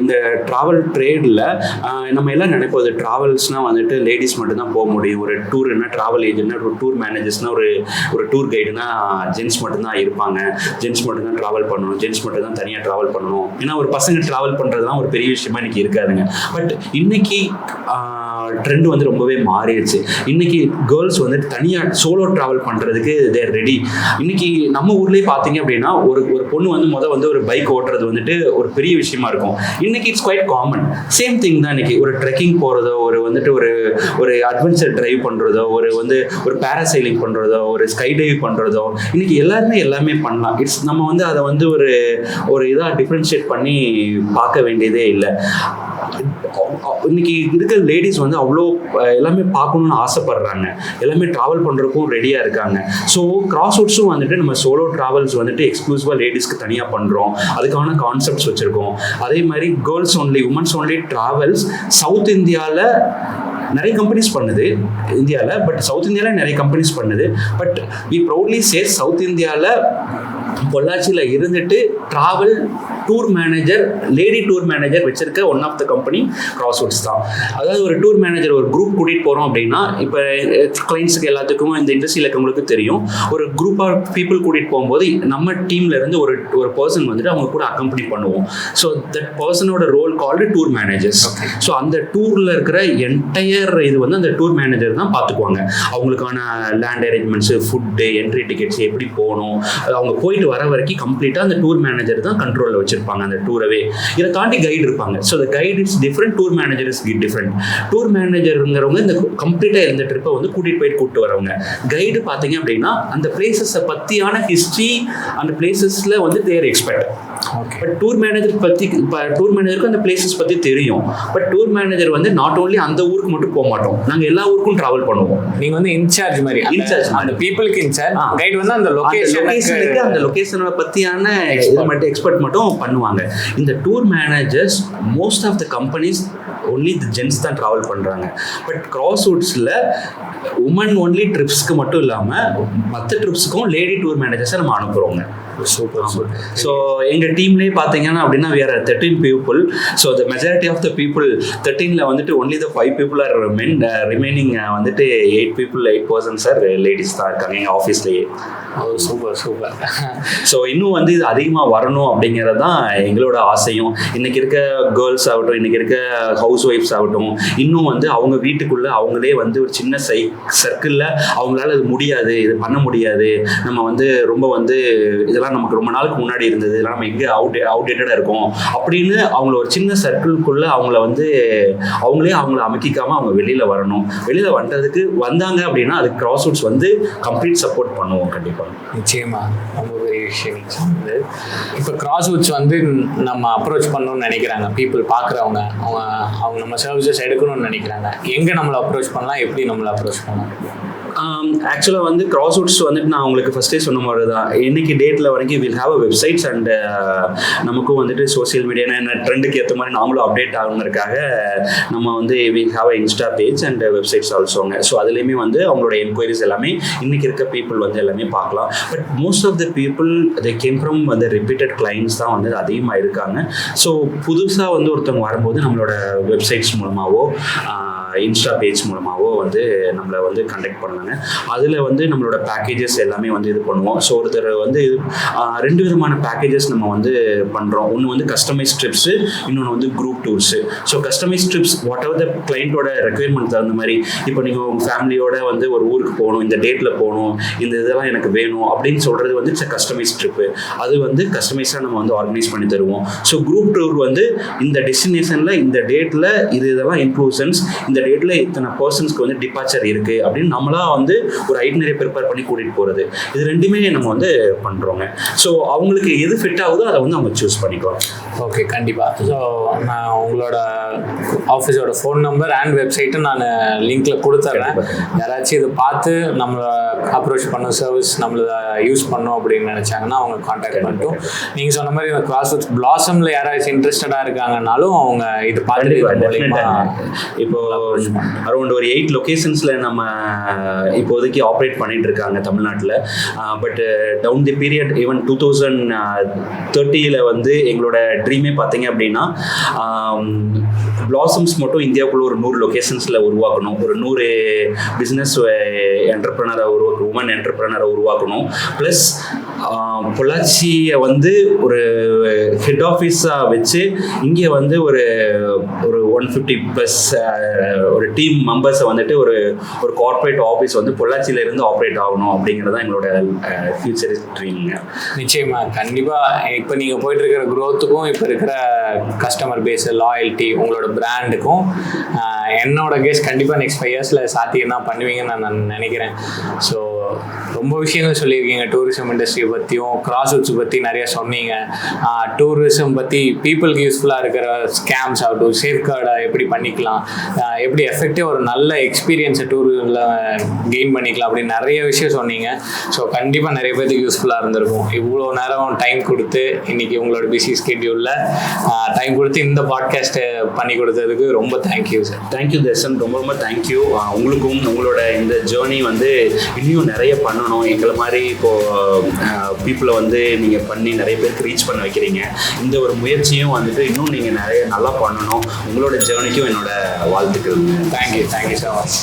இந்த ட்ராவல் ட்ரேடில் நம்ம எல்லாம் நினைப்போம் ட்ராவல்ஸ்னால் வந்துட்டு லேடிஸ் மட்டும்தான் போக முடியும். ஒரு டூர்னா ட்ராவல் ஏஜென்ட்னா, ஒரு டூர் மேனேஜர்ஸ்னால், ஒரு டூர் கைடுனா ஜென்ஸ் மட்டும்தான் இருப்பாங்க, ஜென்ஸ் மட்டும்தான் ட்ராவல் பண்ணணும், ஜென்ஸ் மட்டும் தான் தனியாக ட்ராவல் பண்ணணும். ஏன்னா ஒரு பசங்க ட்ராவல் பண்ணுறதுலாம் ஒரு பெரிய விஷயமா இன்றைக்கி இருக்காதுங்க. பட் இன்னைக்கு ட்ரெண்ட் வந்து ரொம்பவே மாறிடுச்சு. இன்னைக்கு கேர்ள்ஸ் வந்து தனியாக சோலோ ட்ராவல் பண்ணுறதுக்கு தேர் ரெடி. இன்னைக்கு நம்ம ஊர்லேயே பார்த்தீங்க அப்படின்னா ஒரு பொண்ணு வந்து ஒரு பைக் ஓட்டுறது வந்துட்டு ஒரு பெரிய விஷயமா இருக்கும். இன்னைக்கு it's quite common. Same thing தான். இன்னைக்கு ஒரு ட்ரெக்கிங் போகிறதோ, ஒரு அட்வென்ச்சர் டிரைவ் பண்ணுறதோ, ஒரு பேராசைலிங் பண்ணுறதோ, ஒரு ஸ்கை டைவ் பண்ணுறதோ, இன்னைக்கு எல்லாமே பண்ணலாம். நம்ம வந்து அதை வந்து ஒரு இதாக டிஃப்ரென்ஷியேட் பண்ணி பார்க்க வேண்டியதே இல்லை. இன்னைக்கு இருக்கிற லேடிஸ் வந்து அவ்வளோ எல்லாமே பார்க்கணுன்னு ஆசைப்படுறாங்க, எல்லாமே ட்ராவல் பண்ணுறதுக்கும் ரெடியாக இருக்காங்க. ஸோ கிராஸ்வுட்ஸும் வந்துட்டு நம்ம சோலோ ட்ராவல்ஸ் வந்துட்டு எக்ஸ்க்ளூசிவாக லேடிஸ்க்கு தனியாக பண்ணுறோம். அதுக்கான கான்செப்ட்ஸ் வச்சுருக்கோம். அதே மாதிரி உமன்ஸ் ஒன்லி ட்ராவல்ஸ் சவுத் இந்தியாவில் நிறைய கம்பெனிஸ் பண்ணுது இந்தியாவில். பட் சவுத் இந்தியாவில் நிறைய கம்பெனிஸ் பண்ணுது. But we proudly say south இந்தியாவில் பொள்ளாச்சியில் இருந்துட்டு ட்ராவல் லேடி டூர் மேனேஜர் வச்சிருக்க one of the company Crosswoods தான். அதாவது ஒரு டூர் மேனேஜர் ஒரு குரூப் கூட்டிகிட்டு போகிறோம் அப்படின்னா, இப்போ கிளைண்ட்ஸுக்கு எல்லாத்துக்கும் இந்த இண்டஸ்ட்ரியில் இருக்கவங்களுக்கு தெரியும், ஒரு குரூப் ஆஃப் பீப்புள் கூட்டிகிட்டு போகும்போது நம்ம டீமில் இருந்து ஒரு பர்சன் வந்துட்டு அவங்க கூட அக்கம்பெனி பண்ணுவோம். ஸோ தட் பர்சனோட role called tour managers. So அந்த டூரில் இருக்கிற என்டையர் இது வந்து அந்த டூர் மேனேஜர் தான் பார்த்துக்குவாங்க. அவங்களுக்கான land arrangements, food, entry tickets, எப்படி போகணும், அவங்க போயிட்டு வர வரைக்கும் கம்ப்ளீட்டாக அந்த டூர் மேனேஜர் தான் கண்ட்ரோலில் வச்சிருப்பாங்க அந்த டூரவே. இதை தாண்டி கைடு இருப்பாங்க. So the guide is different, tour manager is different. Tour மேனேஜருங்கிறவங்க இந்த கம்ப்ளீட்டாக இந்த ட்ரிப்பை வந்து கூட்டிகிட்டு வரவங்க. கைடு பார்த்தீங்க அப்படின்னா அந்த பிளேசஸை பற்றியான ஹிஸ்ட்ரி அந்த பிளேசஸில் வந்து தேர் எக்ஸ்பர்ட். பட் டூர் மேனேஜருக்கு அந்த பிளேசஸ் பற்றி தெரியும். பட் டூர் மேனேஜர் வந்து நாட் ஓன்லி அந்த ஊருக்கு மட்டும் போக மாட்டோம், நாங்கள் எல்லா ஊருக்கும் ட்ராவல் பண்ணுவோம். நீங்கள் வந்து இன்சார்ஜ் மாதிரி, அந்த பீப்புளுக்கு இன்சார்ஜ். கைடு வந்து அந்த லொகேஷனுக்கு அந்த லொகேஷனை பற்றியான இது மட்டும் எக்ஸ்பர்ட் மட்டும் பண்ணுவாங்க. இந்த tour managers most of the companies only the gents தான் ட்ராவல் பண்ணுறாங்க. பட் கிராஸ்வுட்ஸில் உமன் ஒன்லி ட்ரிப்ஸ்க்கு மட்டும் இல்லாமல் மற்ற ட்ரிப்ஸுக்கும் லேடி டூர் மேனேஜர்ஸை நம்ம அனுப்புகிறோங்க. சூப்பர். ஸோ எங்கள் டீம்லேயே பார்த்தீங்கன்னா அப்படின்னா we are 13 people. So the majority of the people 13ல வந்துட்டு only the 5 people are men. Remaining வந்துட்டு 8 persons are ladies தான் இருக்காங்க எங்கள் ஆஃபீஸ்லேயே. சூப்பர். ஸோ இன்னும் வந்து இது அதிகமாக வரணும் அப்படிங்கிறது தான் எங்களோட ஆசையும். இன்றைக்கி இருக்க கேர்ள்ஸ் ஆகட்டும், இன்றைக்கி இருக்க ஹவுஸ் ஒய்ஃப்ஸ் ஆகட்டும், இன்னும் வந்து அவங்க வீட்டுக்குள்ளே அவங்களே வந்து ஒரு சின்ன சர்க்கிளில் அவங்களால இது முடியாது, இது பண்ண முடியாது, நம்ம வந்து ரொம்ப வந்து இதெல்லாம் நமக்கு ரொம்ப நாளுக்கு முன்னாடி இருந்தது, இதெல்லாம் நம்ம எங்கே அவுடேட்டடாக இருக்கும் அப்படின்னு அவங்கள ஒரு சின்ன சர்க்கிள்குள்ளே அவங்களே அமைக்காமல் அவங்க வெளியில் வரணும். வெளியில் வந்ததுக்கு வந்தாங்க அப்படின்னா அதுக்கு கிராஸ்வுட்ஸ் வந்து கம்ப்ளீட் சப்போர்ட் பண்ணுவோம். கண்டிப்பாக, நிச்சயமா ரொம்ப பெரிய விஷயம். இப்போ கிராஸ்வுட்ஸ் வந்து நம்ம அப்ரோச் பண்ணணும்னு நினைக்கிறாங்க பீப்புள், பார்க்குறவங்க, அவங்க நம்ம சர்வீசஸ் எடுக்கணும்னு நினைக்கிறாங்க. எங்கே நம்மளை அப்ரோச் பண்ணலாம், எப்படி நம்மளை அப்ரோச் பண்ணலாம்? ஆக்சுவலாக வந்து கிராஸ்வுட்ஸ் வந்துட்டு நான் உங்களுக்கு ஃபஸ்ட்டே சொன்ன மாதிரி தான், இன்னைக்கு டேட்டில் வரைக்கும் will have a websites and நமக்கும் வந்துட்டு சோசியல் மீடியா ட்ரெண்டுக்கு ஏற்ற மாதிரி நாமளும் அப்டேட் ஆகணுங்கிறதுக்காக நம்ம வந்து will have a insta page and websites ஆல்சோங்க. ஸோ அதுலேயுமே வந்து அவங்களோட என்கொயரிஸ் எல்லாமே இன்றைக்கி இருக்க பீப்புள் வந்து எல்லாமே பார்க்கலாம். But most of the people they came from வந்து ரிப்பீட்டட் கிளைண்ட்ஸ் தான் வந்து அதிகமாக இருக்காங்க. ஸோ புதுசாக வந்து ஒருத்தவங்க வரும்போது நம்மளோட வெப்சைட்ஸ் மூலமாகவோ இன்ஸ்டா பேஜ் மூலமாகவோ வந்து நம்மளை வந்து கண்டக்ட் பண்ணாங்க. அதில் வந்து நம்மளோட பேக்கேஜஸ் எல்லாமே வந்து இது பண்ணுவோம். ஸோ ஒருத்தர் வந்து 2 விதமான பேக்கேஜஸ் நம்ம வந்து பண்ணுறோம். ஒன்று வந்து கஸ்டமைஸ் ட்ரிப்ஸு, இன்னொன்று வந்து group tours. So customize trips whatever the கிளைண்ட்டோட ரெக்குயர்மெண்ட் தகுந்த மாதிரி, இப்போ நீங்கள் உங்கள் ஃபேமிலியோட வந்து ஒரு ஊருக்கு போகணும், இந்த டேட்டில் போகணும், இந்த இதெல்லாம் எனக்கு வேணும் அப்படின்னு சொல்கிறது வந்து இட்ஸ் கஸ்டமைஸ் ட்ரிப்பு. அது வந்து கஸ்டமைஸாக நம்ம வந்து ஆர்கனைஸ் பண்ணி தருவோம். ஸோ குரூப் டூர் வந்து இந்த டெஸ்டினேஷனில் இந்த டேட்டில் இதெல்லாம் இன்க்ளூஷன்ஸ், இந்த டேட்டில் இத்தனை பர்சன்ஸ்க்கு வந்து டிபார்ச்சர் இருக்குது அப்படின்னு நம்மளாக வந்து ஒரு ஐட்னரியை ப்ரிப்பேர் பண்ணி கூட்டிகிட்டு போகிறது, இது ரெண்டுமே நம்ம வந்து பண்ணுறோங்க. ஸோ அவங்களுக்கு எது ஃபிட் ஆகுதோ அதை வந்து அவங்க சூஸ் பண்ணிக்கலாம். ஓகே, கண்டிப்பாக. ஸோ நான் உங்களோட ஆஃபீஸோட ஃபோன் நம்பர் அண்ட் வெப்சைட்டும் நான் லிங்க்கில் கொடுத்துட்றேன். யாராச்சும் இதை பார்த்து நம்மளை அப்ரோச் பண்ண சர்வீஸ் நம்மளை யூஸ் பண்ணோம் அப்படின்னு நினச்சாங்கன்னா அவங்க கான்டாக்ட் பண்ணிட்டோம். நீங்கள் சொன்ன மாதிரி இந்த கிராஸ்வுட்ஸ் பிளாசமில் யாராச்சும் இன்ட்ரெஸ்டடாக இருக்காங்கனாலும் அவங்க இது பார்த்துட்டு இப்போ அரௌண்ட் ஒரு 8 லொக்கேஷன்ஸில் நம்ம இப்போதைக்கு ஆப்ரேட் பண்ணிட்டு இருக்காங்க தமிழ்நாட்டில். But down the period even 2030 வந்து எங்களோட ட்ரீமே பார்த்தீங்க அப்படின்னா பிளாசம்ஸ் மட்டும் இந்தியாவுக்குள்ள ஒரு 100 லொக்கேஷன்ஸில் உருவாக்கணும், ஒரு 100 பிஸ்னஸ் என்டர்பிரனரை உமன் என்டர்பிரனரை உருவாக்கணும். ப்ளஸ் பொள்ளாச்சியை வந்து ஒரு ஹெட் ஆஃபீஸாக வச்சு இங்கே வந்து ஒரு 150+ ஒரு டீம் மெம்பர்ஸை வந்துட்டு ஒரு கார்ப்பரேட் ஆஃபீஸ் வந்து பொள்ளாச்சியிலேருந்து ஆப்ரேட் ஆகணும் அப்படிங்கிறது தான் எங்களோட ஃபியூச்சர் ட்ரீமுங்க. நிச்சயமாக, கண்டிப்பாக இப்போ நீங்கள் போயிட்டு இருக்கிற க்ரோத்துக்கும் இப்போ இருக்கிற கஸ்டமர் பேஸ், லாயல்ட்டி, உங்களோட பிராண்டுக்கும் என்னோட கேஸ் கண்டிப்பாக நெக்ஸ்ட் 5 இயர்ஸில் சாத்தியம் தான் பண்ணுவீங்கன்னு நான் நினைக்கிறேன். ஸோ ரொம்ப விஷயங்கள் சொல்லியிருக்கீங்க, டூரிசம் இண்டஸ்ட்ரியை பற்றியும் கிராஸ்வுட்ஸ் பற்றி நிறையா சொன்னீங்க. டூரிசம் பற்றி பீப்புளுக்கு யூஸ்ஃபுல்லாக இருக்கிற ஸ்கேம்ஸ் ஆகட்டும், சேஃப்கார்டை எப்படி பண்ணிக்கலாம், எப்படி எஃபெக்டிவ் ஒரு நல்ல எக்ஸ்பீரியன்ஸை டூரில் கெயின் பண்ணிக்கலாம் அப்படின்னு நிறைய விஷயம் சொன்னீங்க. ஸோ கண்டிப்பாக நிறைய பேருக்கு யூஸ்ஃபுல்லாக இருந்திருக்கும். இவ்வளோ நேரம் டைம் கொடுத்து இன்றைக்கி உங்களோட பிஸி ஸ்கெட்யூலில் டைம் கொடுத்து இந்த பாட்காஸ்ட்டை பண்ணி கொடுத்ததுக்கு ரொம்ப தேங்க்யூ சார். தேங்க்யூ தர்ஷன், ரொம்ப ரொம்ப தேங்க்யூ. உங்களுக்கும் உங்களோட இந்த ஜேர்னி வந்து இன்னும் நிறைய பண்ணணும். எங்களை மாதிரி இப்போது பீப்புளை வந்து நீங்கள் பண்ணி நிறைய பேருக்கு ரீச் பண்ண வைக்கிறீங்க. இந்த ஒரு முயற்சியும் வந்துட்டு இன்னும் நீங்கள் நிறைய நல்லா பண்ணணும். உங்களோட ஜேர்னிக்கும் என்னோட வாழ்த்துக்கள். Thank you so much.